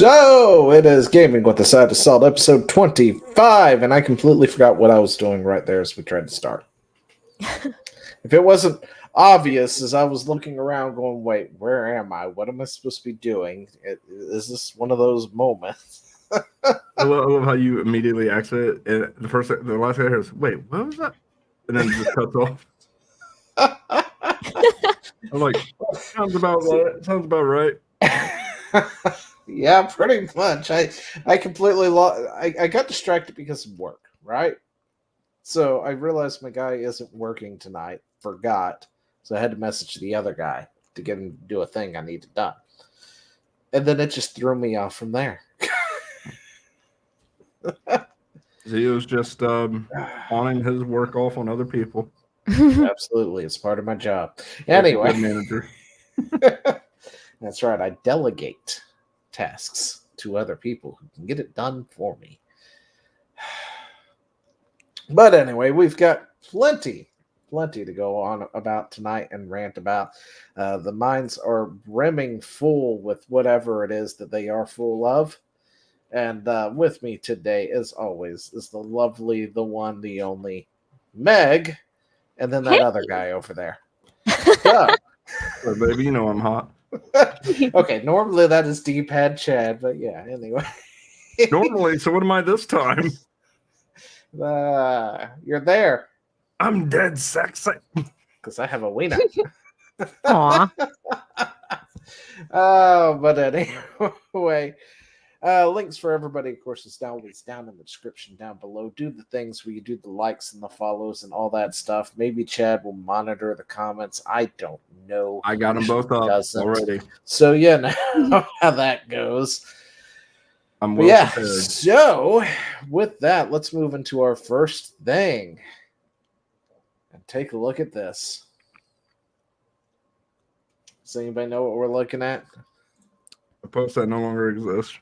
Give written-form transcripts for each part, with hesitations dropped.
So it is Gaming with the Side Assault, episode 25, and I completely forgot what I was doing right there as we tried to start. If it wasn't obvious, as I was looking around going, wait, where am I? What am I supposed to be doing? Is this one of those moments? I love how you immediately exit, and the last guy hears, wait, what was that? And then just cuts off. I'm like, sounds about right. Yeah, pretty much. I completely lost. I got distracted because of work, right? So I realized my guy isn't working tonight. Forgot. So I had to message the other guy to get him to do a thing I needed done. And then it just threw me off from there. He was just pawning his work off on other people. Absolutely. It's part of my job. Anyway. Manager. That's right. I delegate tasks to other people who can get it done for me. But anyway, we've got plenty to go on about tonight and rant about. The minds are brimming full with whatever it is that they are full of. And with me today, as always, is the lovely, the one, the only Meg, and then that other guy over there. So, oh, baby, you know I'm hot. Okay, normally that is D-pad Chad, but yeah, anyway. Normally, so what am I this time? You're there. I'm dead sexy. Because I have a wiener. Aw. But anyway, links for everybody, of course, is always down in the description down below. Do the things where you do the likes and the follows and all that stuff. Maybe Chad will monitor the comments. I don't know. I got them both up already. So you know how that goes. I'm well prepared. So with that, let's move into our first thing and take a look at this. Does anybody know what we're looking at? A post that no longer exists.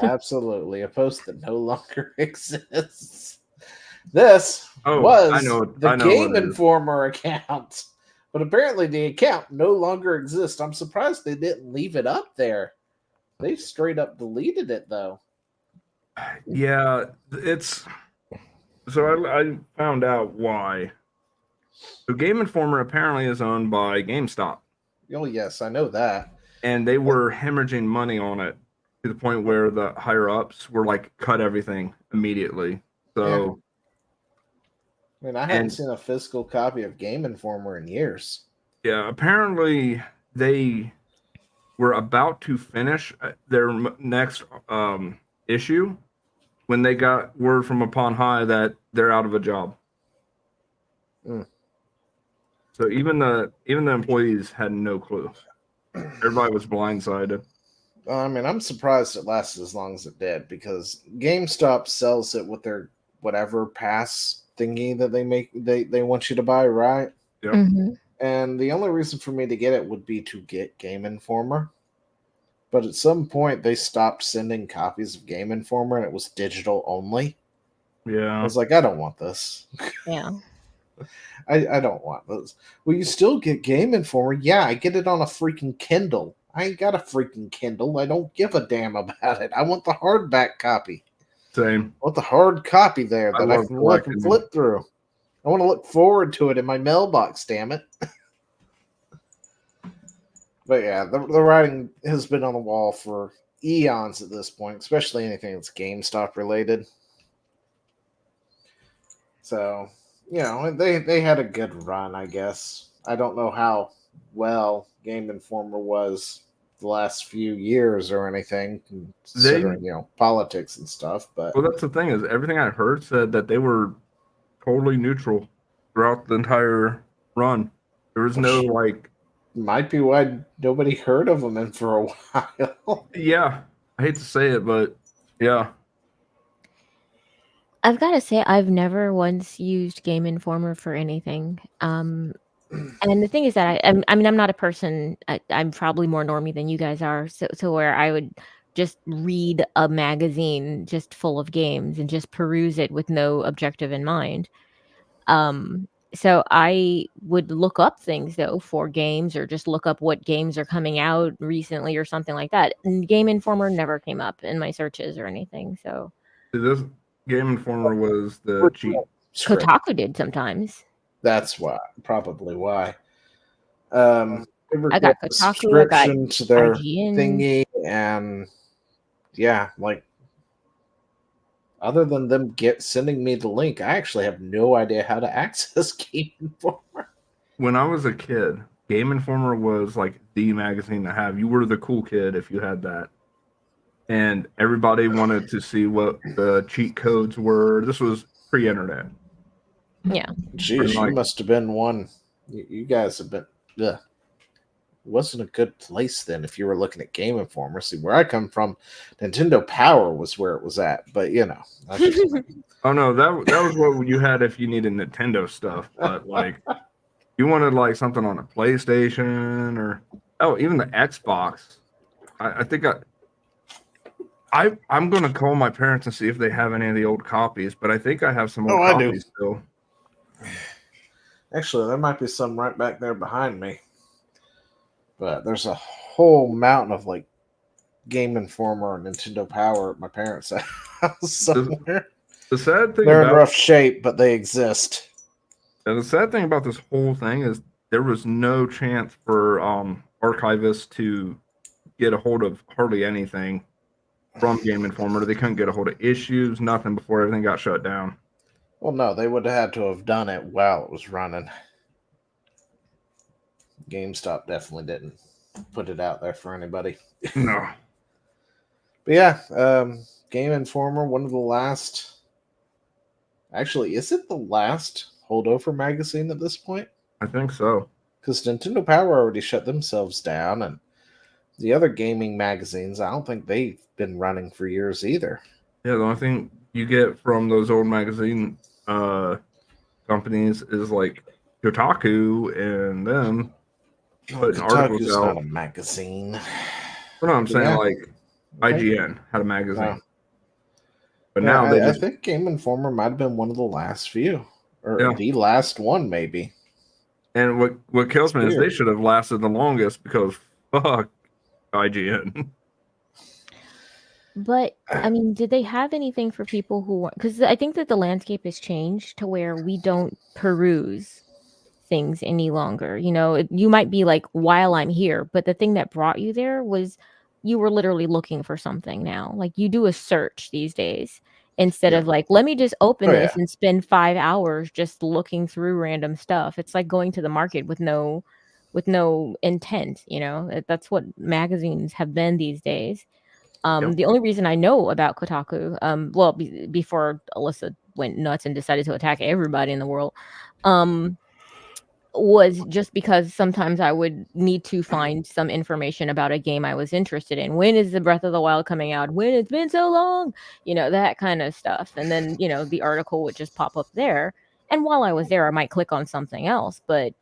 Absolutely, a post that no longer exists. This was the Game Informer account, but apparently the account no longer exists. I'm surprised they didn't leave it up there. They straight up deleted it, though. Yeah, it's... So I found out why. So Game Informer apparently is owned by GameStop. Oh, yes, I know that. And they were hemorrhaging money on it to the point where the higher-ups were like, cut everything immediately. So... Yeah. I mean, I haven't seen a physical copy of Game Informer in years. Yeah, apparently they were about to finish their next issue when they got word from upon high that they're out of a job. So even the employees had no clue. Everybody was blindsided. I mean, I'm surprised it lasted as long as it did, because GameStop sells it with their whatever pass thingy that they make. They want you to buy, right? Yep. Mm-hmm. And the only reason for me to get it would be to get Game Informer. But at some point, they stopped sending copies of Game Informer, and it was digital only. Yeah. I was like, I don't want this. Yeah. I don't want this. Well, you still get Game Informer. Yeah, I get it on a freaking Kindle. I ain't got a freaking Kindle. I don't give a damn about it. I want the hardback copy. Same. I want the hard copy there that I can look and flip through. I want to look forward to it in my mailbox, damn it. But yeah, the writing has been on the wall for eons at this point, especially anything that's GameStop related. So, you know, they had a good run, I guess. I don't know how well Game Informer was the last few years or anything, considering, politics and stuff. But well, that's the thing, is everything I heard said that they were totally neutral throughout the entire run. There was no might be why nobody heard of them in for a while. Yeah, I hate to say it, but yeah. I've got to say, I've never once used Game Informer for anything. And the thing is that I'm not a person. I'm probably more normie than you guys are. So where I would just read a magazine just full of games and just peruse it with no objective in mind. So I would look up things though for games, or just look up what games are coming out recently or something like that. And Game Informer never came up in my searches or anything. So See, this Game Informer was the cheat. Script. Kotaku did sometimes. That's why, probably why. I got a Kotaku, I got subscription to their IGN. thingy, and yeah, like other than them sending me the link, I actually have no idea how to access Game Informer. When I was a kid, Game Informer was like the magazine to have. You were the cool kid if you had that. And everybody wanted to see what the cheat codes were. This was pre-internet. Yeah. Jeez, you must have been one. You guys have been. Ugh. Wasn't a good place then if you were looking at Game Informer. See, where I come from, Nintendo Power was where it was at. But you know, oh no, that was what you had if you needed Nintendo stuff. But like, you wanted like something on a PlayStation or even the Xbox. I think I'm gonna call my parents and see if they have any of the old copies. But I think I have some old copies still. Actually, there might be some right back there behind me. But there's a whole mountain of like Game Informer and Nintendo Power at my parents' house somewhere. The sad thing they're in rough shape, but they exist. And the sad thing about this whole thing is there was no chance for archivists to get a hold of hardly anything from Game Informer. They couldn't get a hold of issues, nothing before everything got shut down. Well, no, they would have had to have done it while it was running. GameStop definitely didn't put it out there for anybody. No. But yeah, Game Informer, one of the last. Actually, is it the last holdover magazine at this point? I think so. Because Nintendo Power already shut themselves down, and the other gaming magazines, I don't think they've been running for years either. Yeah, the only thing you get from those old magazine companies is like Kotaku and them putting articles out. Not a magazine. Well, no, I'm saying like IGN had a magazine. No. But now I think Game Informer might have been one of the last few. Or the last one, maybe. And what kills me is they should have lasted the longest because fuck IGN. But I mean, did they have anything for people who? Because I think that the landscape has changed to where we don't peruse things any longer. You know, you might be like, while I'm here, but the thing that brought you there was you were literally looking for something. Now, like, you do a search these days instead of like, let me just open this and spend 5 hours just looking through random stuff. It's like going to the market with no intent. You know, that's what magazines have been these days. The only reason I know about Kotaku, before Alyssa went nuts and decided to attack everybody in the world, was just because sometimes I would need to find some information about a game I was interested in. When is the Breath of the Wild coming out? When it's been so long? You know, that kind of stuff. And then, you know, the article would just pop up there. And while I was there, I might click on something else, but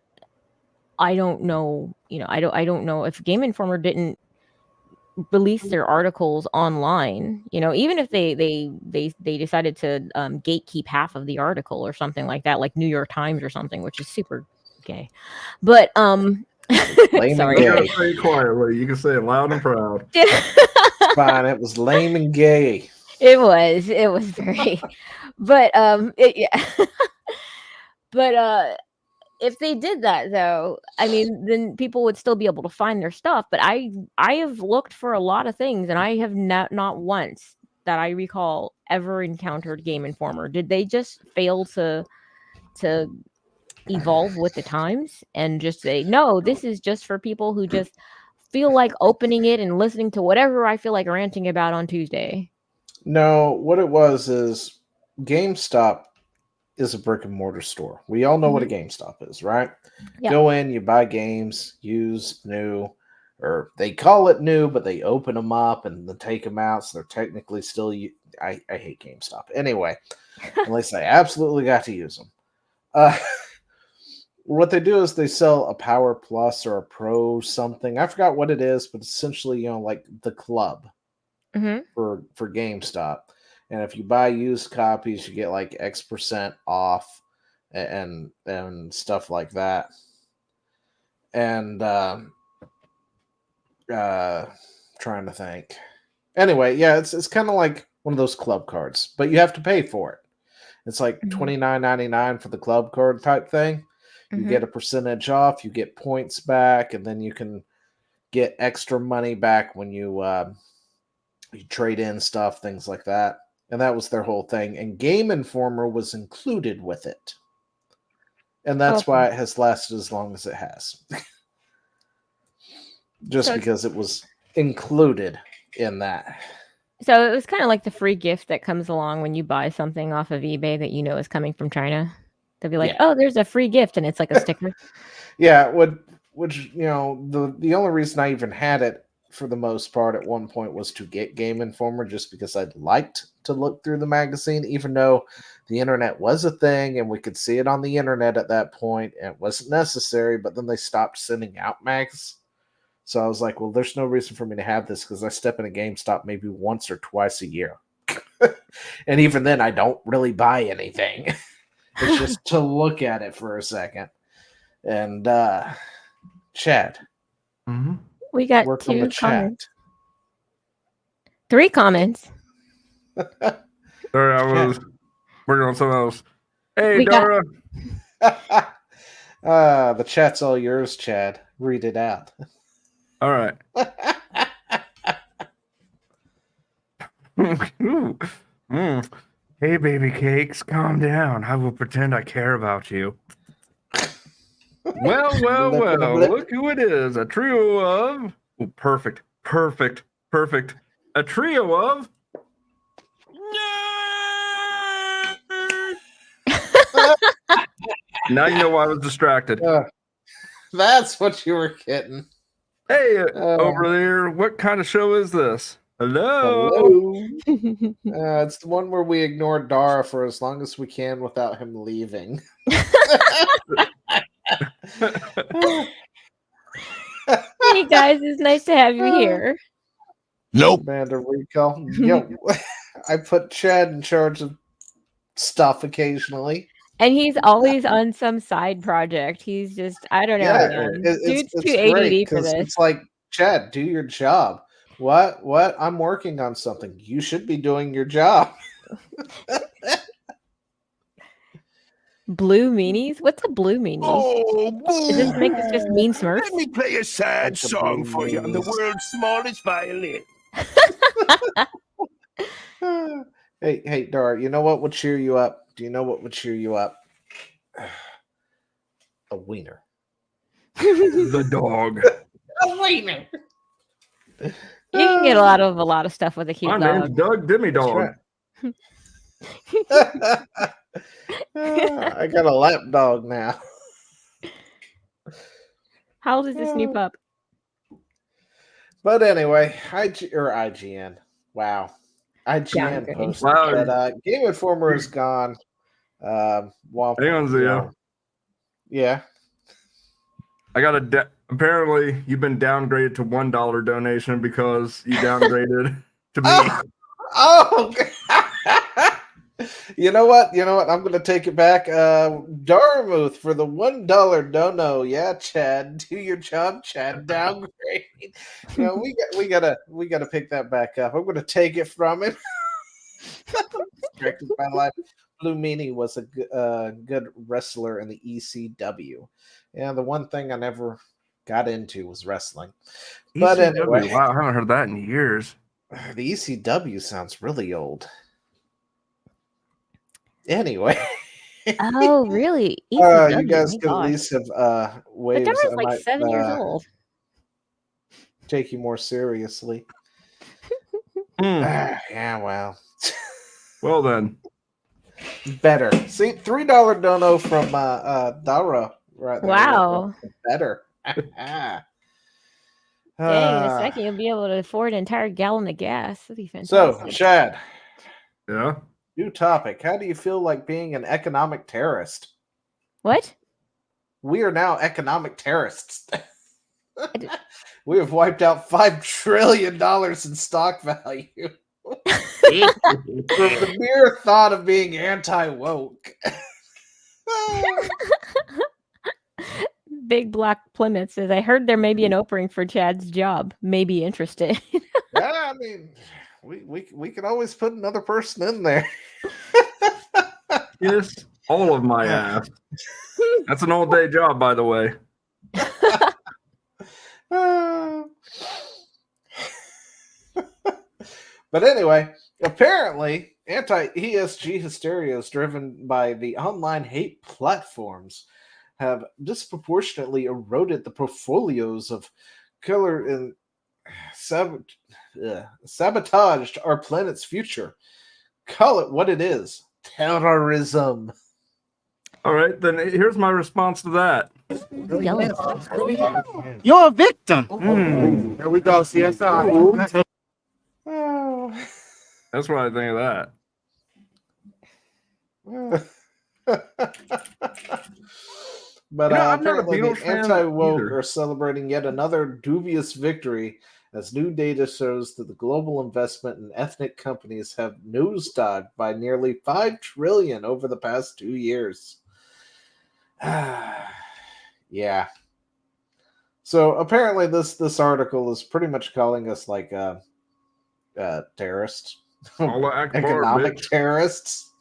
I don't know, you know, I don't know if Game Informer didn't release their articles online, you know, even if they decided to gatekeep half of the article or something like that, like New York Times or something, which is super gay. But Lame sorry. You gotta say it quietly. You can say it loud and proud. Fine, it was lame and gay. It was very but but if they did that though, I mean, then people would still be able to find their stuff. But I have looked for a lot of things, and I have not once that I recall ever encountered Game Informer. Did they just fail to evolve with the times and just say, no, this is just for people who just feel like opening it and listening to whatever I feel like ranting about on Tuesday? No, what it was is GameStop is a brick and mortar store. We all know what a GameStop is, right? Yep. Go in, you buy games, used, new, or they call it new, but they open them up and then take them out, so they're technically still. I hate GameStop. Anyway, at least I absolutely got to use them. What they do is they sell a Power Plus or a Pro something. I forgot what it is, but essentially, you know, like the club for GameStop. And if you buy used copies, you get like X% off. and stuff like that. And trying to think. Anyway, yeah, it's kind of like one of those club cards, but you have to pay for it. It's like $29.99 for the club card type thing. You get a percentage off, you get points back, and then you can get extra money back when you trade in stuff, things like that. And that was their whole thing. And Game Informer was included with it. And that's why it has lasted as long as it has. Just because it was included in that. So it was kind of like the free gift that comes along when you buy something off of eBay that you know is coming from China. They'll be like, "Oh, there's a free gift," and it's like a sticker. Yeah, which the only reason I even had it for the most part at one point was to get Game Informer, just because I'd liked to look through the magazine, even though the internet was a thing and we could see it on the internet at that point, and it wasn't necessary. But then they stopped sending out mags. So I was like, well, there's no reason for me to have this, because I step in a GameStop maybe once or twice a year. And even then, I don't really buy anything. It's just to look at it for a second. And Chad. We got work 2 on the comments. chat. 3 comments. Sorry, I was working on something else. Hey, We got- Dara. The chat's all yours, Chad. Read it out. All right. Hey, baby cakes, calm down. I will pretend I care about you. Well, look who it is. A trio of... Oh, perfect. A trio of... Now you know why I was distracted. That's what you were getting. Hey, over there, what kind of show is this? Hello? It's the one where we ignore Dara for as long as we can without him leaving. Hey guys, it's nice to have you here. Nope. Commander Recall. Yo, I put Chad in charge of stuff occasionally. And he's always on some side project. He's just, I don't know, man. Dude's too ADD for this. It's like, Chad, do your job. What? I'm working on something. You should be doing your job. Blue meanies? What's a blue meanie? Oh, Does this make us just mean Smurfs? Let me play a sad That's a song blue for you on the meanies. world's smallest violin. Hey, Dara, you know what would cheer you up? Do you know what would cheer you up? A wiener. The dog. A wiener. You can get a lot of stuff with a cute My dog. name's Doug Dimmy Dog. I got a lap dog now. How old is this new pup? But anyway, IGN. Wow. IGN Downgrading. posted Wow. that Game Informer is gone. Hang on, Zia. Yeah. I got apparently you've been downgraded to $1 donation because you downgraded to me. Oh, you know what? I'm going to take it back. Daramouthe for the $1 dono. Yeah, Chad, do your job, Chad. Downgrade. We gotta pick that back up. I'm going to take it from him. Directed by life. Blue Meanie was a good wrestler in the ECW. Yeah, the one thing I never got into was wrestling. But ECW, anyway, wow, I haven't heard that in years. the ECW sounds really old. Anyway. Oh, really? You ECW, guys my could at gosh. least have But waves. Dara's I like might 7 years old. take you more seriously. Hmm. Yeah, well. Well then. Better. See, $3 dono from Dara right there. Wow. Better. Dang, in a second you'll be able to afford an entire gallon of gas. That'd be So, fantastic. Chad, Yeah. new topic. How do you feel like being an economic terrorist? What? We are now economic terrorists. d- We have wiped out $5 trillion in stock value. From the mere thought of being anti-woke. Big Black Plymouth says, I heard there may be an opening for Chad's job. May be interested. Yeah, I mean, we can always put another person in there. Kiss all of my ass. That's an all day job, by the way. But anyway, apparently, anti-ESG hysteria is driven by the online hate platforms have disproportionately eroded the portfolios of color and sabotaged our planet's future. Call it what it is. Terrorism. All right, then here's my response to that. You're a victim. Here we go, CSI. Oh. That's what I think of that. But I'm not a apparently Beatles the fan anti-woke either. are celebrating yet another dubious victory as new data shows that the global investment in ethnic companies have nosedived by nearly $5 trillion over the past 2 years. Yeah. So apparently this article is pretty much calling us like terrorists. Allah Akbar, Economic bitch. terrorists.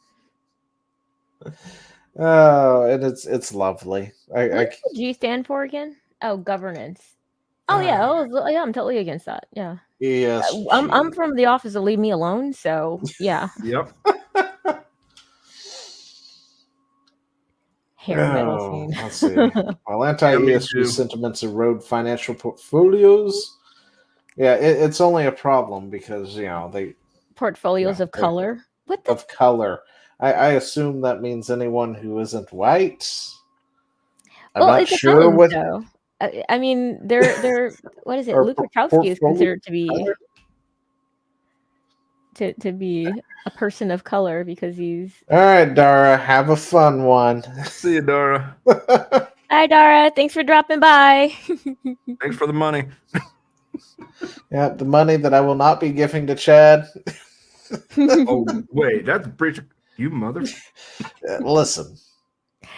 Oh, and it's lovely. What does the G stand for again? Oh, governance. Oh yeah, I'm totally against that. Yeah, yes. I'm from the office of Leave Me Alone, so yeah. Yep. Hair metal scene. Let's see. While anti-ESG too. sentiments erode financial portfolios, yeah, it's only a problem because they Portfolios of color. What the? of color. I assume that means anyone who isn't white. I'm Well, not it sure depends, what. though. I mean, they're what is it? Or Luke Wachowski is portfolio considered to be color? to be a person of color because he's. All right, Dara, have a fun one. See you, Dara. Hi, Dara. Thanks for dropping by. Thanks for the money. Yeah, the money that I will not be giving to Chad. Oh, wait, that's breach. You mother. Listen,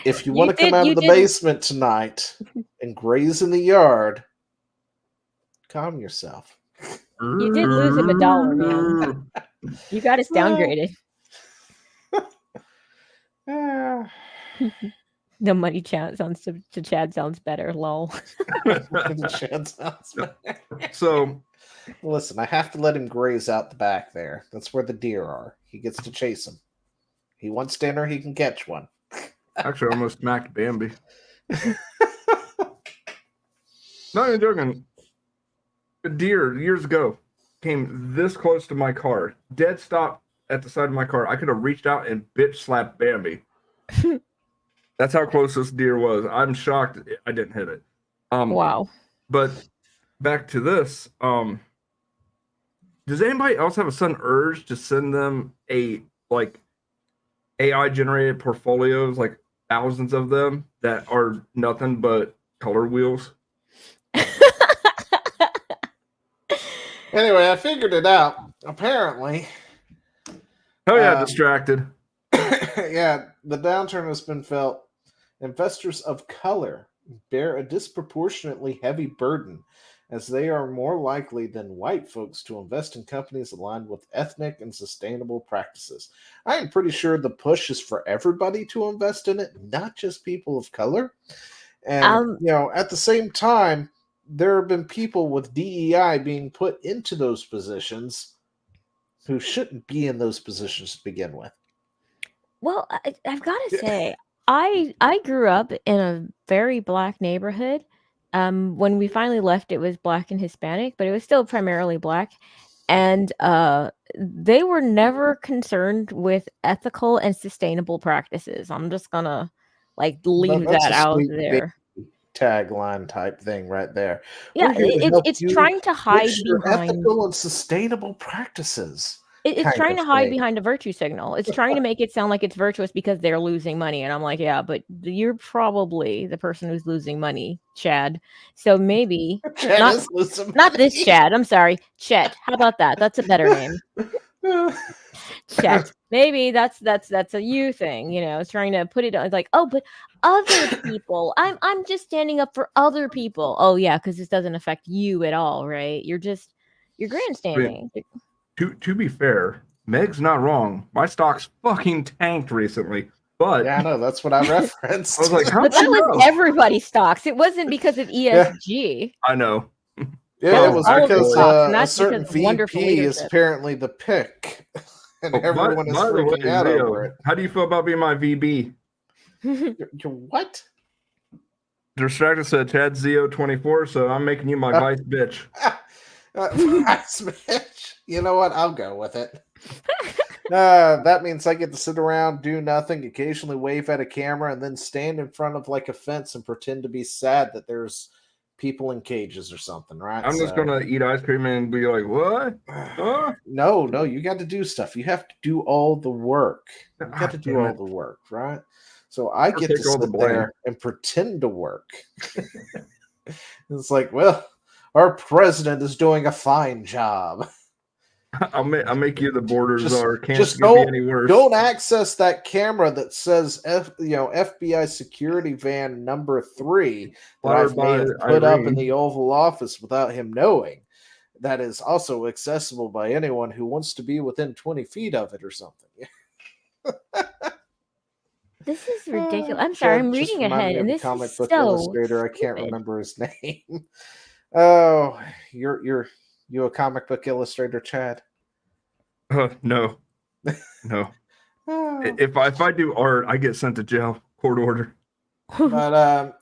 if you You want to come did- out you of the did- basement tonight and graze in the yard, calm yourself. You did lose him $1, man. You got us downgraded. Ah, The money chat sounds to Chad sounds better. Lol. Chad sounds better. So, Listen, I have to let him graze out the back there. That's where the deer are. He gets to chase them. He wants dinner, he can catch one. actually, I almost smacked Bambi. Not even joking. A deer years ago came this close to my car, dead stop at the side of my car. I could have reached out and bitch slapped Bambi. That's how close this deer was. I'm shocked I didn't hit it. Wow. But back to this. Does anybody else have a sudden urge to send them a AI generated portfolios, like thousands of them that are nothing but color wheels? Anyway, I figured it out. Apparently, Oh yeah, distracted. yeah, the downturn has been felt. Investors of color bear a disproportionately heavy burden as they are more likely than white folks to invest in companies aligned with ethnic and sustainable practices. I am pretty sure the push is for everybody to invest in it, not just people of color. And, at the same time, there have been people with DEI being put into those positions who shouldn't be in those positions to begin with. Well, I've got to say, I grew up in a very black neighborhood. When we finally left, it was black and Hispanic, but it was still primarily black. And they were never concerned with ethical and sustainable practices. I'm just gonna leave That's that a out sweet there. Tagline type thing right there. Yeah, We're here to help it's you trying to hide push your behind. ethical and sustainable practices. It's kind trying to of hide thing. behind a virtue signal. It's trying to make it sound like it's virtuous because they're losing money. And I'm like, yeah, but you're probably the person who's losing money, Chad. So maybe Chad not, is losing not money. this Chad. I'm sorry, Chet. How about that? That's a better name. Chet. Maybe that's a you thing, you know, trying to put it on like, oh, but other people. I'm just standing up for other people. Oh yeah, because this doesn't affect you at all, right? You're grandstanding. To be fair, Meg's not wrong. My stock's fucking tanked recently, but Yeah, I know. That's what I referenced. I was like, how But did that you was know? everybody's stocks. It wasn't because of ESG. I know. Yeah, That it was was all of the because stocks, and a that's certain because of wonderful VP is leadership. apparently the pick, and Oh, everyone is by the way, freaking out Zio, over it. how do you feel about being my VB? You're what? Distracted said Chad Zio 24, so I'm making you my vice bitch. Vice bitch. You know what? I'll go with it. That means I get to sit around, do nothing, occasionally wave at a camera, and then stand in front of like a fence and pretend to be sad that there's people in cages or something, right? I'm just gonna eat ice cream and be like, what? Huh? No, you got to do stuff. You have to do all the work. You got to do damn all it. the work, right? So I get to take all the sit blame. there and pretend to work. It's like, well, our president is doing a fine job. I'll make you the borders Just- are can't just be any worse. Don't access that camera that says FBI security van number 3 that Water I may by have put up in Irene. the Oval Office without him knowing. That is also accessible by anyone who wants to be within 20 feet of it or something. This is ridiculous. I'm sorry, I'm Chad just reading reminded ahead, me of and a this comic is book so illustrator. I can't stupid. remember his name. Oh, you're a comic book illustrator, Chad? No. No. Oh. If I do art, I get sent to jail. Court order. But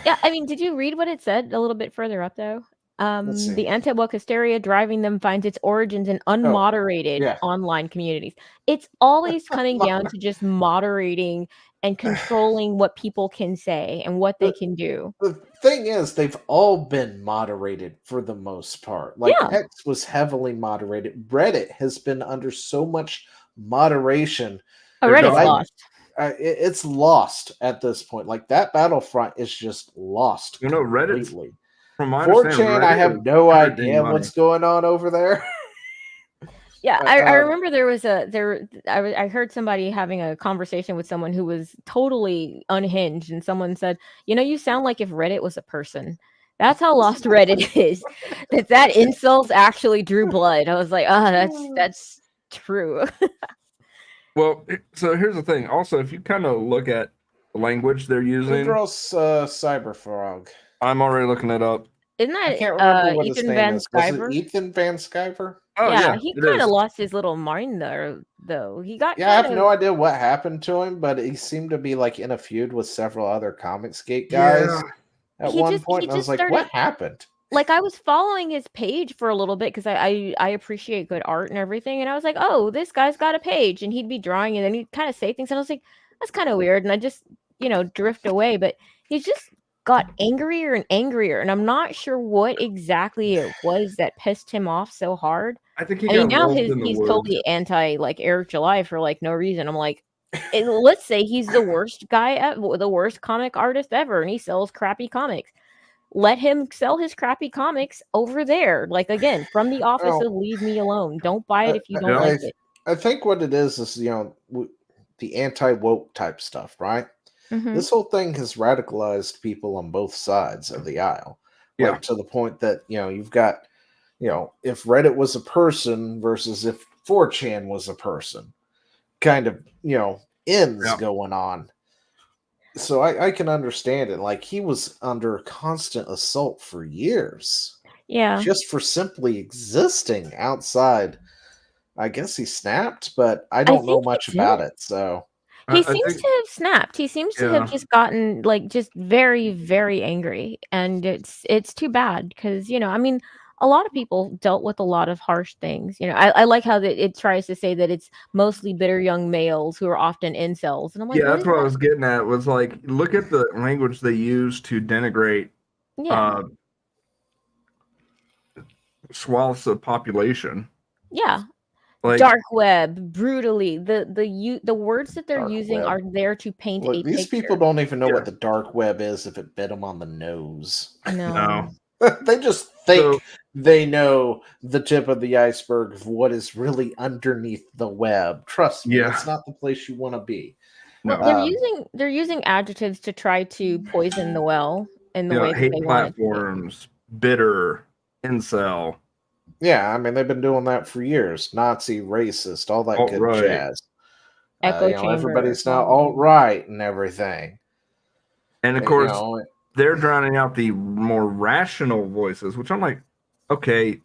Yeah, I mean, did you read what it said a little bit further up though? Let's see. The anti-woke hysteria driving them finds its origins in unmoderated yeah. online communities. It's always coming down to just moderating and controlling what people can say and what they can do. The thing is, they've all been moderated for the most part. Like Yeah. X was heavily moderated. Reddit has been under so much moderation. Oh, They're Reddit's dying. lost. It's lost at this point. Like that Battlefront is just lost You know, Reddit's completely. from my understanding. 4chan, I Reddit have is no printing idea money. what's going on over there. Yeah, But, I remember there was I heard somebody having a conversation with someone who was totally unhinged, and someone said, "You know, you sound like if Reddit was a person." That's how lost Reddit is. That insult actually drew blood. I was like, oh, that's true. Well, so here's the thing. Also, if you kind of look at the language they're Who using, draws Cyberfrog? I'm already looking it up. Isn't I that can't remember what his Ethan name Van is. Was it Sciver? Ethan Van Sciver? Oh yeah, he it kind of is. lost his little mind there, though. He got Yeah, I have kind no of idea what happened to him, but he seemed to be like in a feud with several other Comicsgate guys at He one just- point. he And I was just like, started- what happened? like I was following his page for a little bit because I appreciate good art and everything, and I was like, oh, this guy's got a page, and he'd be drawing, and then he'd kind of say things, and I was like, that's kind of weird, and I just drift away, but he's just got angrier and angrier, and I'm not sure what exactly it was that pissed him off so hard. I think he I got mean, now lost in the he's woods. totally anti like Eric July for like no reason. I'm like, let's say he's the worst guy, the worst comic artist ever, and he sells crappy comics. Let him sell his crappy comics over there. Like again, from the office Oh. of leave me alone. Don't buy it if you don't Yeah. like it. I think what it is the anti-woke type stuff, right? Mhm. This whole thing has radicalized people on both sides of the aisle. Yeah. Like to the point that, you've got, if Reddit was a person versus if 4chan was a person, kind of, ends Yeah. going on. So I can understand it. Like he was under constant assault for years Yeah. just for simply existing outside. I guess he snapped, but I don't know think much he about did. it. So He I seems think- to have snapped. He seems to have Yeah. just gotten like just very, very angry, and it's too bad because I mean, a lot of people dealt with a lot of harsh things. I like how that it tries to say that it's mostly bitter young males who are often incels, and I'm like, Yeah, what that's is what I that? was getting at. Was like, look at the language they use to denigrate Yeah, swaths of population. yeah. Like, Dark web, brutally. The words that they're Dark using web. are there to paint a look, these picture. people don't even know Yeah. what the dark web is if it bit them on the nose. No. They just think So- they know the tip of the iceberg of what is really underneath the web. Trust me, Yeah. it's not the place you want to be. No. Well, they're using adjectives to try to poison the well in the Yeah, way that hate they want it to be. platforms, bitter, incel. Yeah, I mean they've been doing that for years. Nazi, racist, all that good Alt-right. jazz. Echo chamber. Everybody's now alt-right and everything. And of You course, know, they're drowning out the more rational voices, which I'm like, okay,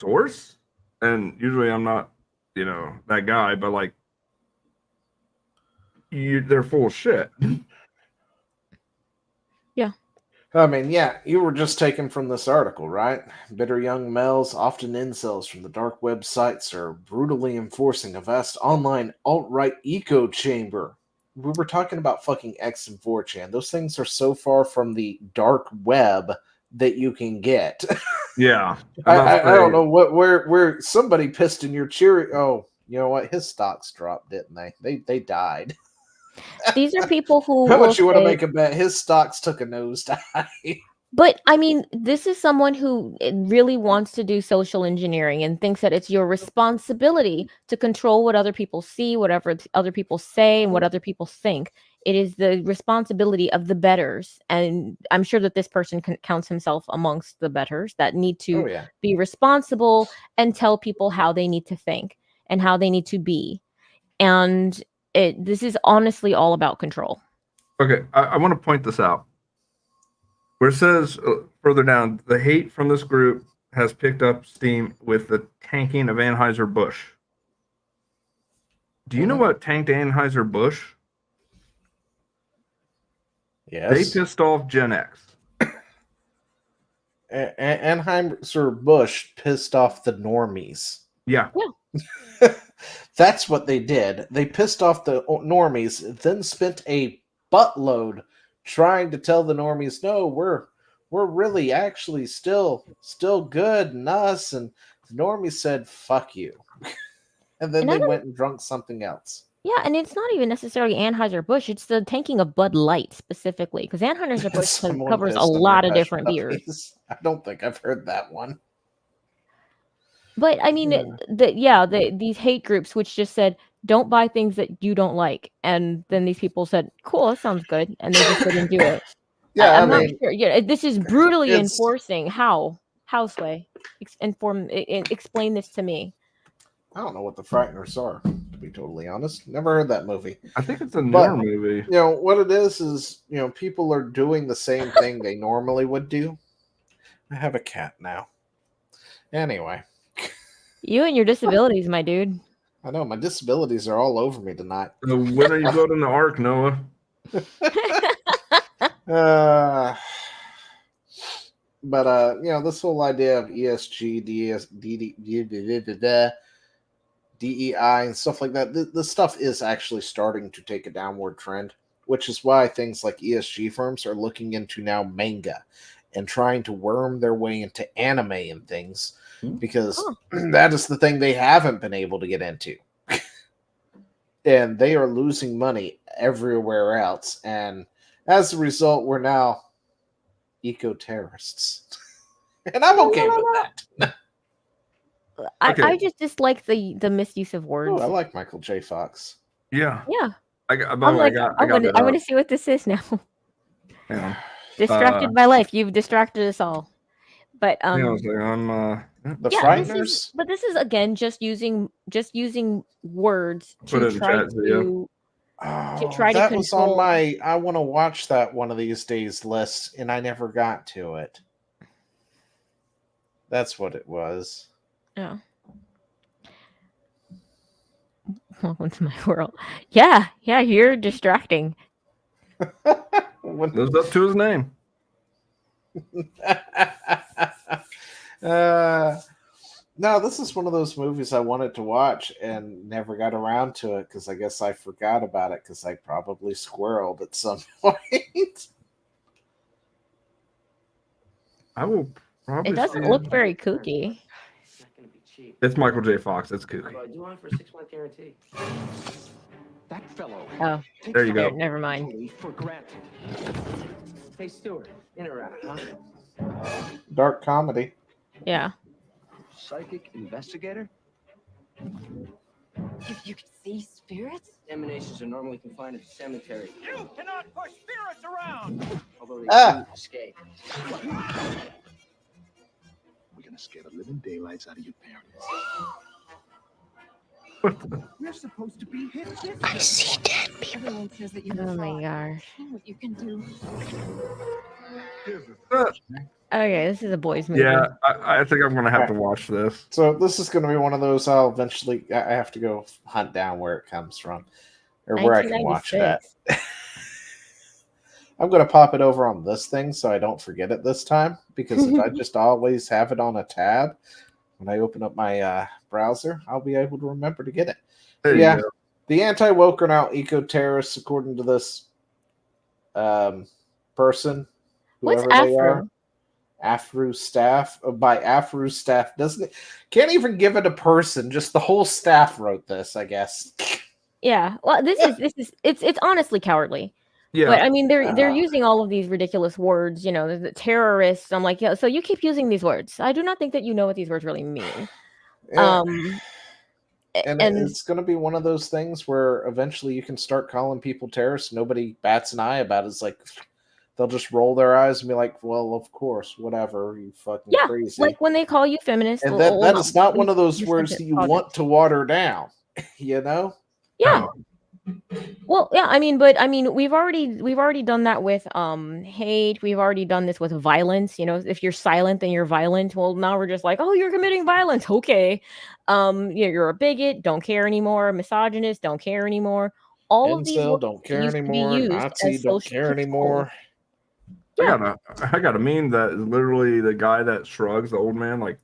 source? And usually I'm not, that guy, but like, they're full of shit. I mean, yeah, you were just taken from this article, right? Bitter young males, often incels from the dark web sites, are brutally enforcing a vast online alt-right echo chamber. We were talking about fucking X and 4chan. Those things are so far from the dark web that you can get. Yeah. I don't know where somebody pissed in your cherry. Oh, you know what? His stocks dropped, didn't they? They died. These are people who How will much you want to say, make a bet? His stocks took a nosedive. but I mean, this is someone who really wants to do social engineering and thinks that it's your responsibility to control what other people see, whatever other people say, and what other people think. It is the responsibility of the betters, and I'm sure that this person counts himself amongst the betters that need to Oh yeah. be responsible and tell people how they need to think and how they need to be. And this is honestly all about control. Okay, I want to point this out. Where it says further down, the hate from this group has picked up steam with the tanking of Anheuser-Busch. Do you know what tanked Anheuser-Busch? Yes. They pissed off Gen X. Anheuser-Busch pissed off the normies. Yeah. That's what they did. They pissed off the normies, then spent a buttload trying to tell the normies, no, we're really actually still good and us. And the normies said, fuck you. And then they went and drunk something else. Yeah, and it's not even necessarily Anheuser-Busch. It's the tanking of Bud Light specifically, because Anheuser-Busch Someone covers a pissed on lot their of hush different puppies. beers. I don't think I've heard that one. But I mean, these hate groups which just said, don't buy things that you don't like. And then these people said, cool, that sounds good. And they just didn't do it. Yeah, I'm not mean, sure. Yeah, this is brutally it's- enforcing. How? Sway? Explain this to me. I don't know what the Frighteners are, to be totally honest. Never heard that movie. I think it's a newer movie. You know, what it is, people are doing the same thing they normally would do. I have a cat now. Anyway. You and your disabilities, my dude. I know, my disabilities are all over me tonight. So when are you building the Ark, Noah? But this whole idea of ESG, DEI, and stuff like that, this stuff is actually starting to take a downward trend, which is why things like ESG firms are looking into now manga and trying to worm their way into anime and things, because that is the thing they haven't been able to get into. And they are losing money everywhere else. And as a result, we're now eco-terrorists. And I'm okay with that. I just dislike the misuse of words. Oh, I like Michael J. Fox. Yeah. Yeah. I want to see what this is now. Hang on. Distracted by life. You've distracted us all. But The yeah, Frighteners? this is again just using words Put it to in try chat video. to try to that was on control. my I want to watch that one of these days list, and I never got to it. That's what it was. Yeah. Welcome to my world. Yeah, you're distracting. Lives up to his name. No, this is one of those movies I wanted to watch and never got around to it because I guess I forgot about it because I probably squirreled at some point. I will probably. It doesn't look very kooky. It's Michael J. Fox. It's kooky. I do want for a 6-month guarantee. That fellow. Oh, There you go. never mind. For granted. Hey, Stuart, in or out, huh? Dark comedy. Yeah. Psychic investigator? You can see spirits? Emanations are normally confined to the cemetery, You cannot push spirits around. although they Ah. do escape. We're gonna scare the living daylights out of your parents. We're supposed to be hit this I see dead people. Everyone says that you Oh my gosh. what you can do. Okay, this is a boys movie. Yeah, I think I'm gonna have to watch this. So this is going to be one of those I'll eventually. I have to go hunt down where it comes from, or where I can watch it at. 1996. I'm going to pop it over on this thing so I don't forget it this time, because if I just always have it on a tab when I open up my browser, I'll be able to remember to get it. There Yeah. you go. The anti-woke are now eco-terrorists, according to this person, What's whoever they Afro? are. Afro staff by Afro staff doesn't it, can't even give it a person, just the whole staff wrote this, I guess. Yeah. Well, this is it's honestly cowardly. Yeah, But I mean, they're using all of these ridiculous words. You know, the terrorists. I'm like, yeah. So you keep using these words. I do not think that you know what these words really mean. Yeah. And It's going to be one of those things where eventually you can start calling people terrorists. Nobody bats an eye about it. It's like they'll just roll their eyes and be like, "Well, of course, whatever, you fucking yeah, crazy." like when they call you feminist, And well, that is not one of those just words like that it, you pause it. want to water down. You know? Yeah. Well, yeah, I mean, but I mean, we've already done that with hate. We've already done this with violence. You know, if you're silent, then you're violent. Well, now we're just like, oh, you're committing violence. Okay. Yeah, you're a bigot, don't care anymore. Misogynist, don't care anymore. All of these Incel, words don't that care used to be anymore. used Nazi, as don't social care control. anymore. Yeah. I got a meme that is literally the guy that shrugs, the old man, like,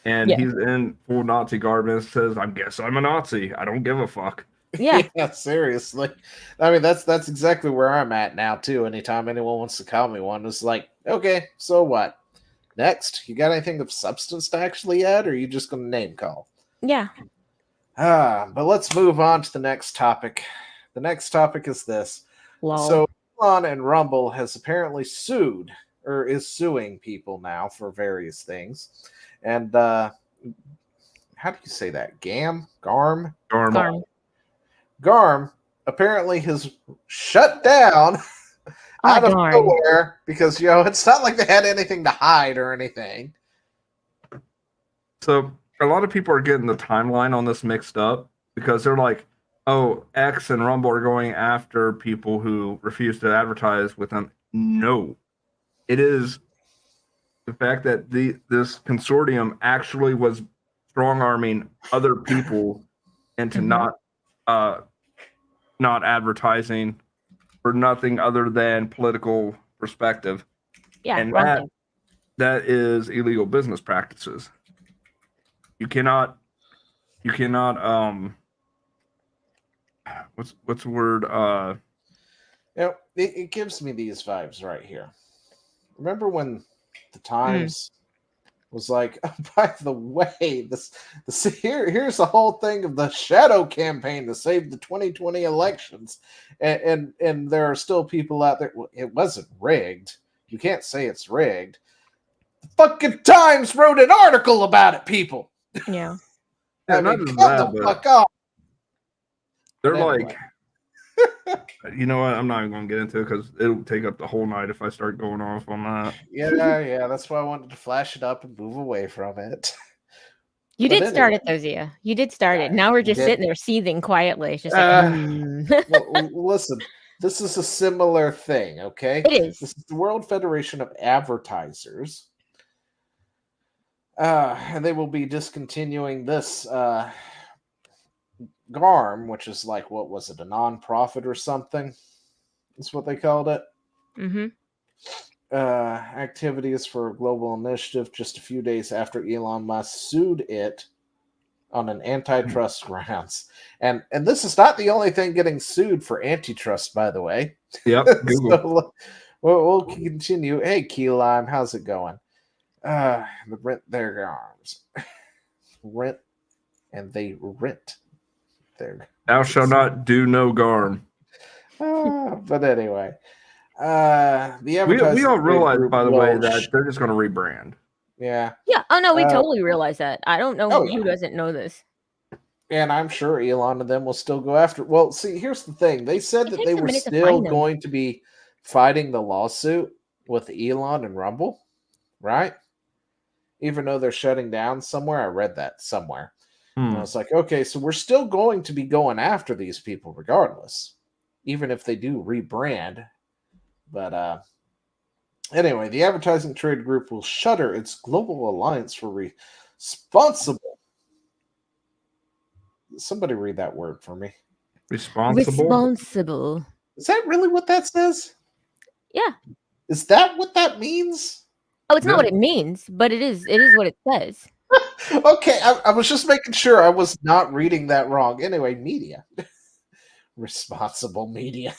and Yeah. he's in full Nazi garb and says, "I guess I'm a Nazi. I don't give a fuck." Yeah. Yeah, seriously. I mean, that's exactly where I'm at now too. Anytime anyone wants to call me one, it's like, okay, so what? Next, you got anything of substance to actually add, or are you just going to name call? Yeah. But let's move on to the next topic. The next topic is this. Lol. So Elon and Rumble has apparently sued, or is suing people now for various things. And how do you say that? Garm? Garm. Garm apparently has shut down out of darn. nowhere because, you know, it's not like they had anything to hide or anything. So a lot of people are getting the timeline on this mixed up because they're like, oh, X and Rumble are going after people who refuse to advertise with them. No, it is the fact that this consortium actually was strong arming other people into not advertising for nothing other than political perspective. Yeah. And wrong thing. that is illegal business practices. You cannot what's the word? You know, it gives me these vibes right here. Remember when the Times was like, oh, by the way, here's the whole thing of the shadow campaign to save the 2020 elections, and there are still people out there. It wasn't rigged. You can't say it's rigged. The fucking Times wrote an article about it, people. Yeah. Yeah, I not mean, just come that, the but fuck off. they're But like, you know what? I'm not even going to get into it because it'll take up the whole night if I start going off on that. Yeah, that's why I wanted to flash it up and move away from it. You But did start anyway. it, though, Zia. You did start it. Now we're just did. sitting there seething quietly. It's just like, Well, listen, this is a similar thing, okay? It is. This is the World Federation of Advertisers. And they will be discontinuing this GARM, which is like, what was it, a non-profit or something? That's what they called it. Mm-hmm. Activities for a global initiative just a few days after Elon Musk sued it on an antitrust grounds. And this is not the only thing getting sued for antitrust, by the way. Yep, Google. So, we'll continue. Hey, Key Lime, how's it going? Rent their arms. Rent, and they rent their. Thou shalt not do no garm. But anyway, The We advertising all trade realize, group by the way, will that they're just going to rebrand. yeah. Yeah. Oh no, we Uh, totally realize that. I don't know oh, who yeah. doesn't know this. And I'm sure Elon and them will still go after. Well, see, here's the thing. They said It that takes they a were minute to still find them. going to be fighting the lawsuit with Elon and Rumble, right? Even though they're shutting down somewhere. I read that somewhere. And I was like, okay, so we're still going to be going after these people regardless, even if they do rebrand. But anyway, the advertising trade group will shutter its global alliance for responsible. Somebody read that word for me. Responsible. Responsible. Is that really what that says? Yeah. Is that what that means? Oh, it's not Yeah. what it means, but it is. It is what it says. Okay, I was just making sure I was not reading that wrong. Anyway, media. Responsible media.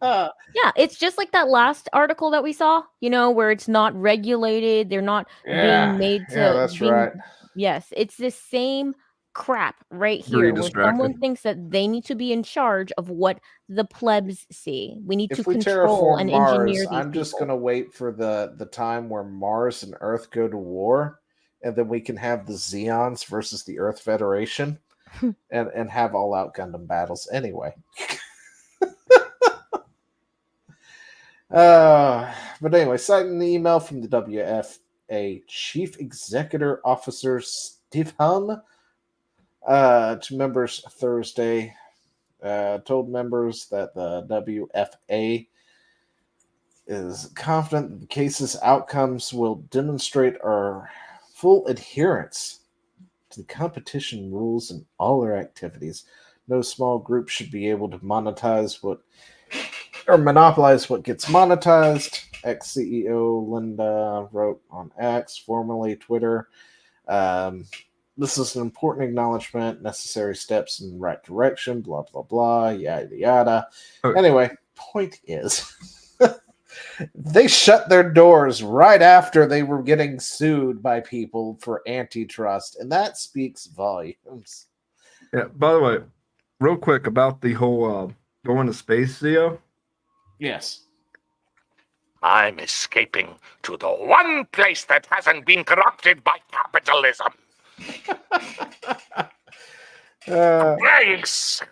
Yeah, it's just like that last article that we saw, where it's not regulated, they're not being made Yeah, to that's being right. Yes, it's the same crap right Very here where someone distracting. thinks that they need to be in charge of what the plebs see. We need to If we control terraform and Mars, engineer these I'm just people. gonna wait for the time where Mars and Earth go to war, and then we can have the Xeons versus the Earth Federation, and have all out Gundam battles anyway. But anyway, citing an email from the WFA Chief Executive Officer Steve Hahn to members Thursday, told members that the WFA is confident that the case's outcomes will demonstrate our full adherence to the competition rules in all our activities. No small group should be able to monopolize what gets monetized. Ex-CEO Linda wrote on X, formerly Twitter. This is an important acknowledgement, necessary steps in the right direction, blah, blah, blah, yada, yada. Okay. Anyway, point is, they shut their doors right after they were getting sued by people for antitrust, and that speaks volumes. Yeah. By the way, real quick about the whole going to space, Theo. Yes. I'm escaping to the one place that hasn't been corrupted by capitalism. Thanks.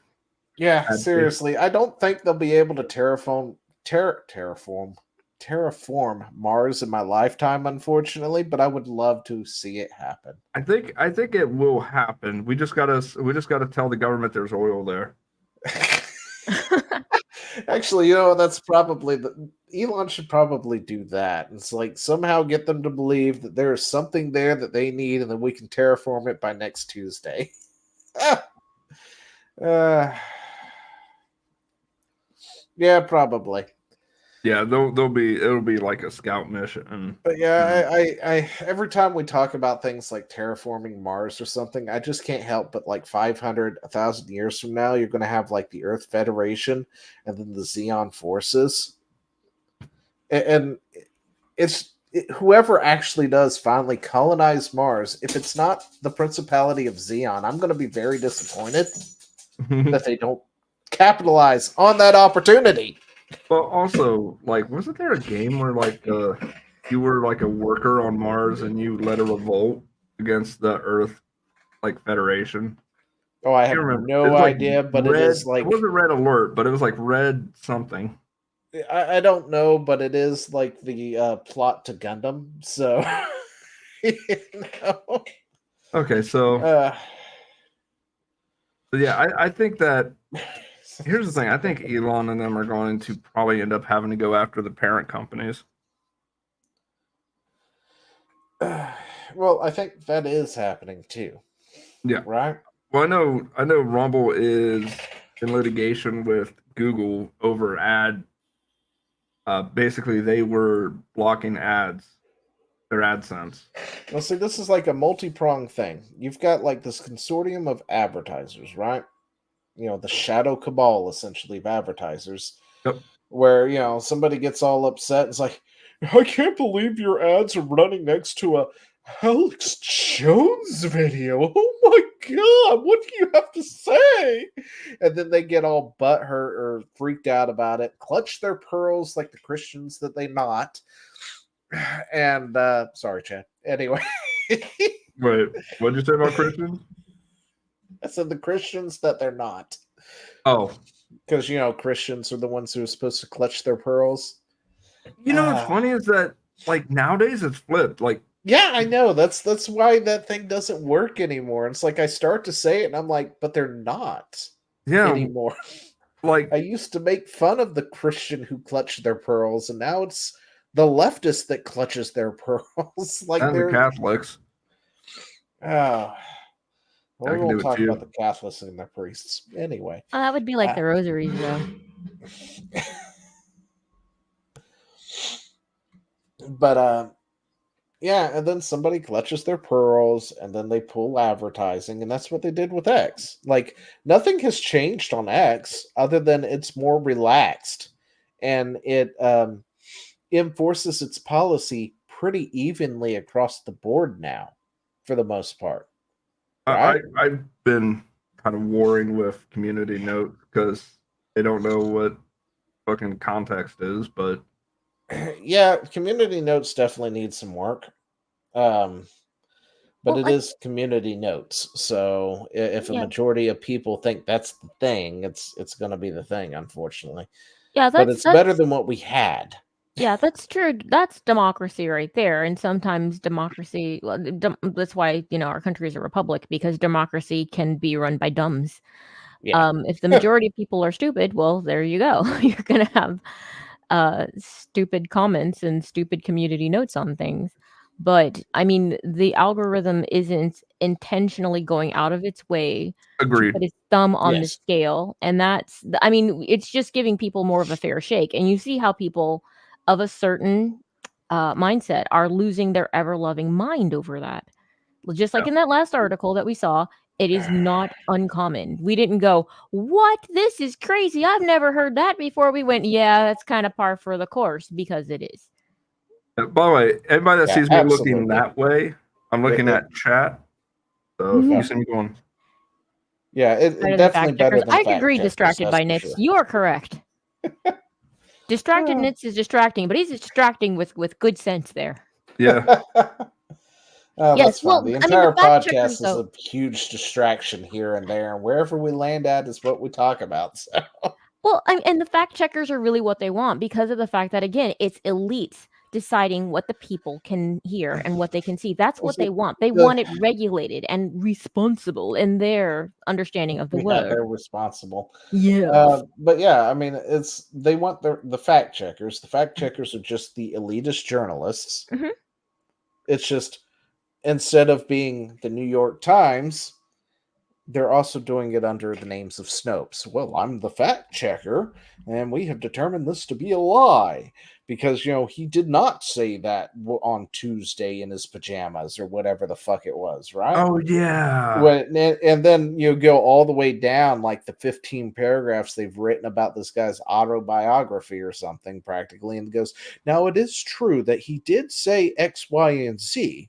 Yeah, seriously, I don't think they'll be able to terraform Mars in my lifetime, unfortunately, but I would love to see it happen. I think it will happen. We just gotta tell the government there's oil there. Actually, that's probably Elon should probably do that. It's like somehow get them to believe that there is something there that they need, and then we can terraform it by next Tuesday. Yeah, probably. Yeah, it'll be like a scout mission. But yeah, I every time we talk about things like terraforming Mars or something, I just can't help but like 500, 1,000 years from now, you're going to have like the Earth Federation and then the Xeon forces. And whoever actually does finally colonize Mars, if it's not the Principality of Xeon, I'm going to be very disappointed that they don't capitalize on that opportunity. Well, also, like, wasn't there a game where like you were like a worker on Mars and you led a revolt against the Earth Federation? Oh, I have no idea, but it is like it wasn't Red Alert, but it was like Red something. I don't know, but it is like the plot to Gundam. So, Okay, so yeah, I think that here's the thing. I think Elon and them are going to probably end up having to go after the parent companies. Well, I think that is happening too. Yeah. Right? Well, I know Rumble is in litigation with Google over ad. Basically, they were blocking their AdSense. Well, see, this is like a multi-pronged thing. You've got like this consortium of advertisers, right? The shadow cabal, essentially, of advertisers. Yep. Where, somebody gets all upset. It's like, I can't believe your ads are running next to a Alex Jones video. Oh my God, what do you have to say? And then they get all butthurt or freaked out about it, clutch their pearls like the Christians that they not. And sorry, Chad. Anyway, Wait, what'd you say about Christians? I said the Christians that they're not. Oh, Because, Christians are the ones who are supposed to clutch their pearls. what's funny is that, like, nowadays it's flipped. Like, yeah, I know. That's why that thing doesn't work anymore. It's like I start to say it and I'm like, but they're not anymore. Like, I used to make fun of the Christian who clutched their pearls, and now it's the leftist that clutches their pearls. Like and the they're Catholics. We can do won't it talk too. about the Catholics and their priests. Anyway. That would be like the rosaries, though. But yeah, and then somebody clutches their pearls and then they pull advertising, and that's what they did with X. Like nothing has changed on X other than it's more relaxed, and it enforces its policy pretty evenly across the board now, for the most part. Right? I've been kind of warring with community note because they don't know what fucking context is, but yeah, community notes definitely need some work. But Well, it is community notes, so if a Yeah. majority of people think that's the thing, it's going to be the thing, unfortunately. Yeah, But it's better than what we had. Yeah, that's true. That's democracy right there. And sometimes democracy, that's why, our country is a republic, because democracy can be run by dumbs. Yeah. If the majority of people are stupid, well, there you go. You're going to have stupid comments and stupid community notes on things. But I mean, the algorithm isn't intentionally going out of its way to agreed. put its thumb on the Yes. scale. And it's just giving people more of a fair shake. And you see how people of a certain mindset are losing their ever-loving mind over that. Just like in that last article that we saw, it is not uncommon. We didn't go, what? This is crazy. I've never heard that before. We went, yeah, that's kind of par for the course, because it is. By the way, everybody that Yeah, sees me absolutely. looking that way, I'm looking at chat. So if Yeah. you see me going, Yeah, Better than definitely fact better checkers. than I fact agree, checkers, distracted by that's for nits. sure. You are correct. Distracted nits is distracting, but he's distracting with good sense there. yeah, Oh, Yes, that's fine. well, The I mean, entire the fact checkers, podcast is a huge distraction here and there, and wherever we land at is what we talk about. So. Well, and the fact checkers are really what they want, because of the fact that, again, it's elites deciding what the people can hear and what they can see. That's what they want. They want it regulated and responsible in their understanding of the Yeah, word. they're responsible. Yeah. But yeah, I mean, they want the fact checkers. The fact checkers are just the elitist journalists. Mhm. It's just, instead of being the New York Times, they're also doing it under the names of Snopes. Well, I'm the fact checker, and we have determined this to be a lie because, he did not say that on Tuesday in his pajamas or whatever the fuck it was, right? oh yeah, And then you go all the way down, like the 15 paragraphs they've written about this guy's autobiography or something, practically, and goes, now it is true that he did say X, Y, and Z,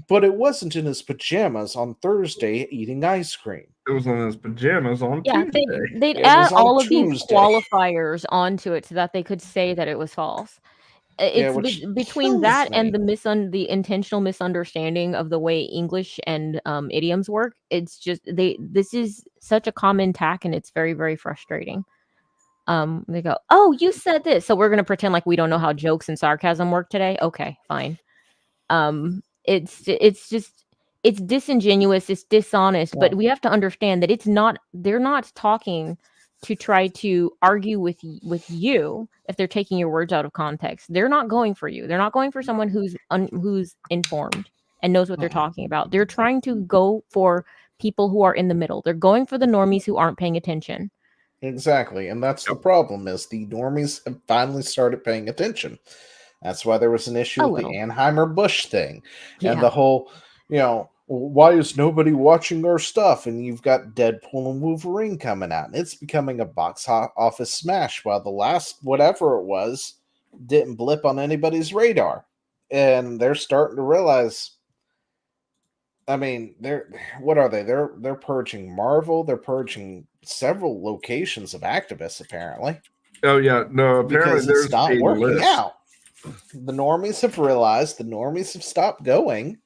but it wasn't in his pajamas on Thursday eating ice cream. it was in his pajamas on Yeah, Tuesday. they'd It add was on all of these Tuesday. qualifiers onto it so that they could say that it was false. It's which between kills that and me. the intentional misunderstanding of the way English and idioms work. It's just this is such a common tack, and it's very, very frustrating. They go, oh, you said this, so we're gonna pretend like we don't know how jokes and sarcasm work today. Okay, fine. It's just, it's disingenuous, it's dishonest, but we have to understand that they're not talking to try to argue with you if they're taking your words out of context. They're not going for you. They're not going for someone who's informed and knows what they're talking about. They're trying to go for people who are in the middle. They're going for the normies who aren't paying attention. Exactly, and that's the problem, is the normies have finally started paying attention. That's why there was an issue with the Anheuser-Busch thing. Yeah. And the whole, why is nobody watching our stuff? And you've got Deadpool and Wolverine coming out. And it's becoming a box office smash, while the last whatever it was didn't blip on anybody's radar. And they're starting to realize I mean, what are they? They're purging Marvel. They're purging several locations of activists apparently Oh yeah, no. Apparently, because it's there's not a working list. out. The normies have realized. The normies have stopped going.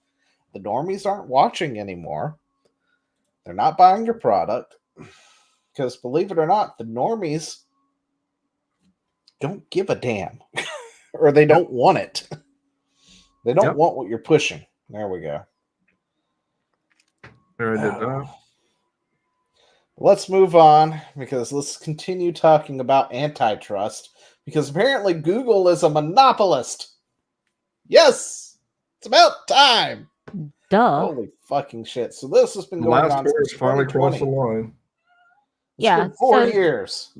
The normies aren't watching anymore. They're not buying your product because, believe it or not, the normies don't give a damn, or they don't want it. They don't Yep. want what you're pushing. There we go. There I did that. Let's move on because let's continue talking about antitrust because apparently Google is a monopolist. Yes, it's about time. Duh. Holy fucking shit! So this has been The going last on bears since finally crossed the 2020. line. It's been 4 years.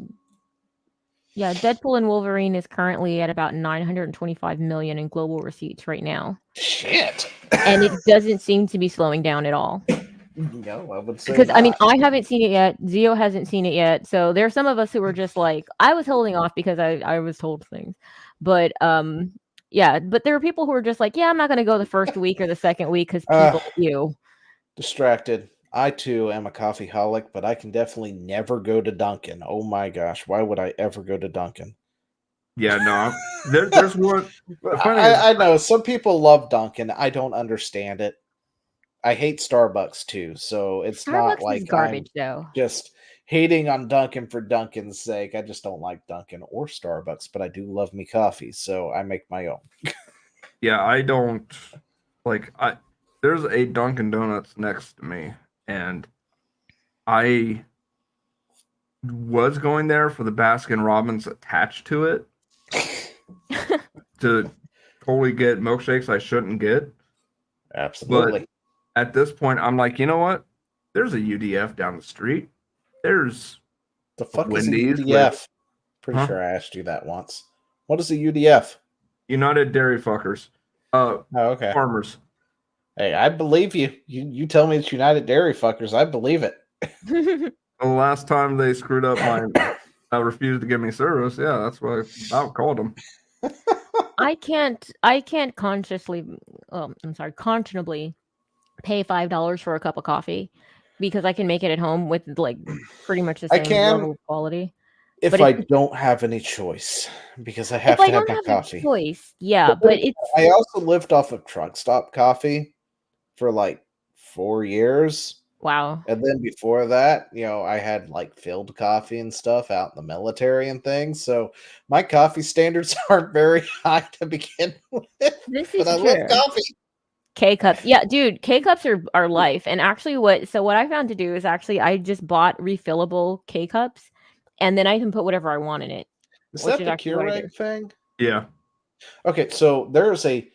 Yeah, Deadpool and Wolverine is currently at about 925 million in global receipts right now. Shit. And it doesn't seem to be slowing down at all. No, I would say Because I mean, not. I haven't seen it yet. Zio hasn't seen it yet. So there are some of us who were just like, I was holding off because I was told things. But yeah, but there are people who are just like, yeah, I'm not gonna go the first week or the second week because people distracted. I too am a coffee holic, but I can definitely never go to Dunkin'. Oh my gosh, why would I ever go to Dunkin'? Yeah, no. There's one. I know some people love Dunkin'. I don't understand it. I hate Starbucks too, so it's Starbucks not is like garbage I'm though. just hating on Dunkin' for Dunkin's sake. I just don't like Dunkin' or Starbucks, but I do love me coffee, so I make my own. Yeah, I don't like. There's a Dunkin' Donuts next to me, and I was going there for the Baskin Robbins attached to it to totally get milkshakes I shouldn't get. Absolutely. But at this point, I'm like, you know what? There's a UDF down the street. There's The fuck Wendy's is a UDF? with- Pretty Huh? sure I asked you that once. What is a UDF? United Dairy Fuckers. Oh, okay. Farmers. Hey, I believe you. You tell me it's United Dairy Fuckers. I believe it. The last time they screwed up my refused to give me service. Yeah, that's why I called them. I can't consciously conscionably pay $5 for a cup of coffee because I can make it at home with like pretty much the I same can level of quality. if But I it's- don't have any choice because I have If I to have don't my have coffee. a choice, yeah, but it's I also lived off of truck stop coffee for like 4 years. wow. And then before that, I had like filled coffee and stuff out in the military and things. So my coffee standards aren't very high to begin with. This is But I true. love coffee. K-cups. Yeah, dude, K-cups are life. And actually what I found to do is actually I just bought refillable K-cups and then I can put whatever I want in it. Is which that is the actually what I do. Keurig thing? Yeah. Okay, so there's a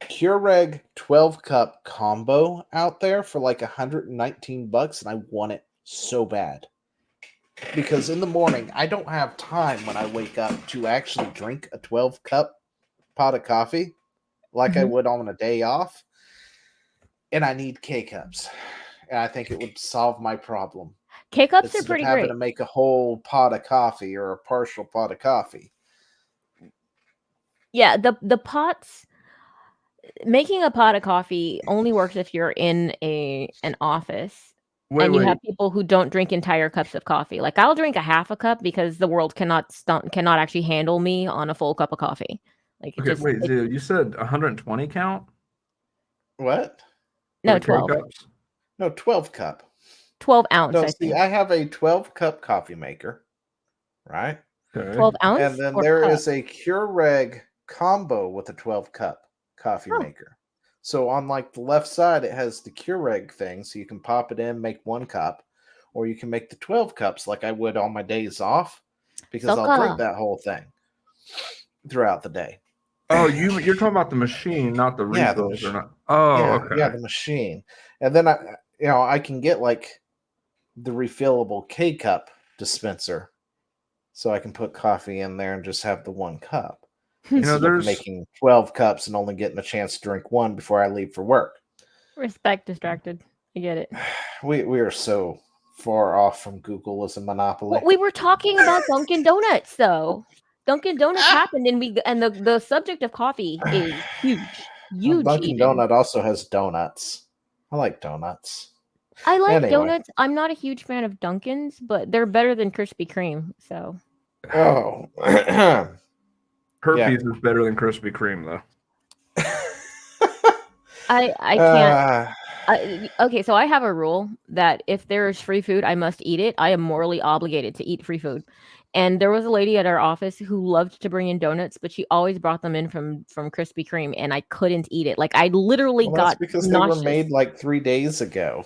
Keurig 12 cup combo out there for like $119, and I want it so bad. Because in the morning, I don't have time when I wake up to actually drink a 12 cup pot of coffee like I would on a day off. And I need K cups. And I think it would solve my problem. K-cups are Instead pretty of having great. to make a whole pot of coffee or a partial pot of coffee. Yeah, the pots making a pot of coffee only works if you're in an office Wait, and you wait. have people who don't drink entire cups of coffee. Like I'll drink a half a cup because the world cannot actually handle me on a full cup of coffee. Like it Okay, just wait, dude, you said 120 count? What? no For the 12. K-cups? No, 12 cup. 12 ounce, No, I see, think. I have a 12 cup coffee maker, right? Okay. 12 ounce? And then or there cup? is a Keurig combo with a 12 cup coffee Oh. maker. So on like the left side, it has the Keurig thing, so you can pop it in, make 1 cup, or you can make the 12 cups like I would on my days off, because I'll drink Soka. that whole thing throughout the day. Oh, you're talking about the machine, not the Yeah, the refills, or machine. not? Oh, okay. Yeah, the machine. And then I can get like the refillable K cup dispenser, so I can put coffee in there and just have the 1 cup. Instead of there's making 12 cups and only getting a chance to drink 1 before I leave for work. Respect distracted. I get it. We are so far off from Google as a monopoly. Well, we were talking about Dunkin' Donuts though. Dunkin' Donuts happened and the subject of coffee is huge. Well, Huge Dunkin' even. Donut also has donuts. I like donuts. I like Anyway. donuts. I'm not a huge fan of Dunkin's, but they're better than Krispy Kreme. So Oh. Herpes is better than Krispy Kreme, though. I can't. Okay, so I have a rule that if there is free food, I must eat it. I am morally obligated to eat free food. And there was a lady at our office who loved to bring in donuts, but she always brought them in from Krispy Kreme, and I couldn't eat it. Like I literally Well, that's got because nauseous. they were made like 3 days ago.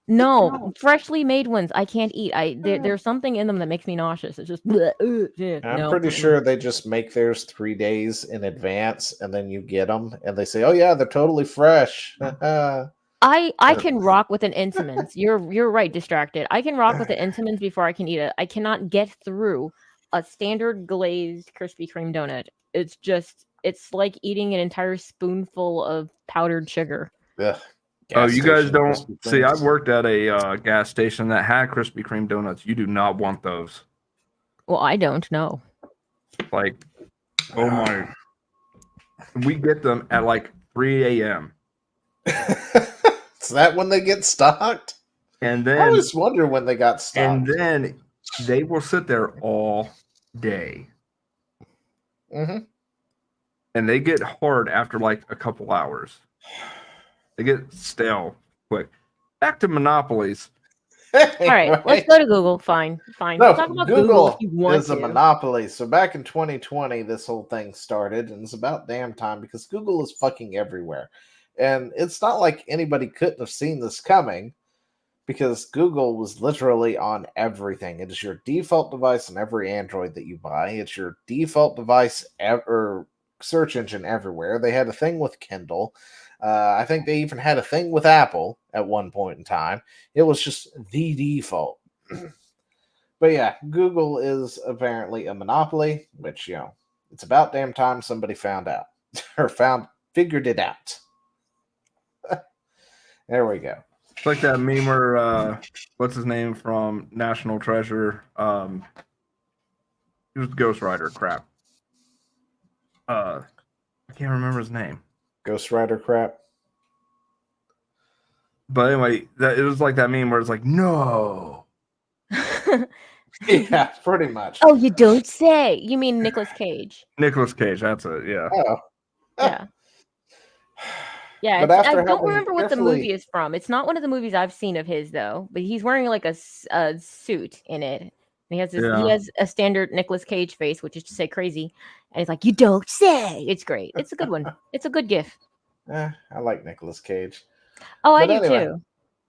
No, freshly made ones I can't eat. There's something in them that makes me nauseous. It's just bleh, I'm pretty sure they just make theirs 3 days in advance, and then you get them, and they say, "Oh yeah, they're totally fresh." I can rock with an Entenmann's. You're right, distracted. I can rock with the Entenmann's before I can eat it. I cannot get through a standard glazed Krispy Kreme donut. It's like eating an entire spoonful of powdered sugar. Ugh. Oh, you guys Station don't Krispy see. Kremes. I've worked at a gas station that had Krispy Kreme donuts. You do not want those. Well, I don't know. Like, oh my. We get them at like 3 a.m. Is that when they get stocked? And I then always wonder when they got stocked. and then they will sit there all day. Mm-hmm. And they get hard after like a couple hours. They get stale quick. Back to monopolies. All right, let's go to Google. Fine. No, Talk about Google if you want is a to. monopoly. So back in 2020, this whole thing started, and it's about damn time because Google is fucking everywhere. And it's not like anybody couldn't have seen this coming because Google was literally on everything. It is your default device on every Android that you buy. It's your default device or search engine everywhere. They had a thing with Kindle. I think they even had a thing with Apple at one point in time. It was just the default. But yeah, Google is apparently a monopoly, which, it's about damn time somebody found out or figured it out. There we go. It's like that meme where, what's his name from National Treasure? He was Ghost Rider. Crap. I can't remember his name. Ghost Rider crap. But anyway, it was like that meme where it's like, no. Yeah, pretty much. Oh, you don't say. You mean Nicolas Cage? Nicolas Cage, that's it, yeah. Oh. Yeah. Yeah, But after I don't having remember what the carefully- movie is from. It's not one of the movies I've seen of his though. But he's wearing like a suit in it. And he has Yeah. he has a standard Nicolas Cage face, which is to say crazy. And he's like, "You don't say." It's great. It's a good one. It's a good gif. I like Nicolas Cage. Oh, I But do anyway, too.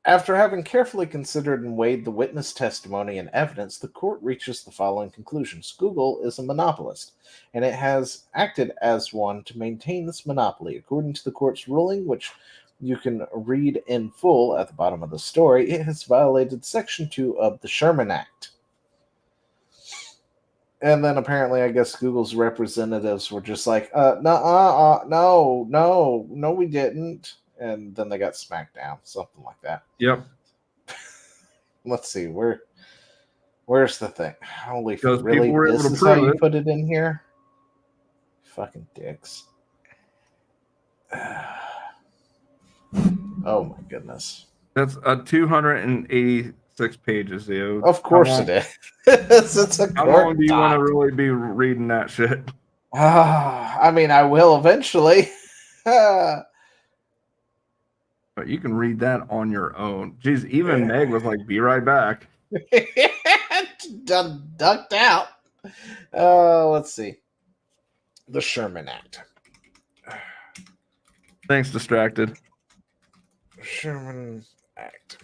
After having carefully considered and weighed the witness testimony and evidence, the court reaches the following conclusions. Google is a monopolist, and it has acted as one to maintain this monopoly. According to the court's ruling, which you can read in full at the bottom of the story, it has violated Section 2 of the Sherman Act. And then apparently, I guess Google's representatives were just like, no, we didn't. And then they got smacked down, something like that. Yep. Let's see, where's the thing? Holy, Those really? people were able This to is how prove you it. put it in here? Fucking dicks. Oh my goodness. That's 286 pages, Theo. Of course it is. It's a How court long do you want to doc. really be reading that shit? I mean, I will eventually. But you can read that on your own. Jeez, even Meg was like, be right back. Ducked out. Let's see. The Sherman Act. Thanks, Distracted. Sherman Act.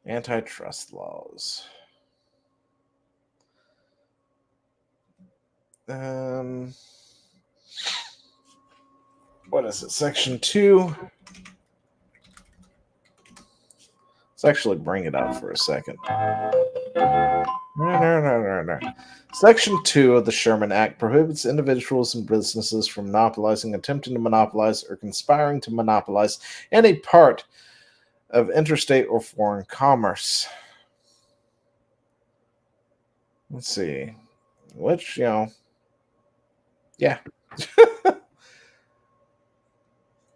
Antitrust laws. What is it? Section 2. Let's actually bring it up for a second. No. Section 2 of the Sherman Act prohibits individuals and businesses from monopolizing, attempting to monopolize, or conspiring to monopolize any part of interstate or foreign commerce. Let's see. Which, yeah.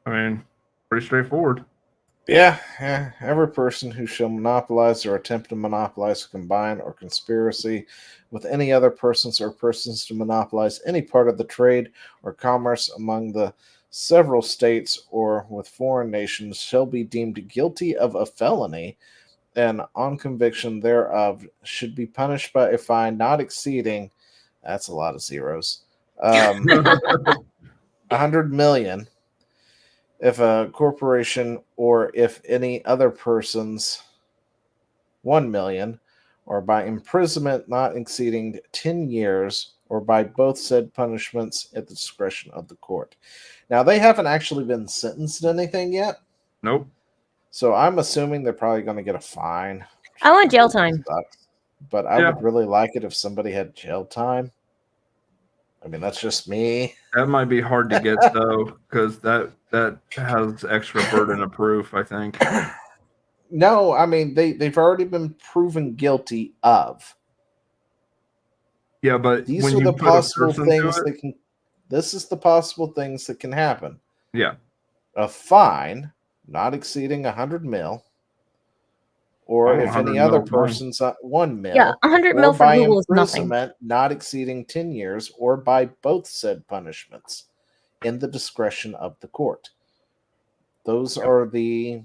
I mean, Pretty straightforward. Yeah, every person who shall monopolize or attempt to monopolize, combine, or conspiracy with any other persons or persons to monopolize any part of the trade or commerce among the several states or with foreign nations shall be deemed guilty of a felony, and on conviction thereof should be punished by a fine not exceeding, that's a lot of zeros, 100 million if a corporation or if any other persons 1 million, or by imprisonment not exceeding 10 years, or by both said punishments at the discretion of the court. Now, they haven't actually been sentenced to anything yet, Nope. so I'm assuming they're probably going to get a fine. I want jail time. Sucks. But I Yeah. would really like it if somebody had jail time. I mean, that's just me. That might be hard to get though, because that has extra burden of proof, I think. No, I mean they've already been proven guilty of. Yeah, but These when are you the put a possible person to things it, that can. This is the possible things that can happen. yeah, A fine not exceeding 100 mil, or Oh, if 100 any other mil, fine. person's 1 mil, Yeah, 100 or mil for by Google is nothing. imprisonment not exceeding 10 years, or by both said punishments, in the discretion of the court. Those are the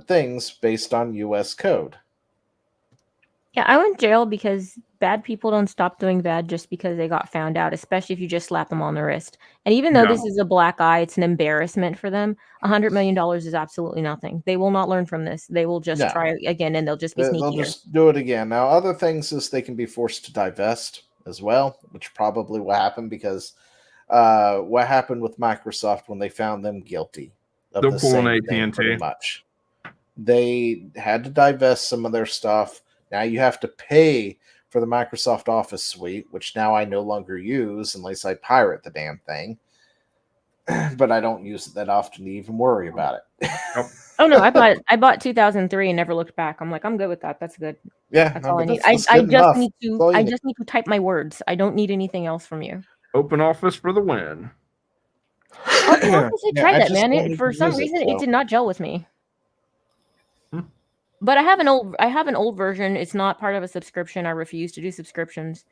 things based on U.S. code. Yeah, I went jail because bad people don't stop doing bad just because they got found out, especially if you just slap them on the wrist. And even though Yeah. this is a black eye, it's an embarrassment for them. $100 million is absolutely nothing. They will not learn from this. They will just No. try again, and they'll just be They'll sneakier. just do it again. Now, other things is they can be forced to divest as well, which probably will happen because what happened with Microsoft when they found them guilty of They'll the pull an same thing, AT&T. pretty much. They had to divest some of their stuff. Now you have to pay for the Microsoft Office suite, which now I no longer use unless I pirate the damn thing. But I don't use it that often to even worry about it. Oh no, I bought 2003 and never looked back. I'm like, I'm good with that. That's good. Yeah, That's no, all I but need. that's I good just enough. need That's to all you I need. just need to type my words. I don't need anything else from you. Open office for the win. Oh, yeah, I Yeah, tried I that, just man. don't need For to some use it, reason, so. it did not gel with me. Hmm. But I have an old version. It's not part of a subscription. I refuse to do subscriptions.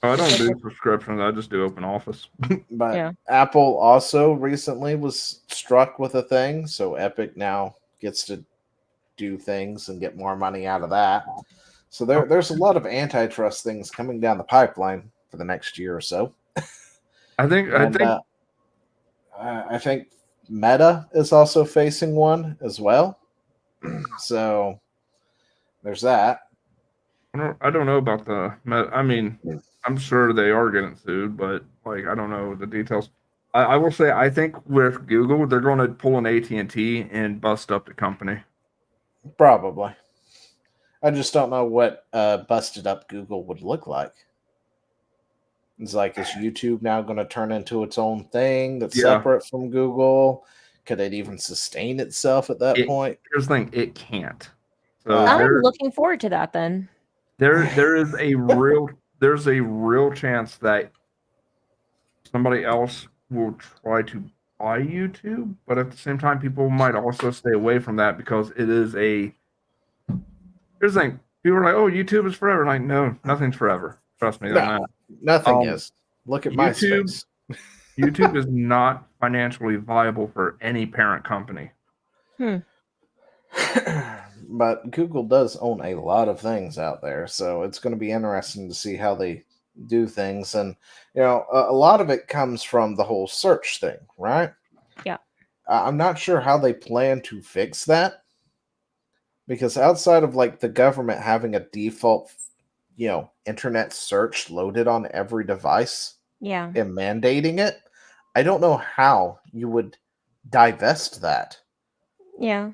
Oh, I don't do subscriptions. I just do open office. But Yeah. Apple also recently was struck with a thing, so Epic now gets to do things and get more money out of that. So there's a lot of antitrust things coming down the pipeline for the next year or so. I think I think Meta is also facing one as well. So there's that. I don't know about the. I mean, I'm sure they are getting sued, but like I don't know the details. I will say I think with Google they're going to pull an AT&T and bust up the company. Probably. I just don't know what busted up Google would look like. It's like, is YouTube now going to turn into its own thing that's Yeah. separate from Google? Could it even sustain itself at that point? Here's the thing: it can't. So I'm looking forward to that then. there is a real chance that somebody else will try to buy YouTube, but at the same time, people might also stay away from that because it is a. Here's the thing: people are like, "Oh, YouTube is forever." Like, no, nothing's forever. Trust me on that. Nothing is. Look at YouTube- MySpace. YouTube is not financially viable for any parent company. But Google does own a lot of things out there, so it's going to be interesting to see how they do things. And a lot of it comes from the whole search thing, right? Yeah. I'm not sure how they plan to fix that, because outside of like the government having a default internet search loaded on every device, Yeah. and mandating it, I don't know how you would divest that. Yeah.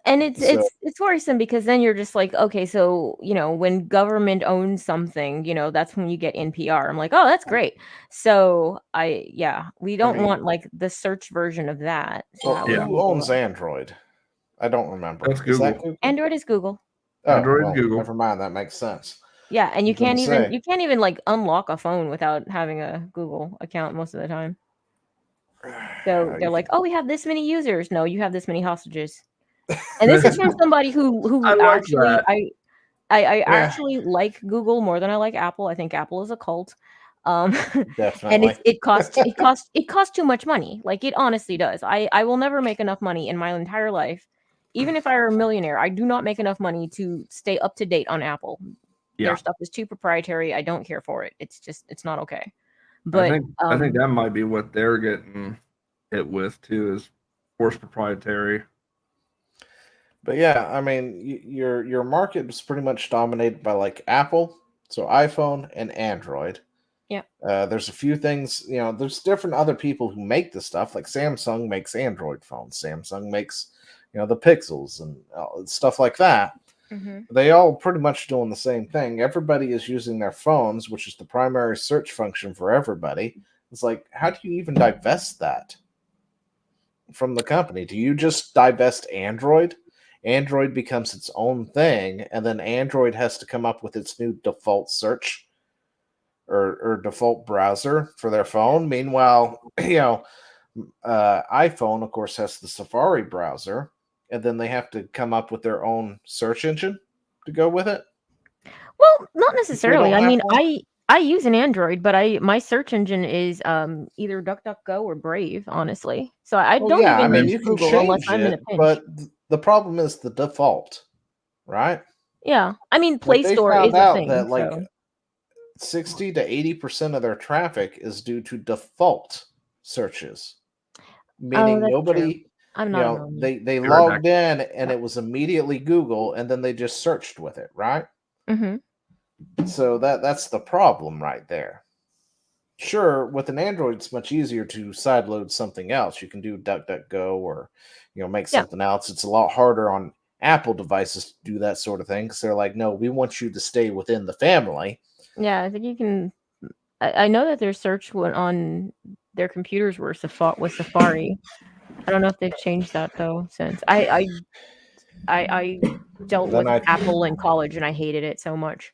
And it's worrisome because then you're just like, okay, so when government owns something, that's when you get NPR. I'm like, oh, that's great. So we don't want like the search version of that. So Well, how would who you do owns it? Android? I don't remember. That's Is that Google. Google? Android is Google. Oh, Android is well, Google. never mind. That makes sense. Yeah, and you I was gonna can't even like unlock a phone without having a Google account most of the time. So they're like, "Oh, we have this many users." No, you have this many hostages. And this is from somebody who I like actually that. I Yeah. actually like Google more than I like Apple. I think Apple is a cult. And Definitely. it costs too much money. Like it honestly does. I will never make enough money in my entire life. Even if I were a millionaire, I do not make enough money to stay up to date on Apple. Yeah. Their stuff is too proprietary. I don't care for it. It's not okay. I But think that might be what they're getting hit with too, is forced proprietary. But yeah, I mean, your market was pretty much dominated by like Apple, so iPhone and Android. Yeah. There's a few things, there's different other people who make the stuff. Like Samsung makes Android phones. Samsung makes, the Pixels and stuff like that. They all pretty much doing the same thing. Everybody is using their phones, which is the primary search function for everybody. It's like, how do you even divest that from the company? Do you just divest Android? Android becomes its own thing, and then Android has to come up with its new default search or default browser for their phone. Meanwhile, iPhone, of course, has the Safari browser, and then they have to come up with their own search engine to go with it. Well, not necessarily. I have mean, one? I use an Android, but my search engine is either DuckDuckGo or Brave, honestly. So I Well, don't yeah, I even mean, use you can Google unless change I'm in a it, pinch. but the problem is the default, right? Yeah, I mean, Like Play they Store found is a out thing. that like So 60 to 80% of their traffic is due to default searches, meaning that's true. nobody, I'm not a normie. they Be right logged in and Yeah. it was immediately Google, and then they just searched with it, right? So that's the problem right there. Sure, with an Android, it's much easier to sideload something else. You can do DuckDuckGo or, make Yeah. something else. It's a lot harder on Apple devices to do that sort of thing because they're like, no, we want you to stay within the family. Yeah, I think you can. I know that their search went on their computers was Safari. I don't know if they've changed that though since. I dealt Then with Apple in college and I hated it so much.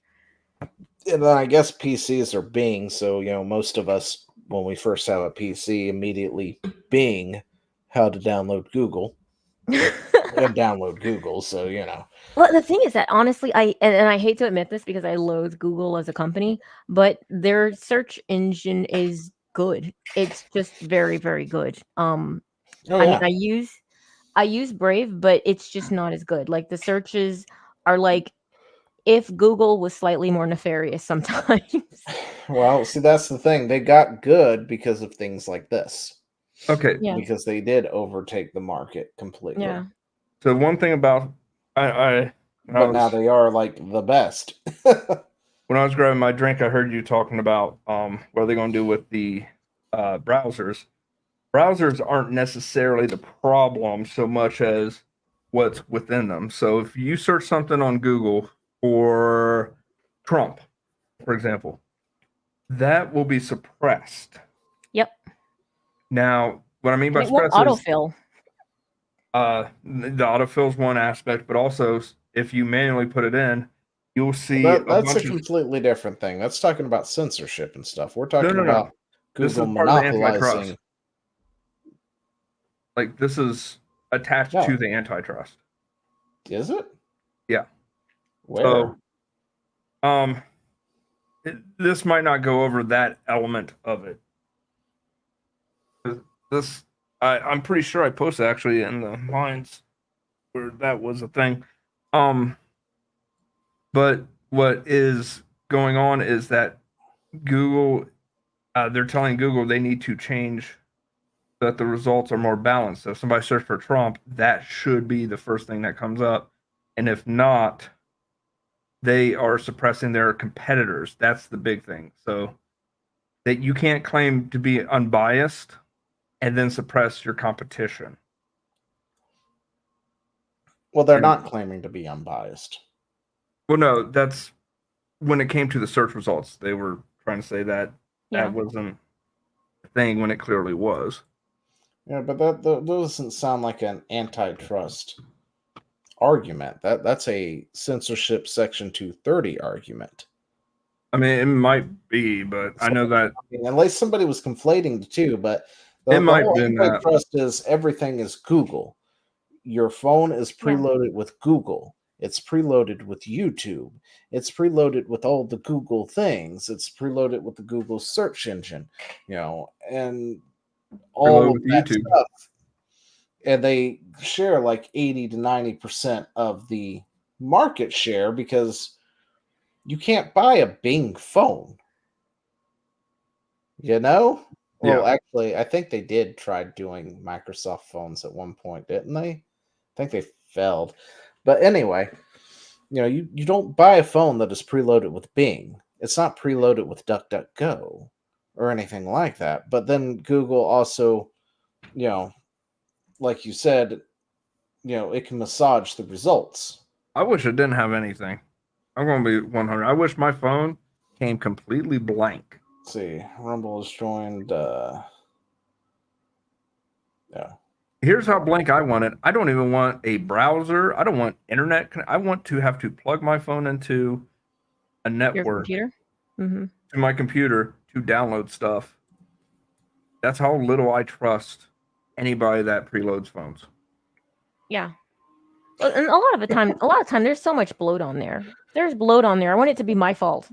And then I guess PCs are Bing, so most of us when we first have a PC immediately Bing how to download Google and download Google. So Well, the thing is that honestly, and I hate to admit this because I loathe Google as a company, but their search engine is good. It's just very, very good. I mean, I use Brave, but it's just not as good. Like the searches are like if Google was slightly more nefarious sometimes. Well, see, that's the thing. They got good because of things like this. Okay. Yeah. Because they did overtake the market completely. Yeah. So one thing about But now they are like the best. when I was grabbing my drink, I heard you talking about what are they going to do with the browsers. Browsers aren't necessarily the problem so much as what's within them. So if you search something on Google for Trump, for example, that will be suppressed. Yep. Now, what I mean by It won't suppressed is autofill. the autofill is one aspect, but also if you manually put it in, you'll see that's a completely different thing. That's talking about censorship and stuff. We're talking about Google monopolizing. Like this is attached to the antitrust. Is it? Yeah. Where? So, this might not go over that element of it. This, I'm pretty sure I posted actually in the lines where that was a thing. But what is going on is that Google, they're telling Google they need to change so that the results are more balanced. So if somebody searches for Trump, that should be the first thing that comes up. And if not, they are suppressing their competitors. That's the big thing. So that you can't claim to be unbiased and then suppress your competition. Well, they're not claiming to be unbiased. Well, no, that's when it came to the search results. They were trying to say that that wasn't a thing when it clearly was. Yeah, but that doesn't sound like an antitrust argument. That's a censorship section 230 argument. I mean, it might be, but I know that unless somebody was conflating the two, but It might whole have been that. antitrust is everything is Google. Your phone is preloaded with Google. It's preloaded with YouTube. It's preloaded with all the Google things. It's preloaded with the Google search engine, and all Preload of with that YouTube. stuff. And they share like 80 to 90% of the market share because you can't buy a Bing phone. Well, actually, I think they did try doing Microsoft phones at one point, didn't they? I think they failed. But anyway, you don't buy a phone that is preloaded with Bing. It's not preloaded with DuckDuckGo or anything like that. But then Google also, like you said, it can massage the results. I wish it didn't have anything. I'm going to be 100. I wish my phone came completely blank. Let's see, Rumble has joined. Yeah. Here's how blank I want it. I don't even want a browser. I don't want internet. I want to have to plug my phone into a network. Your computer? Mm-hmm. To my computer to download stuff. That's how little I trust anybody that preloads phones. Yeah. And a lot of time, there's so much bloat on there. There's bloat on there. I want it to be my fault.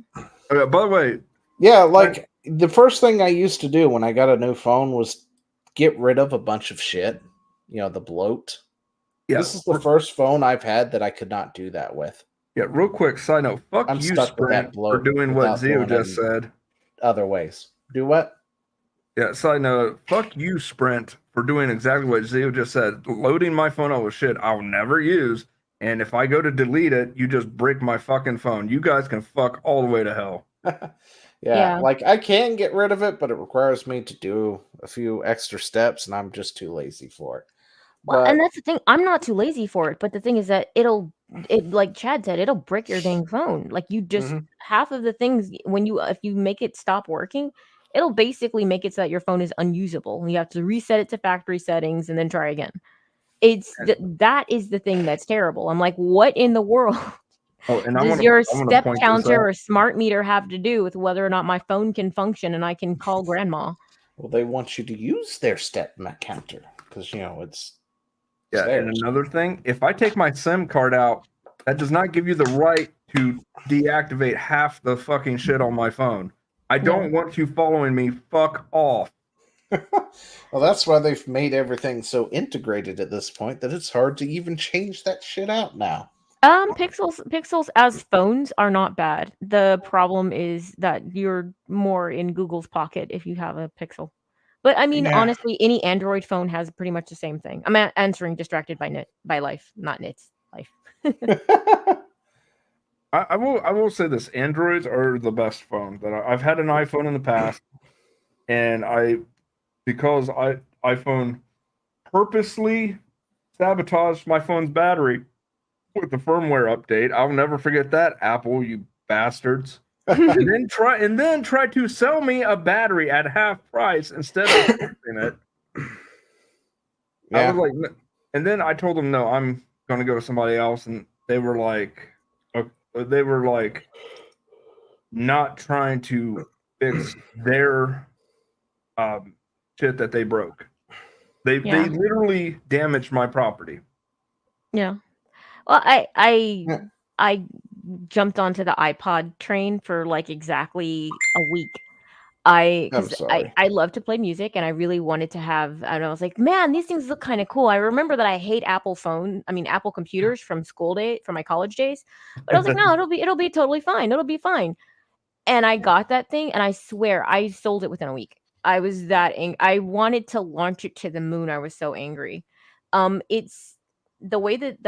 By the way, yeah, like the first thing I used to do when I got a new phone was get rid of a bunch of shit. The bloat. Yeah, this is the first phone I've had that I could not do that with. Yeah, real quick side note. Fuck I'm you, stuck with that Sprint, bloat for doing what Zio just said. Other ways. Do what? Yeah, side note. Fuck you, Sprint, for doing exactly what Zio just said. Loading my phone up with shit I'll never use. And if I go to delete it, you just break my fucking phone. You guys can fuck all the way to hell. Yeah, like I can get rid of it, but it requires me to do a few extra steps, and I'm just too lazy for it. Well, and that's the thing. I'm not too lazy for it, but the thing is that like Chad said, it'll brick your dang phone. Like you just half of the things if you make it stop working, it'll basically make it so that your phone is unusable. You have to reset it to factory settings and then try again. That is the thing that's terrible. I'm like, what in the world does your step counter or smart meter have to do with whether or not my phone can function and I can call grandma? Well, they want you to use their step counter because it's. Yeah, and another thing, if I take my SIM card out, that does not give you the right to deactivate half the fucking shit on my phone. I don't want you following me. Fuck off. Well, that's why they've made everything so integrated at this point that it's hard to even change that shit out now. Pixels as phones are not bad. The problem is that you're more in Google's pocket if you have a Pixel. But I mean, honestly, any Android phone has pretty much the same thing. I'm answering distracted by life, not Nit's life. I will say this: Androids are the best phone that I've had an iPhone in the past, and because iPhone purposely sabotaged my phone's battery with the firmware update. I'll never forget that, Apple, you bastards. and then try to sell me a battery at half price instead of fixing it. I was like, and then I told them no, I'm going to go to somebody else, and they were like not trying to fix their shit that they broke. They literally damaged my property. Yeah. Well, I jumped onto the iPod train for like exactly a week. I love to play music and I really wanted to have, and I was like, man, these things look kind of cool. I remember that I hate Apple computers from my college days, but I was like, no, it'll be totally fine. It'll be fine. And I got that thing and I swear I sold it within a week. I was that angry. I wanted to launch it to the moon. I was so angry. It's the way that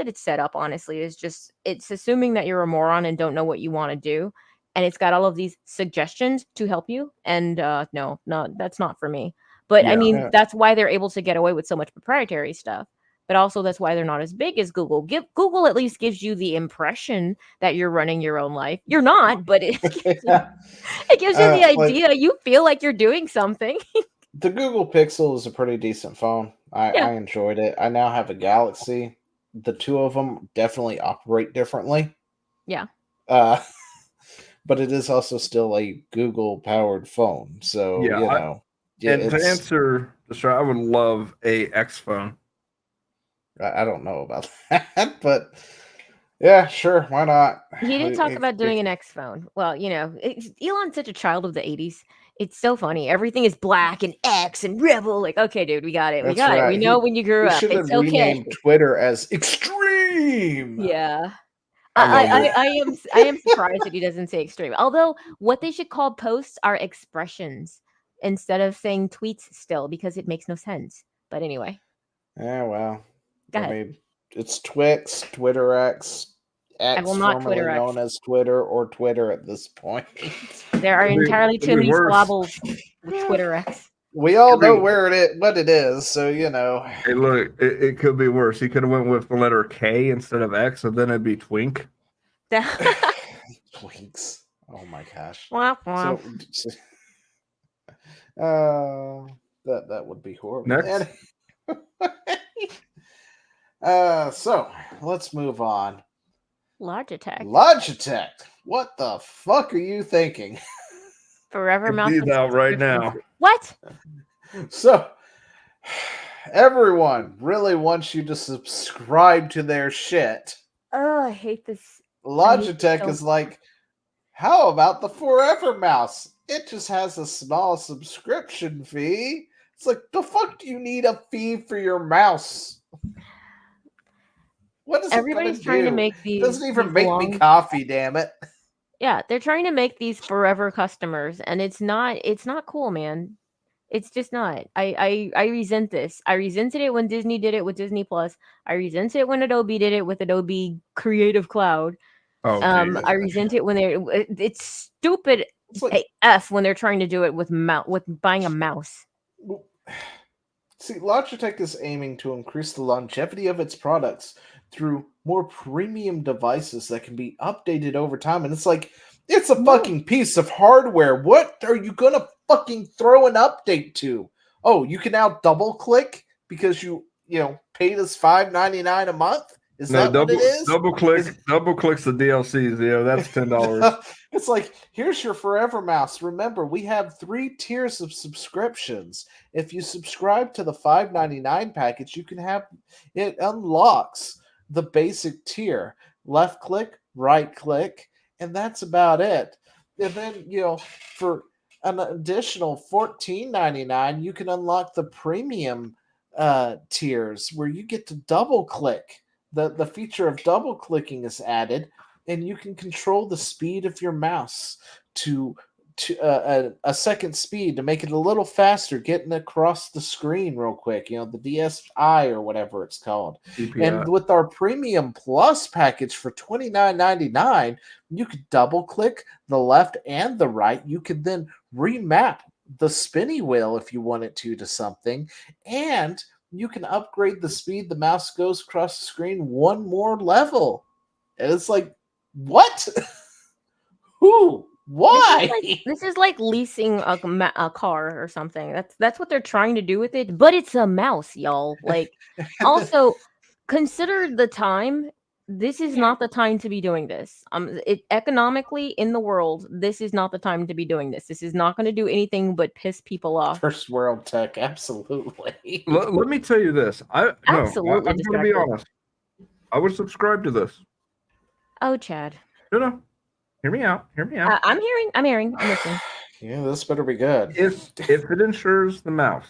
it's set up, honestly, is just it's assuming that you're a moron and don't know what you want to do, and it's got all of these suggestions to help you. And no, that's not for me. But I mean, that's why they're able to get away with so much proprietary stuff. But also that's why they're not as big as Google. Google at least gives you the impression that you're running your own life. You're not, but it gives you the idea. You feel like you're doing something. The Google Pixel is a pretty decent phone. I enjoyed it. I now have a Galaxy. The two of them definitely operate differently. Yeah. But it is also still a Google-powered phone. So, Yeah, And to answer the show, I would love a X phone. I don't know about that, but yeah, sure, why not? He did talk about doing an X phone. Well, Elon's such a child of the 80s. It's so funny. Everything is black and X and rebel. Like, okay, dude, we got it. We That's got it. right. We know when you grew He up. should have It's okay. renamed Twitter as Extreme. Yeah. I love it. I am surprised that he doesn't say extreme. Although what they should call posts are expressions instead of saying tweets still, because it makes no sense. But anyway, Yeah, well, go I ahead. mean, it's Twix, Twitter X, will not formerly Twitter X. known as Twitter or Twitter at this point. There are entirely too many worse. squabbles with Twitter X. We all know Could what it is, so you know. Hey, look, it could be worse. He could have went with the letter K instead of X, and then it'd be Twink. Twinks. Oh my gosh. Womp womp. So, that would be horrible. Next. So let's move on. Logitech. What the fuck are you thinking? Forever Could mouse. be that right now. What? So everyone really wants you to subscribe to their shit. Oh, I hate this. Logitech is like, how about the Forever Mouse? It just has a small subscription fee. It's like, the fuck do you need a fee for your mouse? What is Everybody's trying to make these. It doesn't even these make long... me coffee, damn it. Yeah, they're trying to make these forever customers, and it's not cool, man. It's just not. I resent this. I resented it when Disney did it with Disney Plus. I resented it when Adobe did it with Adobe Creative Cloud. Oh, I resent it when it's stupid. It's like, AF when they're trying to do it with buying a mouse. See, Logitech is aiming to increase the longevity of its products through more premium devices that can be updated over time. And it's like, it's a fucking piece of hardware. What are you going to fucking throw an update to? Oh, you can now double click because you paid us $5.99 a month? Is that what it is? Double clicks the DLCs. That's $10. It's like, here's your Forever Mouse. Remember, we have 3 tiers of subscriptions. If you subscribe to the $5.99 package, you can have it unlocks the basic tier. Left click, right click, and that's about it. And then, for an additional $14.99, you can unlock the premium tiers where you get to double click. The feature of double clicking is added, and you can control the speed of your mouse to a second speed to make it a little faster, getting across the screen real quick. The DSi or whatever it's called. DPI. And with our Premium Plus package for $29.99, you could double click the left and the right. You could then remap the spinny wheel if you wanted to something, and you can upgrade the speed the mouse goes across the screen one more level. And it's like, what? Who? Why? This is like leasing a car or something. That's what they're trying to do with it. But it's a mouse, y'all. Like, also consider the time. This is not the time to be doing this. Economically in the world, this is not the time to be doing this. This is not going to do anything but piss people off. First world tech, absolutely. Let me tell you this. I'm Absolutely going to be honest. I would subscribe to this. Oh, Chad. No. Hear me out. I'm hearing. I'm listening. Yeah, this better be good. If it insures the mouse,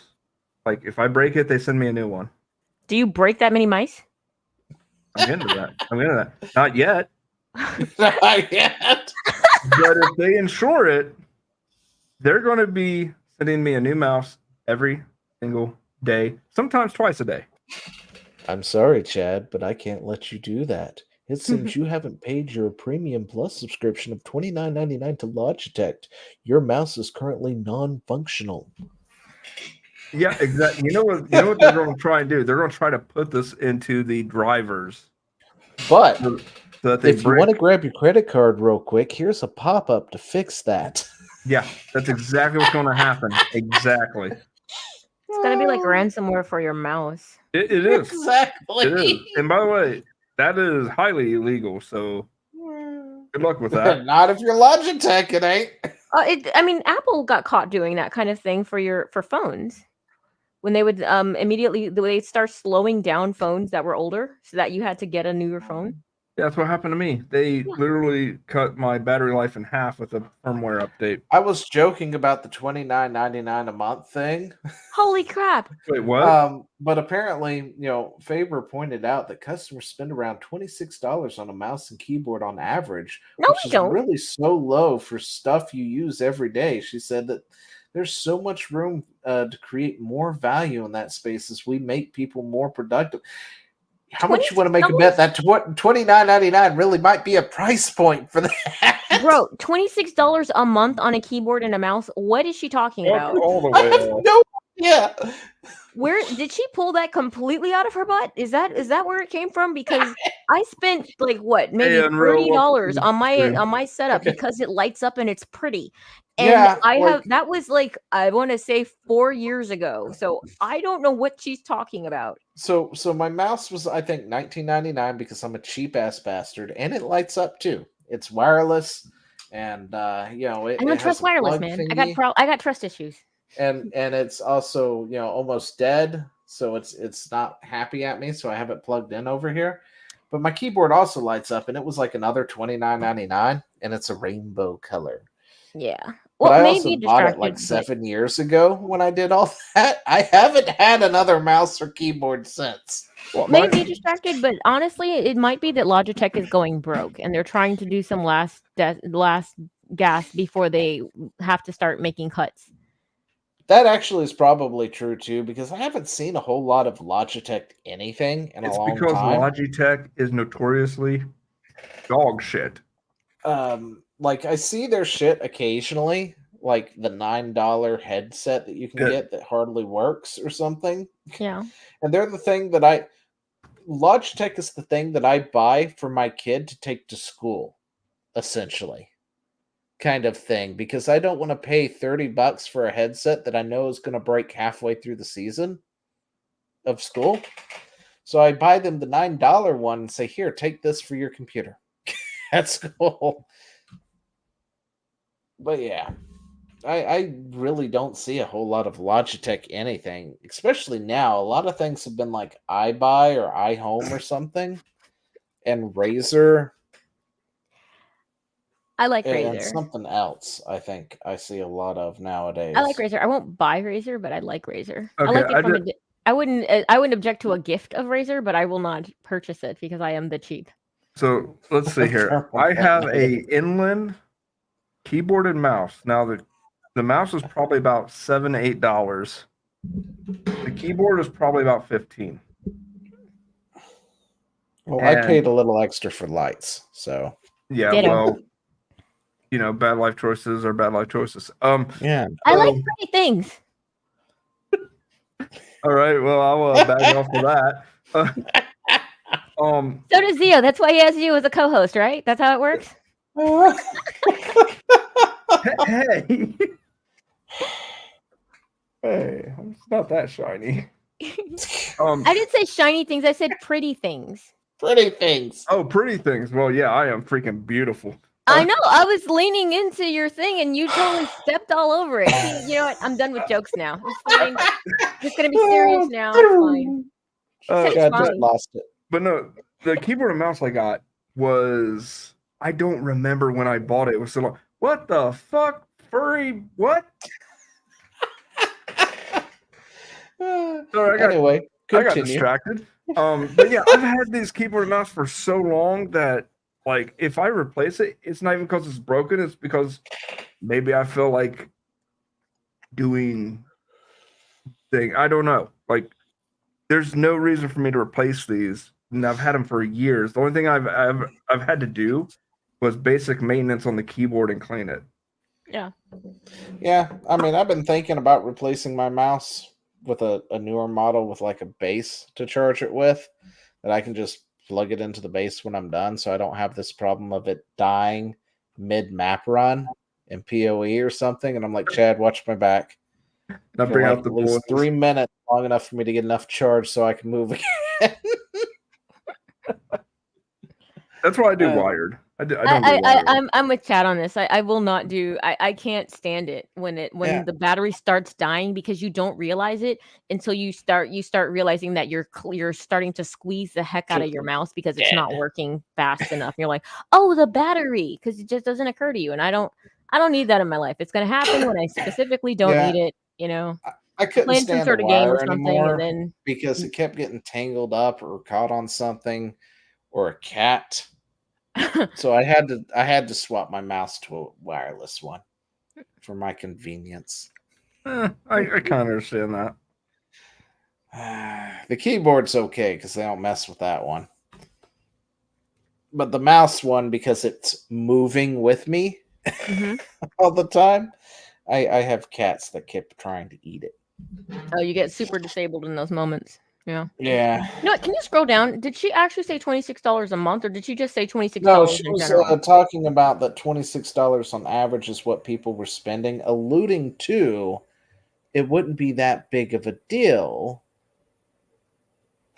like if I break it, they send me a new one. Do you break that many mice? I'm into that. Not yet. Not yet. But if they insure it, they're going to be sending me a new mouse every single day, sometimes twice a day. I'm sorry, Chad, but I can't let you do that. It seems you haven't paid your Premium Plus subscription of $29.99 to Logitech. Your mouse is currently non-functional. Yeah, exactly. You know what they're going to try and do? They're going to try to put this into the drivers. But so that if you want to grab your credit card real quick, here's a pop-up to fix that. Yeah, that's exactly what's going to happen. Exactly. It's going to be like ransomware for your mouse. It is. Exactly. It is. And by the way, that is highly illegal, so good luck with that. Not if you're Logitech, it ain't. I mean, Apple got caught doing that kind of thing for phones when they would immediately they'd start slowing down phones that were older, so that you had to get a newer phone. Yeah, that's what happened to me. They Yeah. literally cut my battery life in half with a firmware update. I was joking about the $29.99 a month thing. Holy crap! Wait, what? But apparently, Faber pointed out that customers spend around $26 on a mouse and keyboard on average, No, which we is don't. really so low for stuff you use every day. She said that there's so much room to create more value in that space as we make people more productive. How much you want to make a bet that $29.99 really might be a price point for that? Bro, $26 a month on a keyboard and a mouse. What is she talking about? All the I way have up. no idea. Where did she pull that completely out of her butt? Is that where it came from? Because I spent like what, maybe Hey, Unreal, $30 welcome to the on my setup Okay. because it lights up and it's pretty. And Yeah, that was like, I want to say 4 years ago. So I don't know what she's talking about. So my mouse was, I think, $19.99 because I'm a cheap ass bastard, and it lights up too. It's wireless, and I don't trust wireless, man. I got trust issues. and it's also almost dead, so it's not happy at me. So I have it plugged in over here. But my keyboard also lights up, and it was like another $29.99, and it's a rainbow color. Yeah. But Well, I maybe also bought it like 7 years ago when I did all that. I haven't had another mouse or keyboard since. Well, maybe distracted, but honestly, it might be that Logitech is going broke and they're trying to do some last gas before they have to start making cuts. That actually is probably true too, because I haven't seen a whole lot of Logitech anything in a long It's because time. Logitech is notoriously dog shit. Like I see their shit occasionally, like the $9 headset that you can get that hardly works or something. Yeah. And they're the thing that Logitech is the thing that I buy for my kid to take to school, essentially. Kind of thing, because I don't want to pay $30 for a headset that I know is going to break halfway through the season of school. So I buy them the $9 one and say, here, take this for your computer at school. But yeah, I really don't see a whole lot of Logitech anything, especially now. A lot of things have been like iBuy or iHome or something, and Razer. I like And Razer. something else I think I see a lot of nowadays. I like Razer. I won't buy Razer, but I like Razer. Okay, I like it from I wouldn't object to a gift of Razer, but I will not purchase it because I am the cheap. So let's see here. I have a inland keyboard and mouse. Now the mouse is probably about $7, $8. The keyboard is probably about $15. Well, I paid a little extra for lights, so yeah. Ditto. Well, bad life choices are bad life choices. Yeah. I like pretty things. All right. Well, I'll back off of that. So does Zio. That's why he has you as a co-host, right? That's how it works. Hey. Hey, it's not that shiny. I didn't say shiny things. I said pretty things. Pretty things. Oh, pretty things. Well, yeah, I am freaking beautiful. I know. I was leaning into your thing, and you totally stepped all over it. See, you know what? I'm done with jokes now. It's fine. It's gonna be serious now. It's fine. I just lost it. But no, the keyboard and mouse I got was, I don't remember when I bought it. It was so long. What the fuck? Furry? What? Sorry, I got distracted. But yeah, I've had this keyboard and mouse for so long that, like, if I replace it, it's not even because it's broken. It's because maybe I feel like doing thing. I don't know. Like, there's no reason for me to replace these, and I've had them for years. The only thing I've had to do was basic maintenance on the keyboard and clean it. Yeah. Yeah, I mean, I've been thinking about replacing my mouse with a newer model with like a base to charge it with, that I can just plug it into the base when I'm done, so I don't have this problem of it dying mid-map run in PoE or something. And I'm like, Chad, watch my back. Now bring out the at least 3 minutes, long enough for me to get enough charge so I can move again. That's why I do wired. I don't do wireless. I'm with Chad on this. I will not do. I can't stand it when Yeah. the battery starts dying because you don't realize it until you start realizing that you're starting to squeeze the heck out of your mouse because it's not Dead. working fast enough. You're like, oh, the battery, because it just doesn't occur to you. And I don't need that in my life. It's gonna happen when I specifically don't Yeah. need it. You know, I couldn't playing some stand the sort of game or wire something, anymore and then because it kept getting tangled up or caught on something or a cat. So I had to swap my mouse to a wireless one for my convenience. I kind of understand that. The keyboard's okay because they don't mess with that one. But the mouse one, because it's moving with me Mhm. all the time, I have cats that kept trying to eat it. Oh, you get super disabled in those moments. Yeah. Yeah. You know what? Can you scroll down? Did she actually say $26 a month, or did she just say $26 No, she in was general? talking about that $26 on average is what people were spending, alluding to it wouldn't be that big of a deal.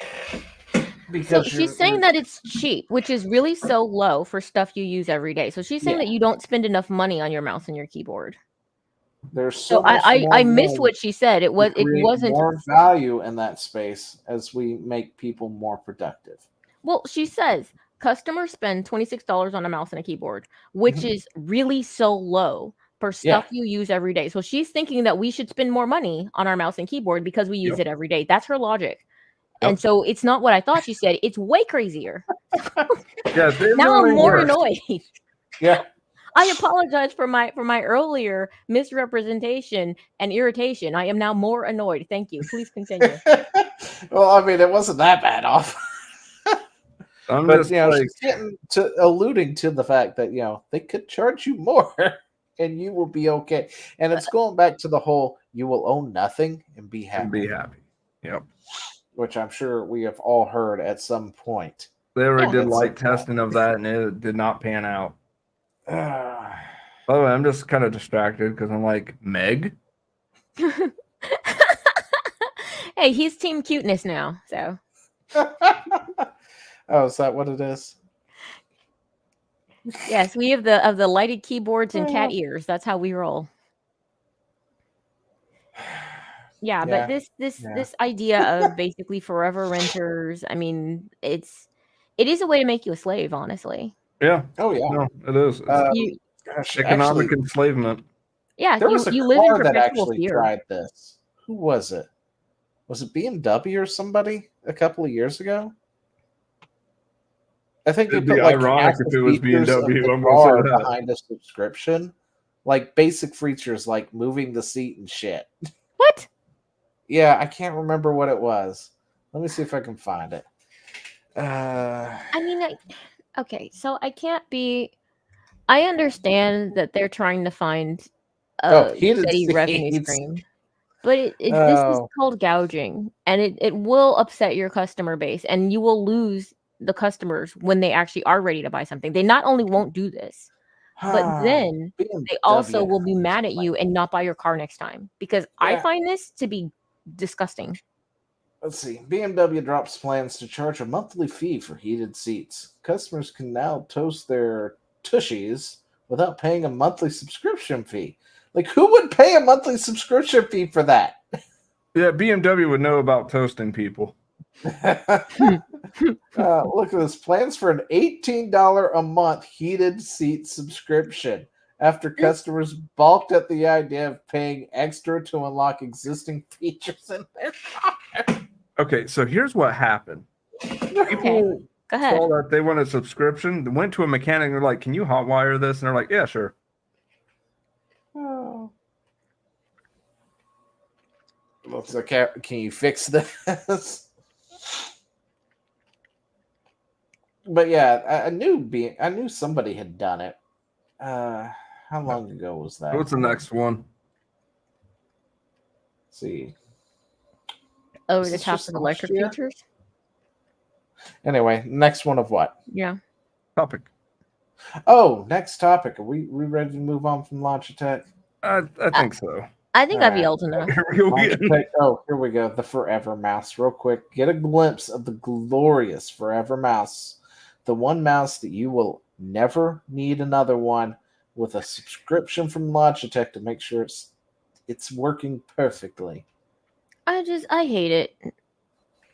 So Because she's saying that it's cheap, which is really so low for stuff you use every day. So she's saying that Yeah. you don't spend enough money on your mouse and your keyboard. there's So so much more I missed room what she said. It to create wasn't. more value in that space as we make people more productive. Well, she says customers spend $26 on a mouse and a keyboard, which Mhm. is really so low for stuff you use every day. So she's thinking that we should spend more money on our mouse and keyboard because we use Yep. it every day. That's her logic. Yep. And so it's not what I thought she said. It's way crazier. Yeah, it's Now I'm really more worse. annoyed. Yeah. I apologize for my earlier misrepresentation and irritation. I am now more annoyed. Thank you. Please continue. Well, I mean, it wasn't that bad off. I'm But just she's getting to alluding to the fact that they could charge you more, and you will be okay. And it's going back to the whole you will own nothing and be happy, and be happy. Yep. which I'm sure we have all heard at some point. They already did That's light testing of that, and it did not pan out. Uh, By the way, I'm just kind of distracted because I'm like, Meg? Hey, he's team cuteness now. So oh, is that what it is? yes, we have the lighted keyboards and cat ears. That's how we roll. Yeah, but this idea of basically forever renters, I mean, it is a way to make you a slave, honestly. Yeah. Oh yeah, No, it is. It's You, economic enslavement. yeah, there was a you live in car that perpetual actually fear. tried this. Who was it? Was it BMW or somebody a couple of years ago? I think It'd they be put like ironic half if the it was features of BMW, the I'm gonna say car that. behind a subscription, like basic features like moving the seat and shit. What? Yeah, I can't remember what it was. Let me see if I can find it. I mean, okay, so I can't be. I understand that they're trying to find a heated steady revenue seats. stream, but this is called gouging, and it will upset your customer base, and you will lose the customers when they actually are ready to buy something. They not only won't do this, but then they also will be mad at you and not buy your car next time because I Yeah. find this to be disgusting. Let's see. BMW drops plans to charge a monthly fee for heated seats. Customers can now toast their tushies without paying a monthly subscription fee. Like, who would pay a monthly subscription fee for that? Yeah, BMW would know about toasting people. Look at this. Plans for an $18 a month heated seat subscription after customers balked at the idea of paying extra to unlock existing features in their car. Okay, so here's what happened. Okay, go ahead. Saw that they want a subscription. They went to a mechanic and they're like, "Can you hotwire this?" And they're like, "Yeah, sure." Oh. Looks like, can you fix this? But yeah, I knew somebody had done it. How long ago was that? What's the next one? Let's see. Over Is the this top just of electric last year? features. Anyway, next one of what? Yeah. Topic. Oh, next topic. Are we ready to move on from Logitech? I think so. I think All I've right. yelled enough. Here we go again. Logitech, here we go. The Forever Mouse. Real quick, get a glimpse of the glorious Forever Mouse. The one mouse that you will Never need another one with a subscription from Logitech to make sure it's working perfectly. I hate it.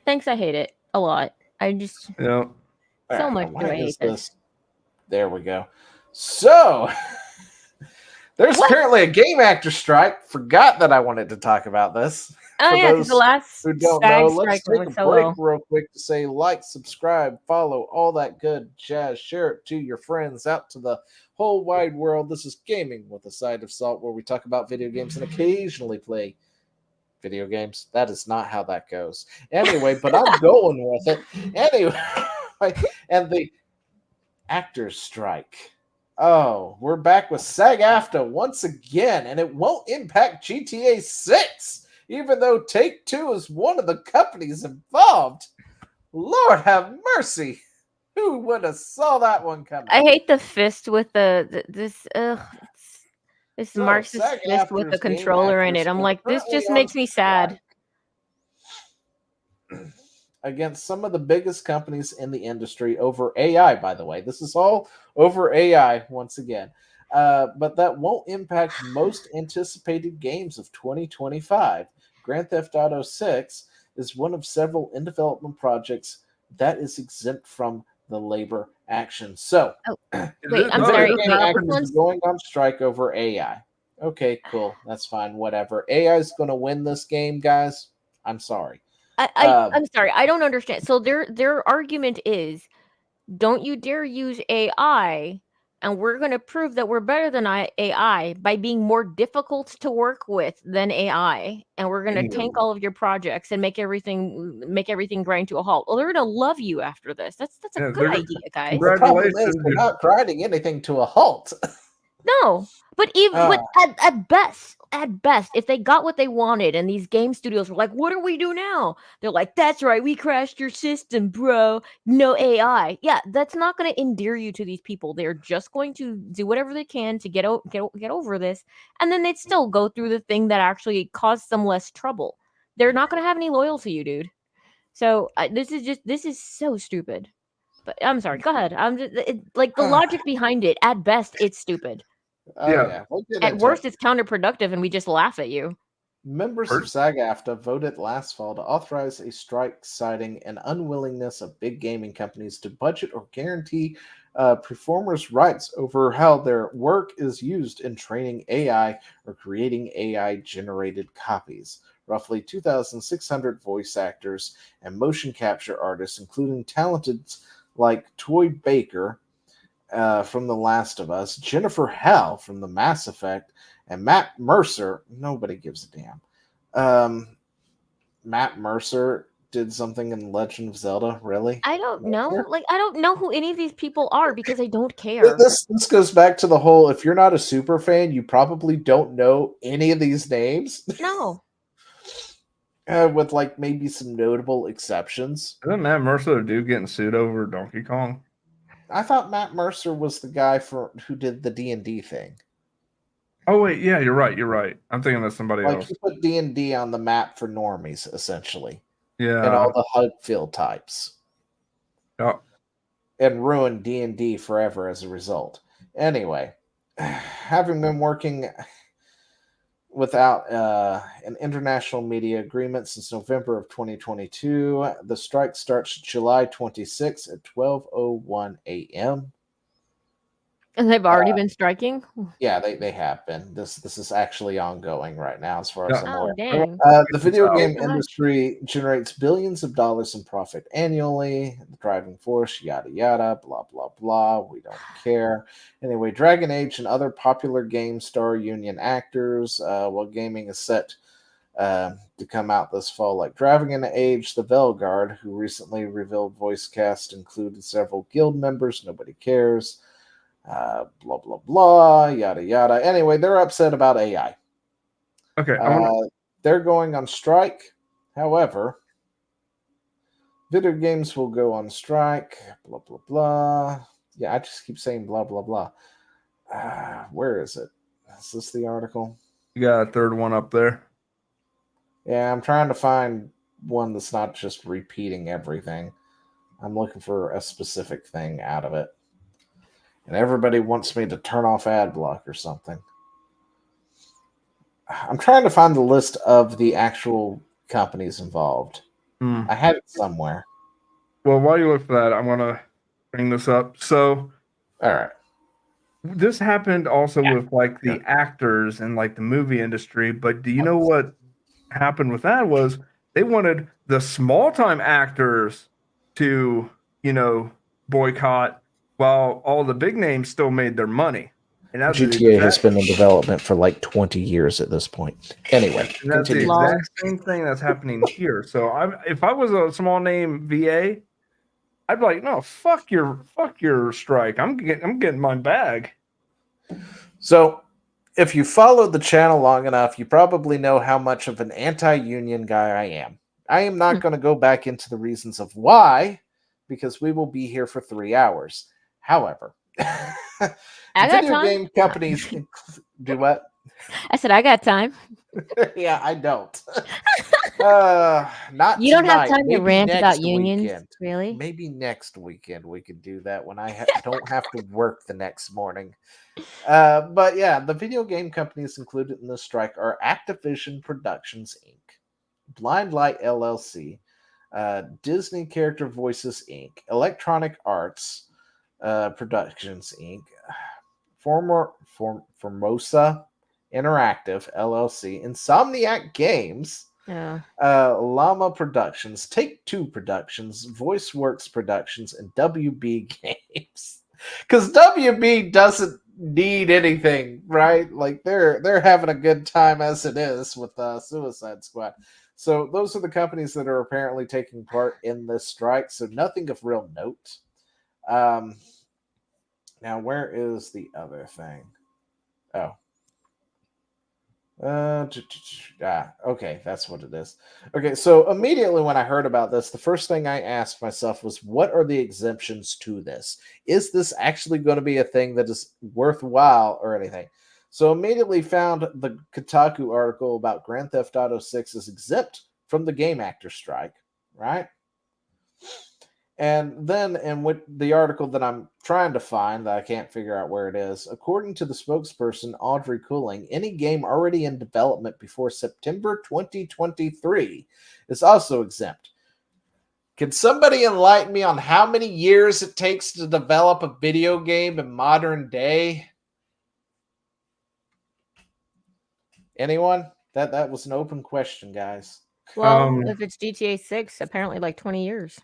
Thanks, I hate it a lot. I just Yeah. so much do Why I is hate this. this? There we go. So there's What? apparently a game actor strike. Forgot that I wanted to talk about this. Oh For yeah, because the those last who don't know, SAG let's strike take went a so break well. real quick to say like, subscribe, follow, all that good jazz. Share it to your friends, out to the whole wide world. This is Gaming with a Side of Salt, where we talk about video games and occasionally play video games. That is not how that goes. Anyway, but I'm going with it. Anyway, and the actors strike. Oh, we're back with SAG-AFTRA once again, and it won't impact GTA 6, even though Take-Two is one of the companies involved. Lord have mercy. Who would have saw that one coming? I hate the fist with this So, Marxist fist with SAG-AFTRA's the game controller in actors it. I'm are like, this currently just on makes me sad. against some of the biggest companies in the industry over AI, by the way. This is all over AI once again. But that won't impact most anticipated games of 2025. Grand Theft Auto 6 is one of several in development projects that is exempt from the labor action. So, Oh, wait, This- I'm no, sorry. this game happened- actors are going on strike over AI. Okay, cool. That's fine. Whatever. AI is going to win this game, guys. I'm sorry. I'm sorry. I don't understand. So their argument is, don't you dare use AI, and we're going to prove that we're better than AI by being more difficult to work with than AI, and we're going to tank all of your projects and make everything grind to a halt. Well, they're going to love you after this. That's Yeah, a good idea, guys. The problem is Congratulations. they're not grinding anything to a halt. No, but even but Ah. at best, if they got what they wanted and these game studios were like, "What do we do now?" They're like, "That's right, we crashed your system, bro. No AI." Yeah, that's not going to endear you to these people. They're just going to do whatever they can to get over this, and then they'd still go through the thing that actually caused them less trouble. They're not going to have any loyalty to you, dude. So this is so stupid. But I'm sorry. Go ahead. I'm just like the logic behind it. At best, it's stupid. Oh Yeah. yeah, we'll get At into worst, it. it's counterproductive, and we just laugh at you. Members of SAG-AFTRA voted last fall to authorize a strike, citing an unwillingness of big gaming companies to budget or guarantee performers' rights over how their work is used in training AI or creating AI-generated copies. Roughly 2,600 voice actors and motion capture artists, including talented like Toy Baker from The Last of Us, Jennifer Hale from the Mass Effect, and Matt Mercer. Nobody gives a damn. Matt Mercer did something in Legend of Zelda. Really? I don't know. Like, I don't know who any of these people are because I don't care. This goes back to the whole, if you're not a super fan, you probably don't know any of these names. No. With like maybe some notable exceptions. Isn't Matt Mercer the dude getting sued over Donkey Kong? I thought Matt Mercer was the guy who did the D&D thing. Oh wait, yeah, you're right. You're right. I'm thinking that's somebody Like else. he put D&D on the map for normies, essentially, Yeah. and all the HUD field types, Yeah. and ruined D&D forever as a result. Anyway, having been working without an international media agreement since November of 2022, the strike starts July 26 at 12:01 a.m. And they've already been striking? Yeah, they have been. This is actually ongoing right now, as far as I'm Oh, aware. dang. The video So- game Gosh. industry generates billions of dollars in profit annually. The driving force, yada yada, blah blah blah. We don't care. Anyway, Dragon Age and other popular game star union actors. While gaming is set to come out this fall, like Dragon Age, the Velguard, who recently revealed voice cast included several guild members. Nobody cares. Blah blah blah, yada yada. Anyway, they're upset about AI. Okay. They're going on strike. However, video games will go on strike. Blah blah blah. Yeah, I just keep saying blah blah blah. Where is it? Is this the article? You got a third one up there. Yeah, I'm trying to find one that's not just repeating everything. I'm looking for a specific thing out of it. and everybody wants me to turn off ad block or something. I'm trying to find the list of the actual companies involved. I had it somewhere. Well, while you look for that, I'm gonna bring this up. So, all right, this happened also with like the actors and like the movie industry. But do you know what happened with that? Was they wanted the small time actors to, boycott, while all the big names still made their money. And that's GTA has been in development for like 20 years at this point. Anyway, and that's the exact same thing that's happening here. So if I was a small name VA, I'd be like, no, fuck your strike. I'm getting my bag. So if you followed the channel long enough, you probably know how much of an anti-union guy I am. I am not going to go back into the reasons of why, because we will be here for 3 hours. However, video game companies do what? I said I got time. Yeah, I don't. Not you don't tonight. have time to Maybe rant about next unions, weekend. really? Maybe next weekend we could do that when I don't have to work the next morning. But yeah, the video game companies included in the strike are Activision Productions Inc., Blind Light LLC, Disney Character Voices Inc., Electronic Arts Productions Inc., Formosa Interactive LLC, Insomniac Games, Llama Productions, Take-Two Productions, VoiceWorks Productions, and WB Games. Because WB doesn't need anything, right? Like they're having a good time as it is with Suicide Squad. So those are the companies that are apparently taking part in this strike. So nothing of real note. Now where is the other thing? Oh. Okay, that's what it is. Okay, so immediately when I heard about this, the first thing I asked myself was, what are the exemptions to this? Is this actually going to be a thing that is worthwhile or anything? So immediately found the Kotaku article about Grand Theft Auto 6 is exempt from the game actor strike, right? And then in the article that I'm trying to find, that I can't figure out where it is, according to the spokesperson, Audrey Cooling, any game already in development before September 2023 is also exempt. Can somebody enlighten me on how many years it takes to develop a video game in modern day? Anyone? That was an open question, guys. Well, if it's GTA 6, apparently like 20 years.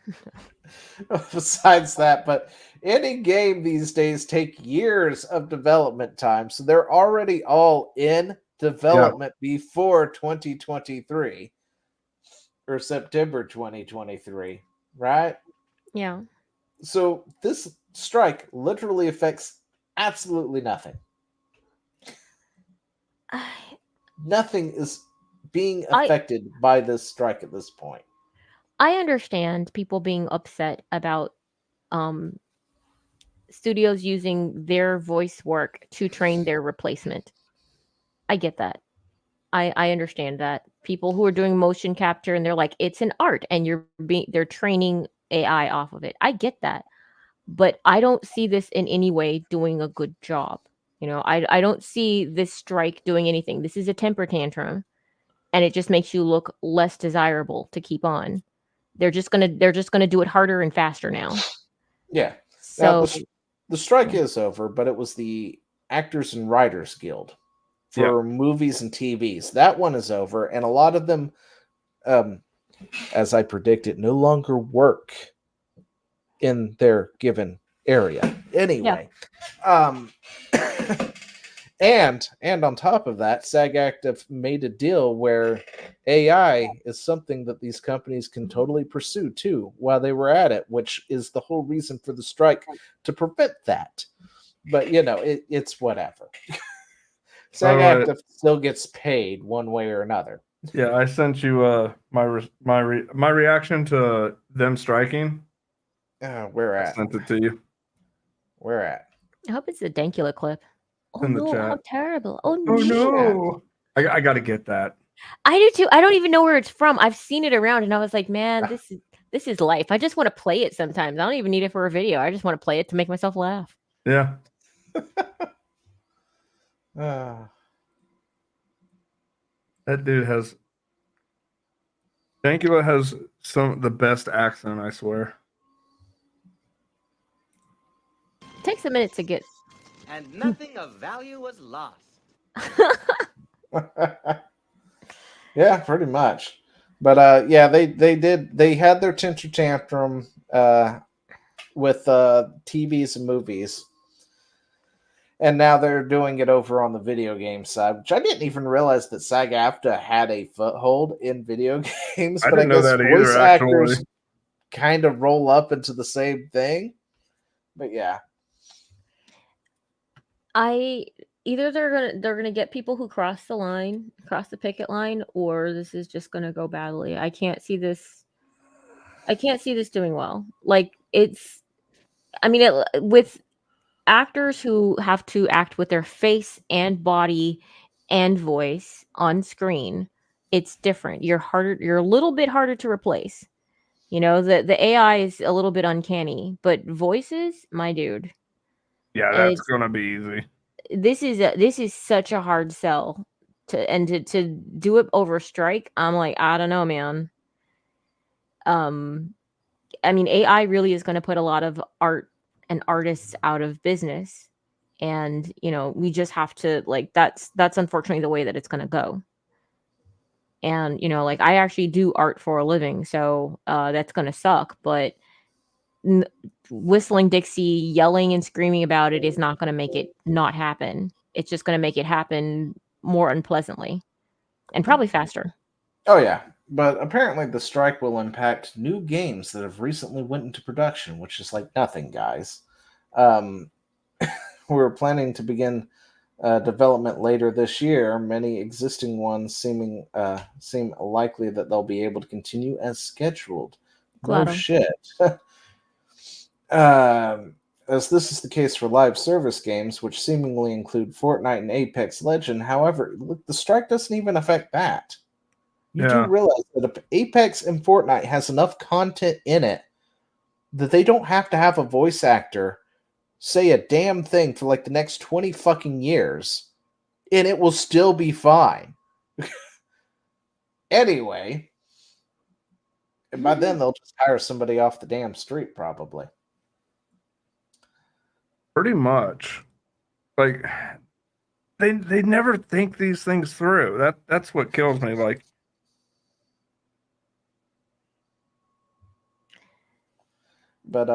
Besides that, but any game these days take years of development time, so they're already all in development before 2023 or September 2023, right? Yeah. So this strike literally affects absolutely nothing. Nothing is being affected by this strike at this point. I understand people being upset about studios using their voice work to train their replacement. I get that. I understand that. People who are doing motion capture and they're like, it's an art and they're training AI off of it. I get that. But I don't see this in any way doing a good job. I don't see this strike doing anything. This is a temper tantrum, and it just makes you look less desirable to keep on. They're just gonna do it harder and faster now. Yeah. So now, the strike is over, but it was the Actors and Writers Guild for movies and TVs. That one is over, and a lot of them, as I predicted, no longer work in their given area. Anyway, and on top of that, SAG-AFTRA made a deal where AI is something that these companies can totally pursue too while they were at it, which is the whole reason for the strike, to prevent that. But it's whatever. SAG-AFTRA still gets paid one way or another. Yeah, I sent you my reaction to them striking. Where at? I sent it to you. Where at? I hope it's a Dankula clip. Oh in the no, chat. how terrible. Oh no. I got to get that. I do too. I don't even know where it's from. I've seen it around and I was like, man, this is life. I just want to play it sometimes. I don't even need it for a video. I just want to play it to make myself laugh. Yeah. Ah. That dude has. Dankula has some of the best accent, I swear. It takes a minute to get. And nothing of value was lost. Yeah, pretty much. But yeah, they had their tantrum tantrum with TVs and movies. And now they're doing it over on the video game side, which I didn't even realize that SAG-AFTRA had a foothold in video games. I But I didn't know guess that voice either, actors actually. kind of roll up into the same thing. But yeah, Either they're gonna get people who cross the picket line, or this is just gonna go badly. I can't see this doing well. Like with actors who have to act with their face and body and voice on screen, it's different. You're a little bit harder to replace. You know, the AI is a little bit uncanny, but voices, my dude, Yeah, that's it's gonna be easy. this is such a hard sell to do it over strike. I'm like, I don't know, man. I mean, AI really is going to put a lot of art and artists out of business, and we just have to, like, that's unfortunately the way that it's going to go. And like, I actually do art for a living, so that's going to suck, but whistling Dixie, yelling and screaming about it is not going to make it not happen. It's just going to make it happen more unpleasantly and probably faster. oh yeah. But apparently the strike will impact new games that have recently went into production, which is like nothing, guys. We're planning to begin development later this year. Many existing ones seem likely that they'll be able to continue as scheduled. No Claro. shit. As this is the case for live service games, which seemingly include Fortnite and Apex Legend. However, look, the strike doesn't even affect that. You do Yeah. realize that Apex and Fortnite has enough content in it that they don't have to have a voice actor say a damn thing for like the next 20 fucking years, and it will still be fine. Anyway, and by then they'll just hire somebody off the damn street, probably. Pretty much. Like, they never think these things through. That's what kills me. Like, But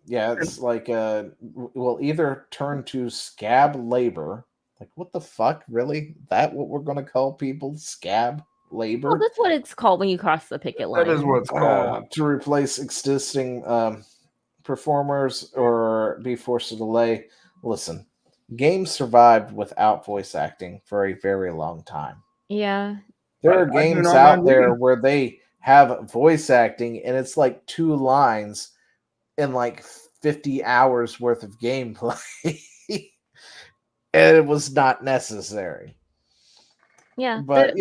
yeah, it's like we'll either turn to scab labor. Like, what the fuck? Really? That what we're gonna call people? Scab labor? Well, that's what it's called when you cross the picket line. that is what it's called. To replace existing performers or be forced to delay. Listen, games survived without voice acting for a very long time. Yeah. There are I do games not out mind there reading. where they have voice acting and it's like 2 lines in like 50 hours worth of gameplay. And it was not necessary. Yeah. But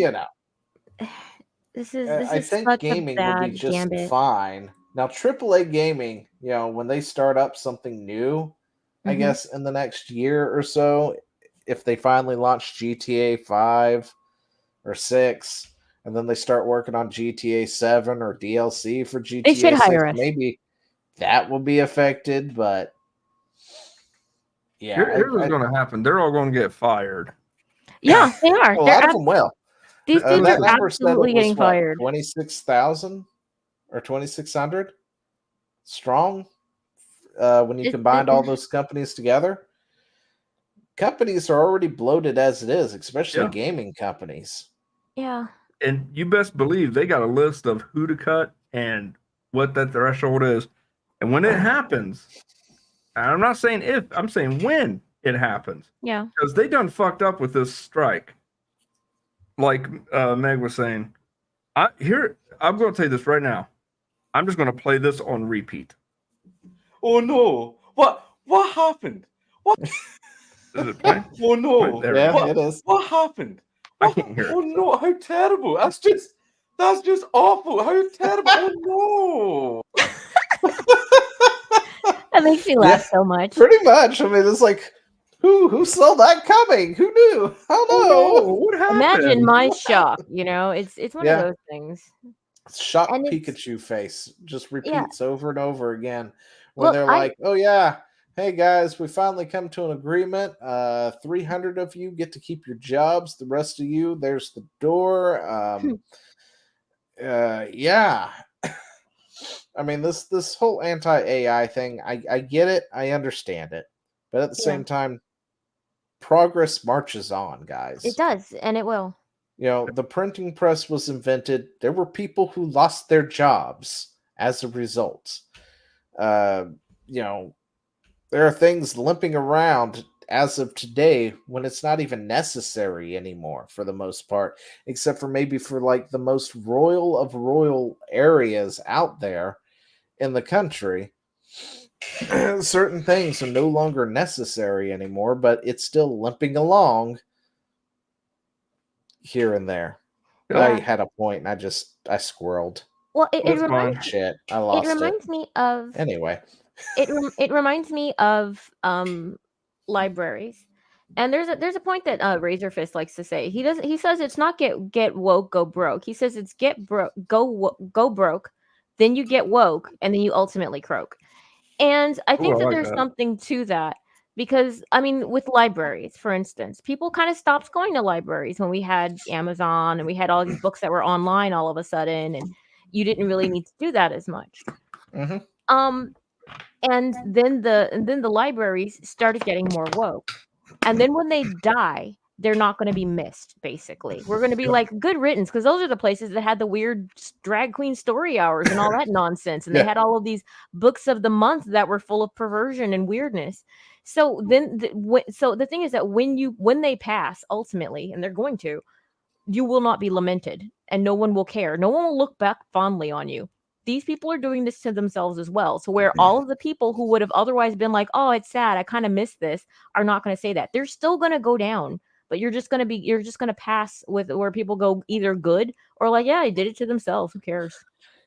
This is I think such gaming a will bad be just gambit. fine. Now, AAA gaming, when they start up something new, I Mhm. guess in the next year or so, if they finally launch GTA 5 or 6, and then they start working on GTA 7 or DLC for GTA They should 6, hire us. maybe that will be affected, but yeah. Here's what's going to happen. They're all going to get fired. Yeah, they are. A lot of them will. These dudes That are number said it absolutely was getting fired. 26,000 or 2,600 strong when you combined all those companies together. Companies are already bloated as it is, especially gaming companies. Yeah. And you best believe they got a list of who to cut and what that threshold is. And when it happens, and I'm not saying if, I'm saying when it happens. Yeah. Because they done fucked up with this strike. Like Meg was saying, I'm going to tell you this right now. I'm just going to play this on repeat. Oh no! What happened? What? Is it playing? Oh no! Yeah, it is. What happened? I can't hear it. Oh no! How terrible! That's just awful! How terrible! Oh no! That makes me laugh so much. Pretty much. I mean, it's like Who saw that coming? Who knew? Oh no! Oh, what happened? Imagine my What shock. It's one of Yeah. those things. Shocked And it's Pikachu face just yeah. repeats over and over again when Look, they're like, "Oh yeah, hey guys, we finally come to an agreement. 300 of you get to keep your jobs. The rest of you, there's the door." Yeah. I mean, this whole anti AI thing, I get it, I understand it, but at the Yeah. same time, progress marches on, It guys. does, and it will. The printing press was invented. There were people who lost their jobs as a result. Uh, you know, there are things limping around as of today when it's not even necessary anymore for the most part, except for maybe for like the most royal of royal areas out there in the country. Certain things are no longer necessary anymore, but it's still limping along here and there. I Yeah. had a point and I squirreled. Well, it That's reminds fine. Shit, I it lost it. reminds me of Anyway, it reminds me of libraries. And there's a point that Razorfist likes to say. He says it's not get woke, go broke. He says it's get broke, go broke, then you get woke, and then you ultimately croak. And I Oh, think I that like there's that. something to that because I mean, with libraries, for instance, people kind of stopped going to libraries when we had Amazon and we had all these books that were online all of a sudden, and you didn't really need to do that as much. hmm Um, and then the libraries started getting more woke. And then when they die, they're not going to be missed, basically. We're going to be Yep. like good riddance because those are the places that had the weird drag queen story hours and all that nonsense. And they Yeah. had all of these books of the month that were full of perversion and weirdness. So then so the thing is that when they pass ultimately, and they're going to, you will not be lamented and no one will care. No one will look back fondly on you. These people are doing this to themselves as well. So where all of the people who would have otherwise been like, "Oh, it's sad. I kind of miss this," are not going to say that. They're still going to go down, but you're just going to pass with where people go either good or like, "Yeah, they did it to themselves. Who cares?"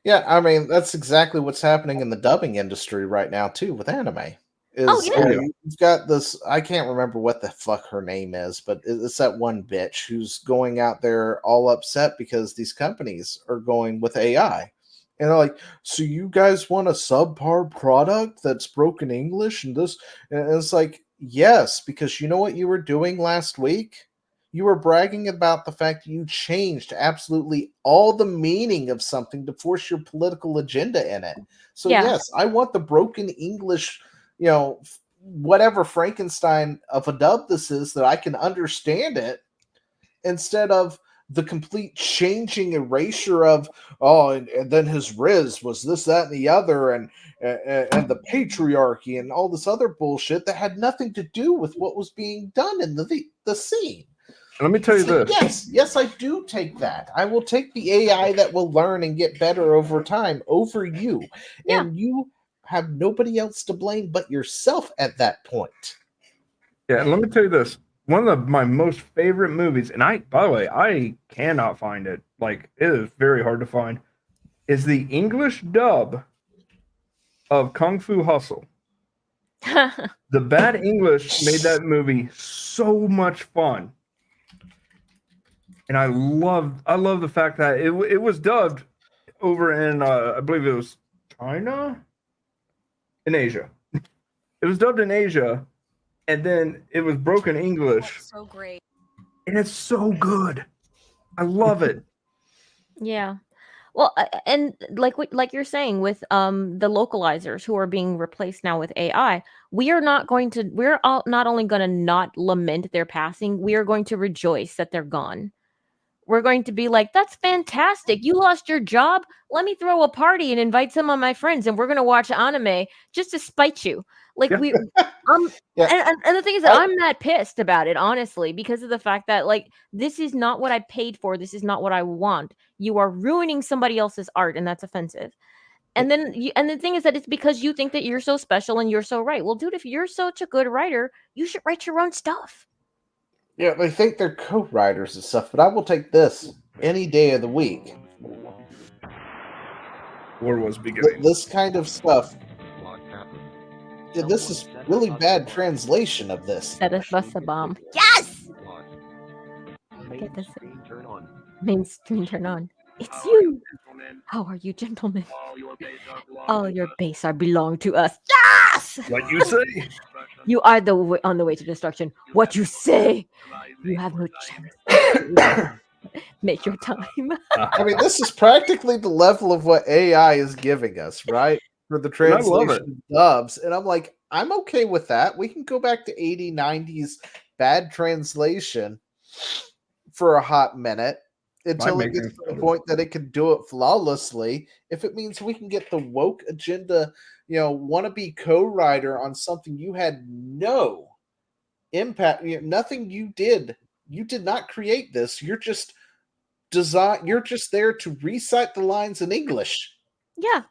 Yeah, I mean that's exactly what's happening in the dubbing industry right now too with anime. Oh Is yeah. you've got this? I can't remember what the fuck her name is, but it's that one bitch who's going out there all upset because these companies are going with AI, and they're like, "So you guys want a subpar product that's broken English and this?" And it's like, yes, because you know what you were doing last week. You were bragging about the fact that you changed absolutely all the meaning of something to force your political agenda in it. So Yeah. yes, I want the broken English, whatever Frankenstein of a dub this is, that I can understand it instead of the complete changing erasure of and then his riz was this, that, and the other, and the patriarchy and all this other bullshit that had nothing to do with what was being done in the scene. Let me tell you It's like, this. yes, I do take that. I will take the AI that will learn and get better over time over you. Yeah. And you have nobody else to blame but yourself at that point. Yeah, and let me tell you this. One of my most favorite movies, and by the way, I cannot find it. Like, it is very hard to find, is the English dub of Kung Fu Hustle. The bad English made that movie so much fun. And I love the fact that it was dubbed over in I believe it was China, in Asia. It was dubbed in Asia, and then it was broken English. So great. And it's so good. I love it. Yeah. Well, and like you're saying with the localizers who are being replaced now with AI, we're not only going to not lament their passing, we are going to rejoice that they're gone. We're going to be like, that's fantastic. You lost your job. Let me throw a party and invite some of my friends, and we're gonna watch anime just to spite you. Like Yeah. Yeah. and the thing is that I'm not pissed about it, honestly, because of the fact that like this is not what I paid for. This is not what I want. You are ruining somebody else's art, and that's offensive. And then and the thing is that it's because you think that you're so special and you're so right. Well, dude, if you're such a good writer, you should write your own stuff. Yeah, they think they're co-writers and stuff, but I will take this any day of the week. War was beginning. This kind of stuff this is really bad translation of this. Set us bust a bomb. Yes! Get this. Main screen turn on. It's you! How are you, gentlemen? All your base are belong to us. Yes! What you say? You are on the way to destruction. What you say? You have no chance. Make your time. I mean, this is practically the level of what AI is giving us, right? For the And I love it. translation dubs. And I'm like, I'm okay with that. We can go back to 80s, 90s bad translation for a hot minute until it gets to the point that it can do it flawlessly. If it means we can get the woke agenda, wannabe co-writer on something you had no impact, nothing you did. You did not create this. You're just you're just there to recite the lines in English. Yeah.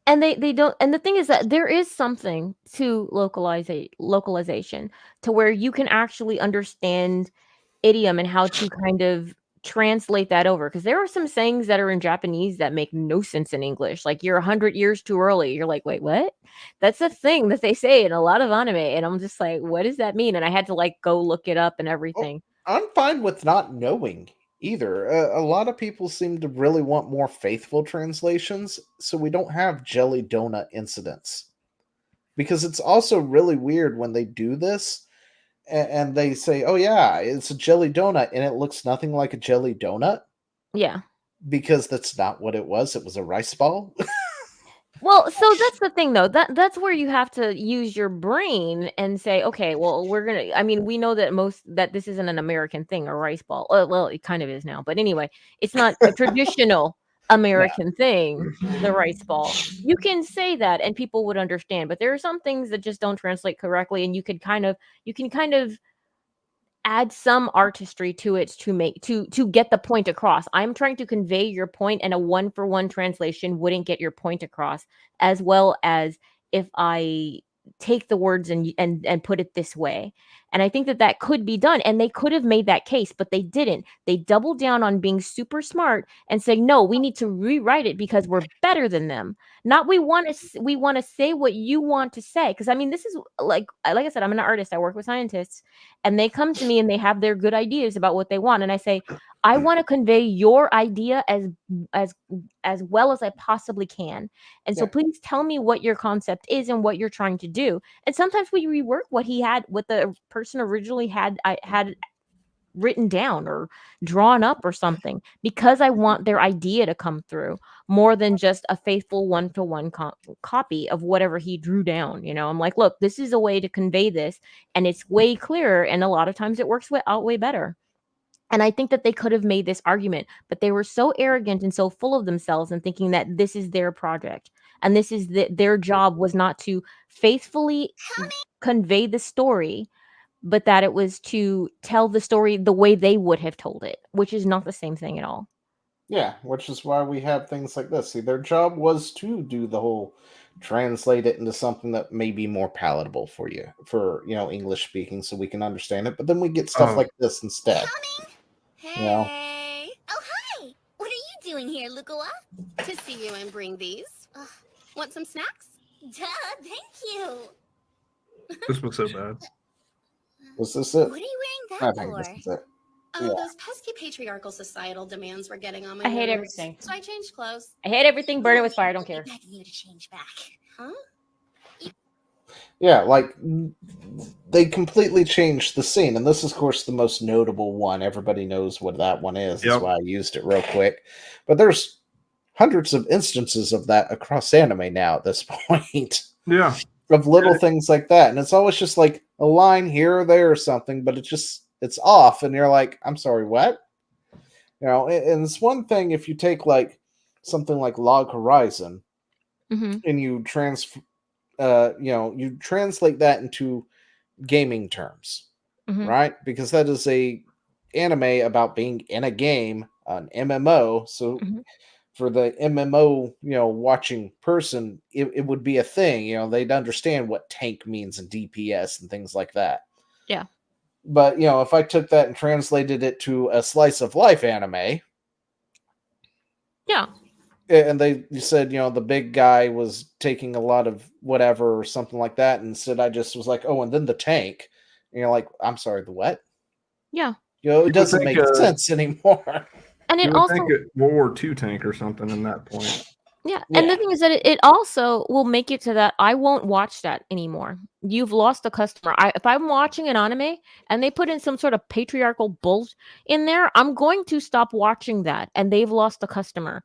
And they don't, and the thing is that there is something to localization to where you can actually understand idiom and how to kind of translate that over, because there are some sayings that are in Japanese that make no sense in English. Like, you're 100 years too early. You're like, wait, what? That's a thing that they say in a lot of anime, and I'm just like, what does that mean? And I had to like go look it up and everything. I'm fine with not knowing either. A lot of people seem to really want more faithful translations, so we don't have jelly donut incidents. Because it's also really weird when they do this and they say, oh yeah, it's a jelly donut, and it looks nothing like a jelly donut. Yeah. Because that's not what it was. It was a rice ball. Well, so that's the thing though. That's where you have to use your brain and say, okay, well, I mean, we know that this isn't an American thing, a rice ball. Well, it kind of is now, but anyway, it's not a traditional American thing, the rice ball. You can say that and people would understand, but there are some things that just don't translate correctly, and you can kind of add some artistry to it to get the point across. I'm trying to convey your point, and a 1-for-1 translation wouldn't get your point across as well as if I take the words and put it this way. And I think that could be done, and they could have made that case, but they didn't. They doubled down on being super smart and saying, no, we need to rewrite it because we're better than them. Not we want to say what you want to say. Because I mean, this is like I said, I'm an artist. I work with scientists, and they come to me and they have their good ideas about what they want, and I say, I want to convey your idea as well as I possibly can. And so please tell me what your concept is and what you're trying to do. And sometimes we rework what the person originally had written down or drawn up or something, because I want their idea to come through more than just a faithful 1-to-1 copy of whatever he drew down. I'm like, look, this is a way to convey this, and it's way clearer, and a lot of times it works out way better. And I think that they could have made this argument, but they were so arrogant and so full of themselves and thinking that this is their project and this is their job was not to faithfully convey the story, but that it was to tell the story the way they would have told it, which is not the same thing at all. Yeah, which is why we have things like this. See, their job was to do the whole translate it into something that may be more palatable for you, for English speaking, so we can understand it. But then we get stuff like this instead. Hey. Oh, hi. What are you doing here, Lukua? To see you and bring these. Want some snacks? Duh, thank you. This was so bad. Was this it? What are you wearing that I think for? this is it. Those pesky patriarchal societal demands were getting on my I hate nerves, everything. So I changed clothes. I hate everything. Burn it with fire. I don't care. Begging you to change back. Huh? Yeah, like they completely changed the scene, and this is, of course, the most notable one. Everybody knows what that one is. That's why I used it real quick. But there's hundreds of instances of that across anime now at this point. Yeah. Of little things like that. And it's always just like a line here or there or something, but it's off, and you're like, I'm sorry, what? And it's one thing if you take like something like Log Horizon and you you translate that into gaming terms, right? Because that is a anime about being in a game, an MMO. So for the MMO, watching person, it would be a thing. They'd understand what tank means and DPS and things like that. Yeah. But, if I took that and translated it to a slice of life anime. Yeah. And you said, the big guy was taking a lot of whatever or something like that. And instead, I just was like, oh, and then the tank. And you're like, I'm sorry, the what? Yeah. It doesn't make sense anymore. And it You would also think it World War II tank or something in that point. Yeah, and the thing is that it also will make it to that I won't watch that anymore. You've lost a customer. If I'm watching an anime and they put in some sort of patriarchal bull in there, I'm going to stop watching that, and they've lost a customer,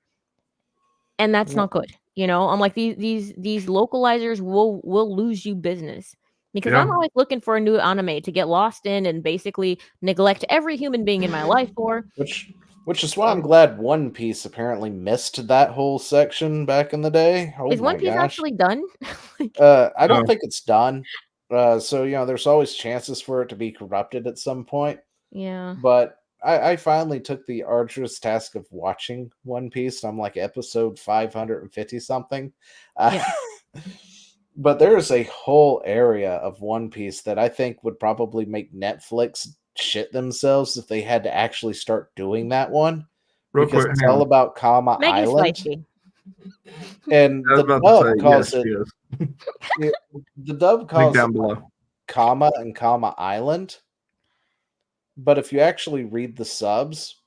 and that's not good. I'm like these localizers will lose you business because I'm always looking for a new anime to get lost in and basically neglect every human being in my life for. Which is why I'm glad One Piece apparently missed that whole section back in the day. Oh Is my One Piece gosh. actually done? I don't think it's done. So there's always chances for it to be corrupted at some point. Yeah. But I finally took the arduous task of watching One Piece. I'm like episode 550 something. Yeah. But there is a whole area of One Piece that I think would probably make Netflix shit themselves if they had to actually start doing that one. Because it's all about Kama Meggy Island. Spicy. And the dub calls it the dub calls down it below. Kama and Kama Island. But if you actually read the subs,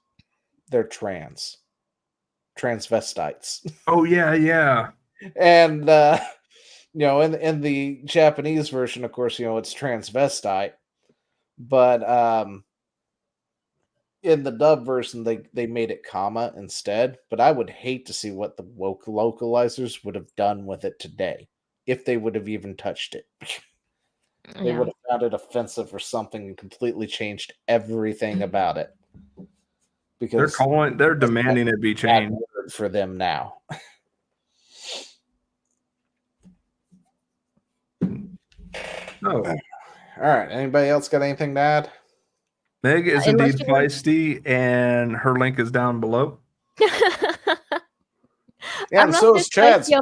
they're transvestites. Oh yeah. And in the Japanese version, of course, it's transvestite. But in the dub version, they made it Kama instead. But I would hate to see what the localizers would have done with it today, if they would have even touched it. They would have found it offensive or something and completely changed everything about it. Because they're demanding it be changed for them now. Oh. All right. Anybody else got anything to add? Meg is indeed feisty, and her link is down below. Yeah, I'm and not so is just Chad's. feisty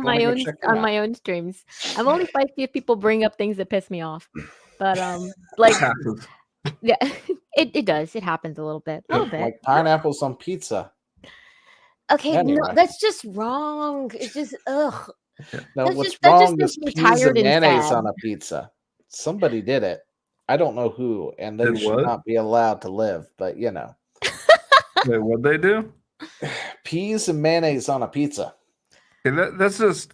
on my own streams. I'm only feisty if people bring up things that piss me off. But yeah, it does. It happens a little bit. Like pineapples on pizza. Okay, Anyway. no, that's just wrong. It's just ugh. No, That's what's just, that wrong just is makes me peas tired and mayonnaise sad. on a pizza. Somebody did it. I don't know who, and they Did should what? not be allowed to live. But Wait, what'd they do? Peas and mayonnaise on a pizza. Okay, that's just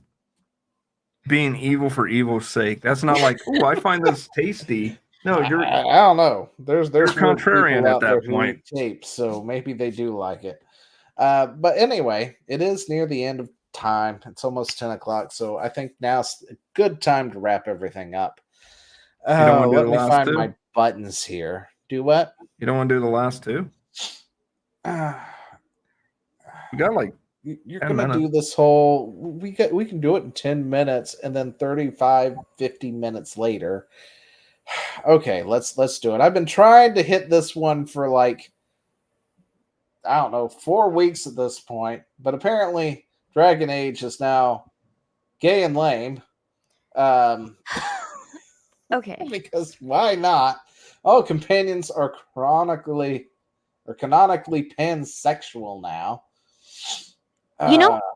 being evil for evil's sake. That's not like, oh, I find this tasty. No, I don't know. There's contrarian more at people out that there who point. eat capes, so maybe they do like it. But anyway, it is near the end of time. It's almost 10 o'clock, so I think now's a good time to wrap everything up. You don't want to do let the me last find two? my buttons here. Do what? You don't want to do the last two? We got like you're 10 gonna minutes. do this whole we can do it in 10 minutes and then 50 minutes later. Okay, let's do it. I've been trying to hit this one for like, I don't know, 4 weeks at this point, but apparently Dragon Age is now gay and lame. Okay. Because why not? All companions are canonically pansexual now.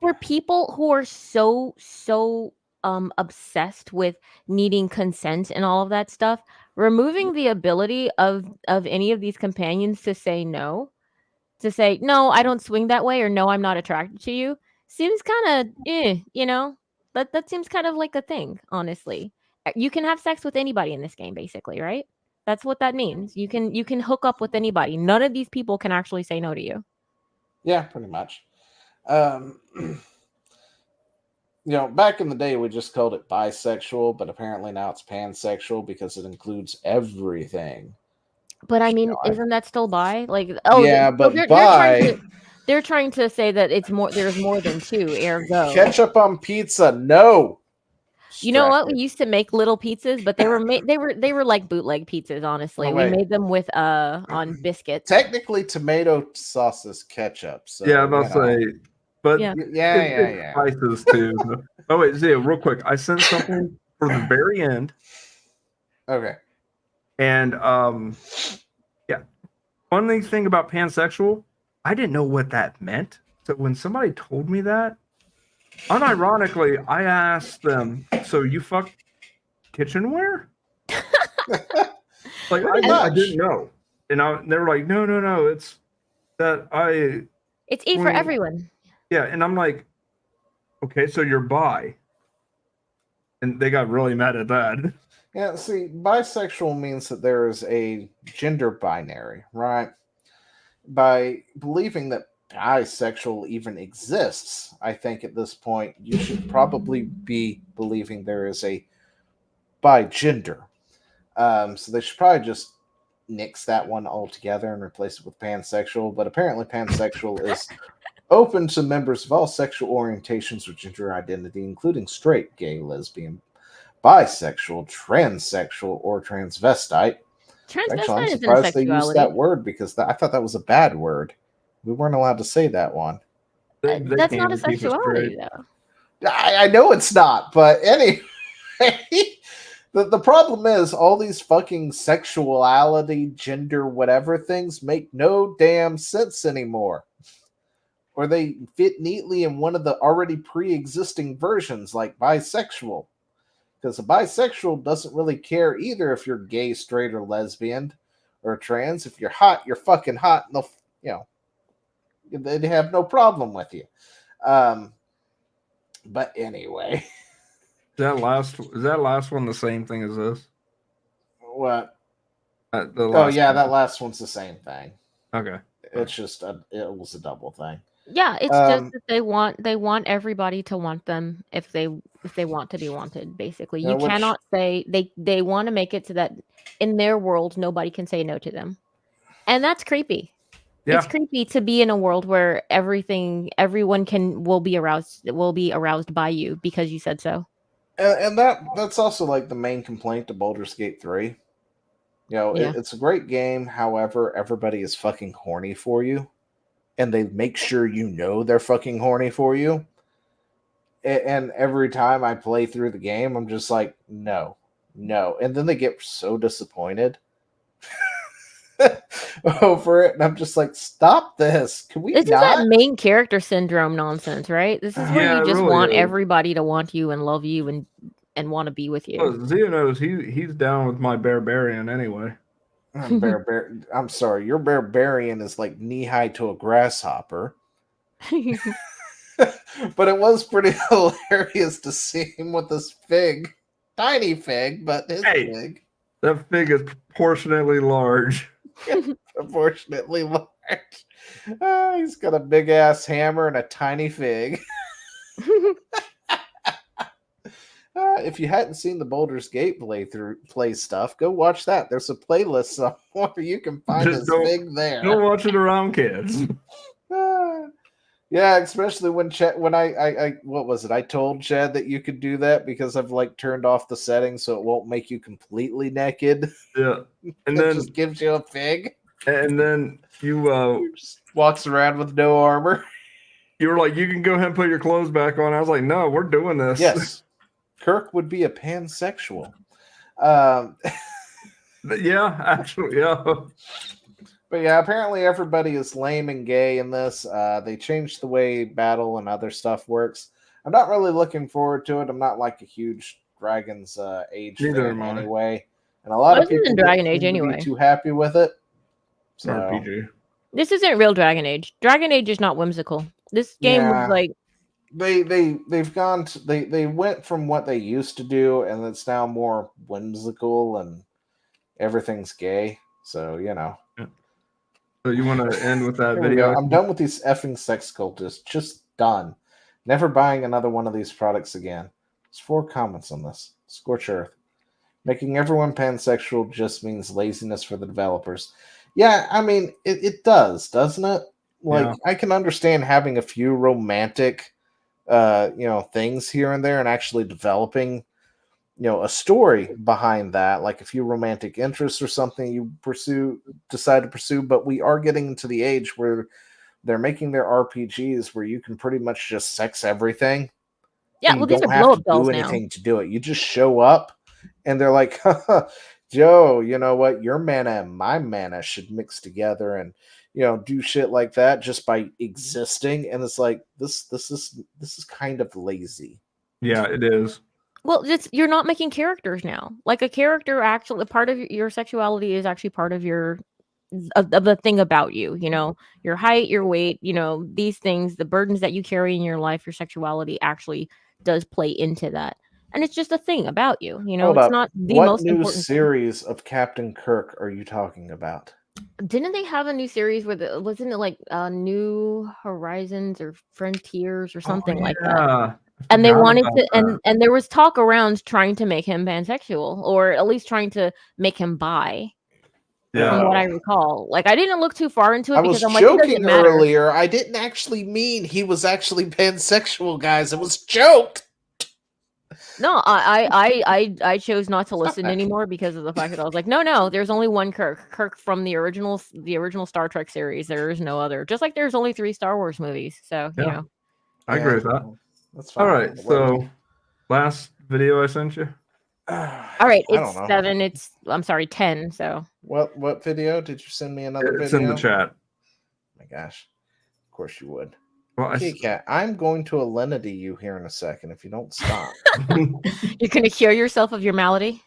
For people who are so obsessed with needing consent and all of that stuff, removing the ability of any of these companions to say no, I don't swing that way, or no, I'm not attracted to you, seems kind of that seems kind of like a thing. Honestly, you can have sex with anybody in this game, basically, right? That's what that means. You can hook up with anybody. None of these people can actually say no to you. Yeah, pretty much. Back in the day, we just called it bisexual, but apparently now it's pansexual because it includes everything. But I mean, isn't that still bi? Like, yeah, but they're trying to say that it's more. There's more than two. Ergo, ketchup on pizza. No. You know what? We used to make little pizzas, but they were like bootleg pizzas. Honestly, we made them with on biscuits. Technically, tomato sauce is ketchup. So yeah, I'll say, but yeah. Spices too. Oh wait, Zia, real quick. I sent something for the very end. Okay. And funny thing about pansexual, I didn't know what that meant. So when somebody told me that, unironically, I asked them, "So you fuck kitchenware?" Like Pretty I much. didn't know, and they were like, "No, it's that I." It's E for when- everyone. Yeah, and I'm like, "Okay, so you're bi," and they got really mad at that. Yeah, see, bisexual means that there is a gender binary, right? By believing that bisexual even exists, I think at this point you should probably be believing there is a bigender. So they should probably just nix that one altogether and replace it with pansexual. But apparently, pansexual is open to members of all sexual orientations or gender identity, including straight, gay, lesbian, bisexual, transsexual, or transvestite. Actually, I'm Transvestite isn't a surprised they used that sexuality. word because I thought that was a bad word. We weren't allowed to say that one. They That's not a can't keep it sexuality, straight. though. I know it's not, but anyway, the problem is all these fucking sexuality, gender, whatever things make no damn sense anymore. Or they fit neatly in one of the already pre-existing versions, like bisexual. Because a bisexual doesn't really care either if you're gay, straight, or lesbian, or trans. If you're hot, you're fucking hot, and they'd have no problem with you. But anyway, Is that last one the same thing as this? what? The Oh last yeah, one. that last one's the same thing. Okay. It's just it was a double thing. Yeah, it's just that they want everybody to want them if they want to be wanted. Basically, Yeah, you which- cannot say they want to make it so that in their world nobody can say no to them, and that's creepy. Yeah. It's creepy to be in a world where everyone will be aroused by you because you said so. And that's also like the main complaint to Baldur's Gate 3. Yeah. It's a great game. However, everybody is fucking horny for you, and they make sure you know they're fucking horny for you. And every time I play through the game, I'm just like, no. And then they get so disappointed over it, and I'm just like, stop this. Can we This is not? that main character syndrome nonsense, right? This is where Yeah, you it just really want is. everybody to want you and love you and want to be with you. Well, Zio knows he's down with my barbarian anyway. I'm sorry, your barbarian is like knee high to a grasshopper. But it was pretty hilarious to see him with this fig. Tiny fig, but his fig. That fig is proportionately large. Proportionately large. He's got a big ass hammer and a tiny fig. If you hadn't seen the Baldur's Gate play stuff, go watch that. There's a playlist somewhere you can find Just his don't- fig there. Don't watch it around kids. Yeah, especially when I what was it? I told Chad that you could do that because I've like turned off the settings so it won't make you completely naked. Yeah, and It then just gives you a fig. and then you Just walks around with no armor. you were like, you can go ahead and put your clothes back on. I was like, no, we're doing this. Yes, Kirk would be a pansexual. Yeah, actually, yeah. But yeah, apparently everybody is lame and gay in this. They changed the way battle and other stuff works. I'm not really looking forward to it. I'm not like a huge Dragon's Age Neither fan am I. anyway, and a lot of This isn't people Dragon don't Age seem to be anyway. too happy with it. So RPG. This isn't real Dragon Age. Dragon Age is not whimsical. This game Yeah. was like they went from what they used to do, and it's now more whimsical and everything's gay. So So you want to end with that Here we video? go. I'm done with these effing sex cultists. Just done. Never buying another one of these products again. There's 4 comments on this. Scorch Earth. Making everyone pansexual just means laziness for the developers. Yeah, I mean, it does, doesn't it? Like, Yeah. I can understand having a few romantic, things here and there and actually developing, a story behind that, like a few romantic interests or something you decide to pursue. But we are getting into the age where they're making their RPGs where you can pretty much just sex everything. yeah. And Well, you these are don't have blow to up dolls do now. anything to do it. You just show up, and they're like, Joe, you know what? Your mana and my mana should mix together, and do shit like that just by existing, and it's like this is kind of lazy. Yeah, it is. Well, you're not making characters now. Like a character, actually, part of your sexuality is actually part of your of the thing about you. Your height, your weight. These things, the burdens that you carry in your life, your sexuality actually does play into that, and it's just a thing about you. Hold It's up. not the What most new important thing. series of Captain Kirk are you talking about? Didn't they have a new series where wasn't it like New Horizons or Frontiers or something like that? Yeah. And they Forgot wanted about to, that. and there was talk around trying to make him pansexual, or at least trying to make him bi, Yeah. from what I recall. Like, I didn't look too far into it I because was I'm like, it doesn't joking matter. earlier. I didn't actually mean he was actually pansexual, guys. It was a joke. No, I chose not to listen anymore because of the fact that I was like, no, there's only one Kirk from the original Star Trek series. There is no other. Just like there's only 3 Star Wars movies. So Yeah. I agree with that. That's fine. All right, so last video I sent you. All right, I don't it's know. 7. I'm sorry, 10. So What video did you send me? Another It's video? in the chat. Oh my gosh, of course you would. Well, Okay, Cat, I'm going to alinity you here in a second if you don't stop. you're gonna cure yourself of your malady.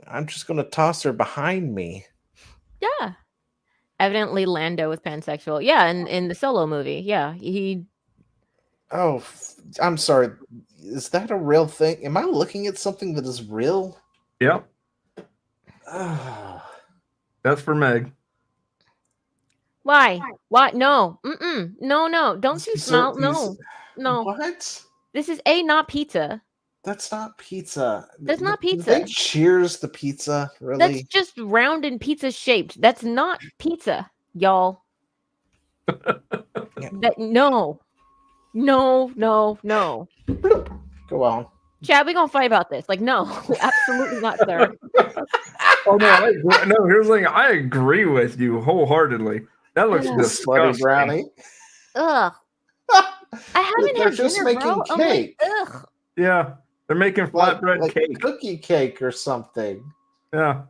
I'm just going to toss her behind me. Yeah. Evidently Lando was pansexual. Yeah, in the Solo movie. Yeah, he. Oh, I'm sorry. Is that a real thing? Am I looking at something that is real? Yep. Oh. That's for Meg. Why? What? No. No. Don't you smell? No. What? This is not pizza. That's not pizza. That's not Did pizza. they cheers the pizza? Really? That's just round and pizza shaped. That's not pizza, y'all. No. Go on. Chad, we gonna fight about this. Like, no, absolutely not, sir. Oh no, here's the thing. I agree with you wholeheartedly. That looks Slutty disgusting. brownie. Ugh. I haven't They're had just dinner, making bro. I'm like, cake. ugh. Yeah, they're making flatbread like cake. cookie cake or something. Yeah.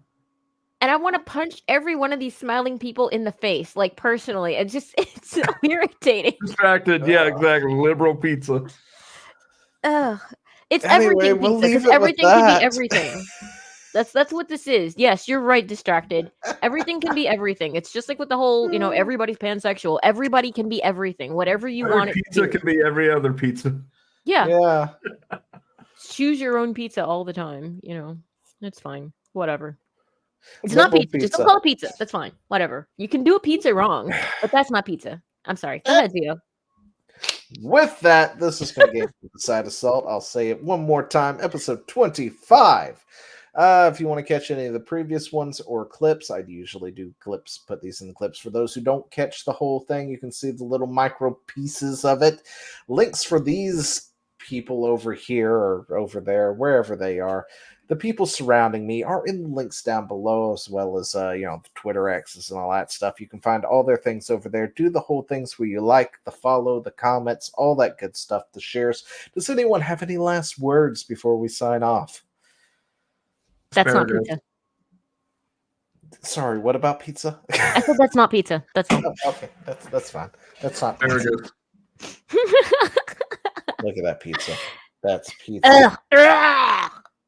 And I want to punch every one of these smiling people in the face, like personally. It's so irritating. Distracted. Yeah, exactly. Liberal pizza. Ugh. It's Anyway, everything we'll pizza, leave because it with everything can that. be everything. That's what this is. Yes, you're right, distracted. Everything can be everything. It's just like with the whole, everybody's pansexual. Everybody can be everything. Whatever you want it to Pizza be. can be every other pizza. Yeah. Yeah. Choose your own pizza all the time. It's fine. Whatever. It's Liberal not pizza. Just pizza. don't call it pizza. That's fine. Whatever. You can do a pizza wrong, but that's not pizza. I'm sorry. Go ahead, Zio. With that, this is going to get the side assault. I'll say it one more time. Episode 25. If you want to catch any of the previous ones or clips, I'd usually do clips, put these in the clips. For those who don't catch the whole thing, you can see the little micro pieces of it. Links for these people over here or over there, wherever they are. The people surrounding me are in the links down below, as well as the Twitter X's and all that stuff. You can find all their things over there. Do the whole things where you like, the follow, the comments, all that good stuff, the shares. Does anyone have any last words before we sign off? That's not pizza. Sorry, what about pizza? I said that's not pizza. That's all. Okay, that's fine. That's not Very pizza. good. Look at that pizza. That's pizza.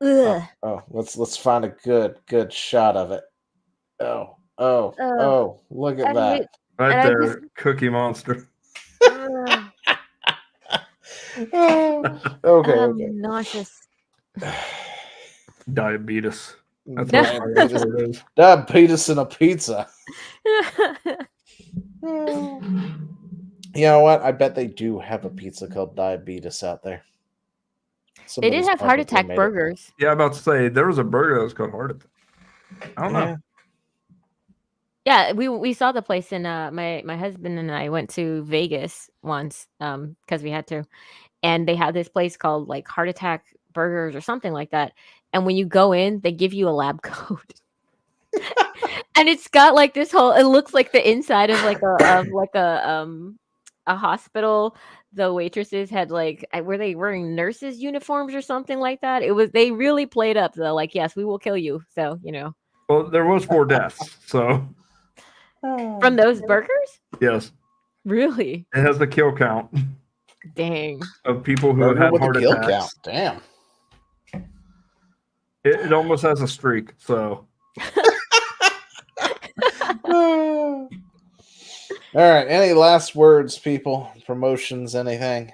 Ugh. Oh, let's find a good shot of it. Oh, look at that. Right there, Cookie Monster. Okay. Nauseous. Diabetes. That's Diabetes. what it is. Diabetes in a pizza. You know what? I bet they do have a pizza called Diabetes out there. They did have heart attack burgers. Yeah, I'm about to say there was a burger that was called heart attack. I don't know. Yeah, we saw the place in my husband and I went to Vegas once because we had to, and they had this place called like Heart Attack Burgers or something like that. And when you go in, they give you a lab coat. And it's got like this whole, it looks like the inside of like a hospital. The waitresses had like, were they wearing nurses uniforms or something like that? They really played up though. Like, yes, we will kill you. So, Well, there was 4 deaths, so. From those burgers? Yes, Really? it has the kill count Dang. of people who Burger have with had a heart kill attacks. count. Damn. It almost has a streak. So All right. Any last words, people? Promotions? Anything?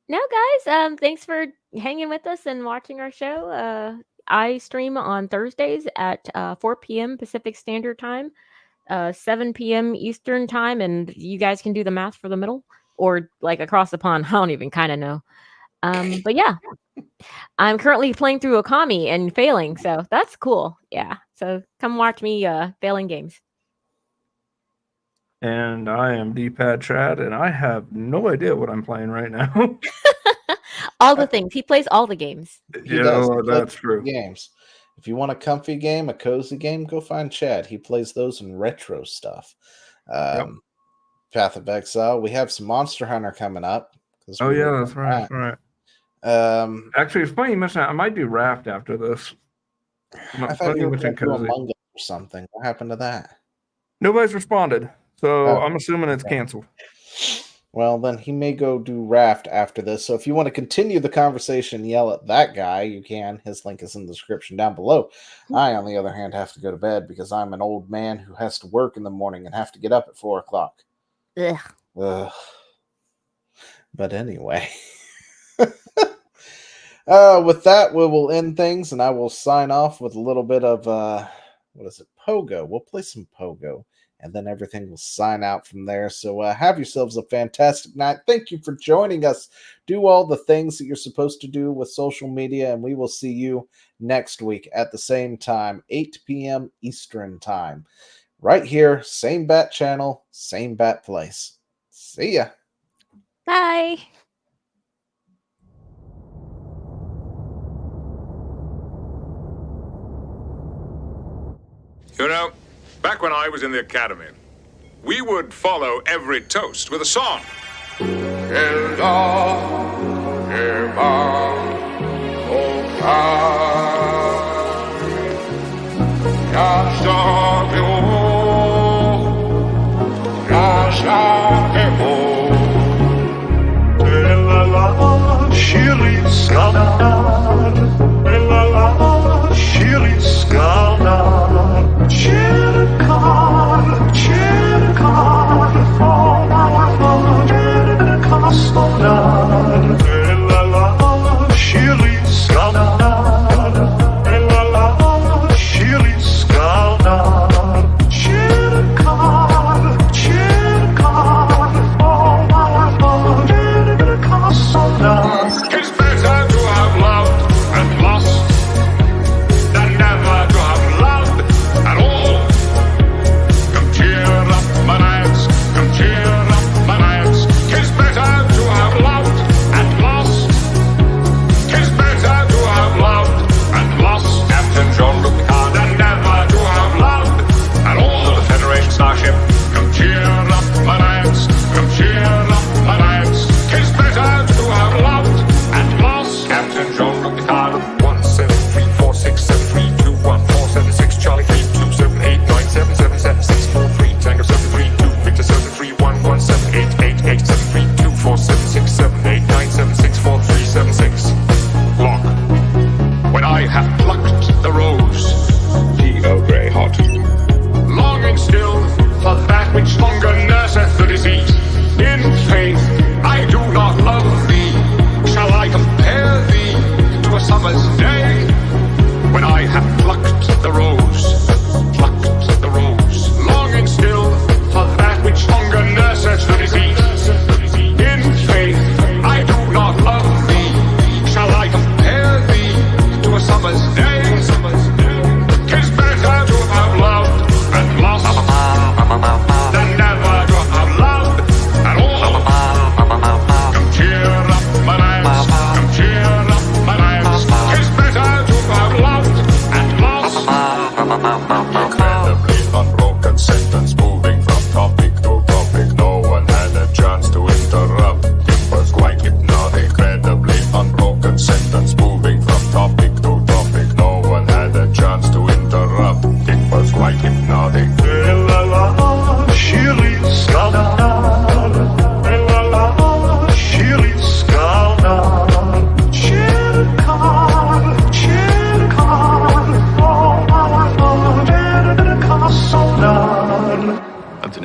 No, guys. Thanks for hanging with us and watching our show. I stream on Thursdays at 4 p.m. Pacific Standard Time, 7 p.m. Eastern Time, and you guys can do the math for the middle or like across the pond. I don't even kind of know. But yeah, I'm currently playing through Okami and failing, so that's cool. Yeah, so come watch me failing games. and I am D-Pad Chad, and I have no idea what I'm playing right now. All the things. He plays all the games. He does. He plays That's true. games. If you want a comfy game, a cozy game, go find Chad. He plays those in retro stuff. Path of Exile. We have some Monster Hunter coming up. Oh yeah, that's right. That's right. Actually, it's funny you mentioned that. I might do Raft after this. I thought you were going to do Among Us or something. What happened to that? Nobody's responded, so Oh, I'm assuming it's canceled. Well, then he may go do Raft after this. So if you want to continue the conversation, yell at that guy, you can. His link is in the description down below. I, on the other hand, have to go to bed because I'm an old man who has to work in the morning and have to get up at 4 o'clock. Ugh. But anyway. With that, we will end things, and I will sign off with a little bit of, what is it, Pogo. We'll play some Pogo, and then everything will sign out from there. So have yourselves a fantastic night. Thank you for joining us. Do all the things that you're supposed to do with social media, and we will see you next week at the same time, 8 p.m. Eastern Time. Right here, same bat channel, same bat place. See ya. Bye. You know, back when I was in the academy, we would follow every toast with a song. It's better to have loved and lost than never to have loved at all. Come cheer up my lads, come cheer up my lads. 'Tis better to have loved and lost. 'Tis better to have loved and lost. Captain Jean-Luc Picard than never to have loved at all. The Federation starship, come cheer up my lads, come cheer up my lads. 'Tis better to have loved and lost. Captain Jean-Luc Picard, 17346732147 Charlie 32789777643 Tango 732 Victor 73117887324767897643776 Lock. When I have plucked the rose, Earl Grey hot, longing still for that which longer nurseth the disease. In faith, I do not love thee. Shall I compare thee to a summer's day? When I have plucked the rose, longing still for that which longer nurseth the disease. In faith, I do not love thee. Shall I compare thee to a summer's day? 'Tis better to have loved and lost than never to have loved at all. Come cheer up my lads, come cheer up my lads. 'Tis better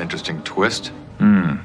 interesting twist. Hmm.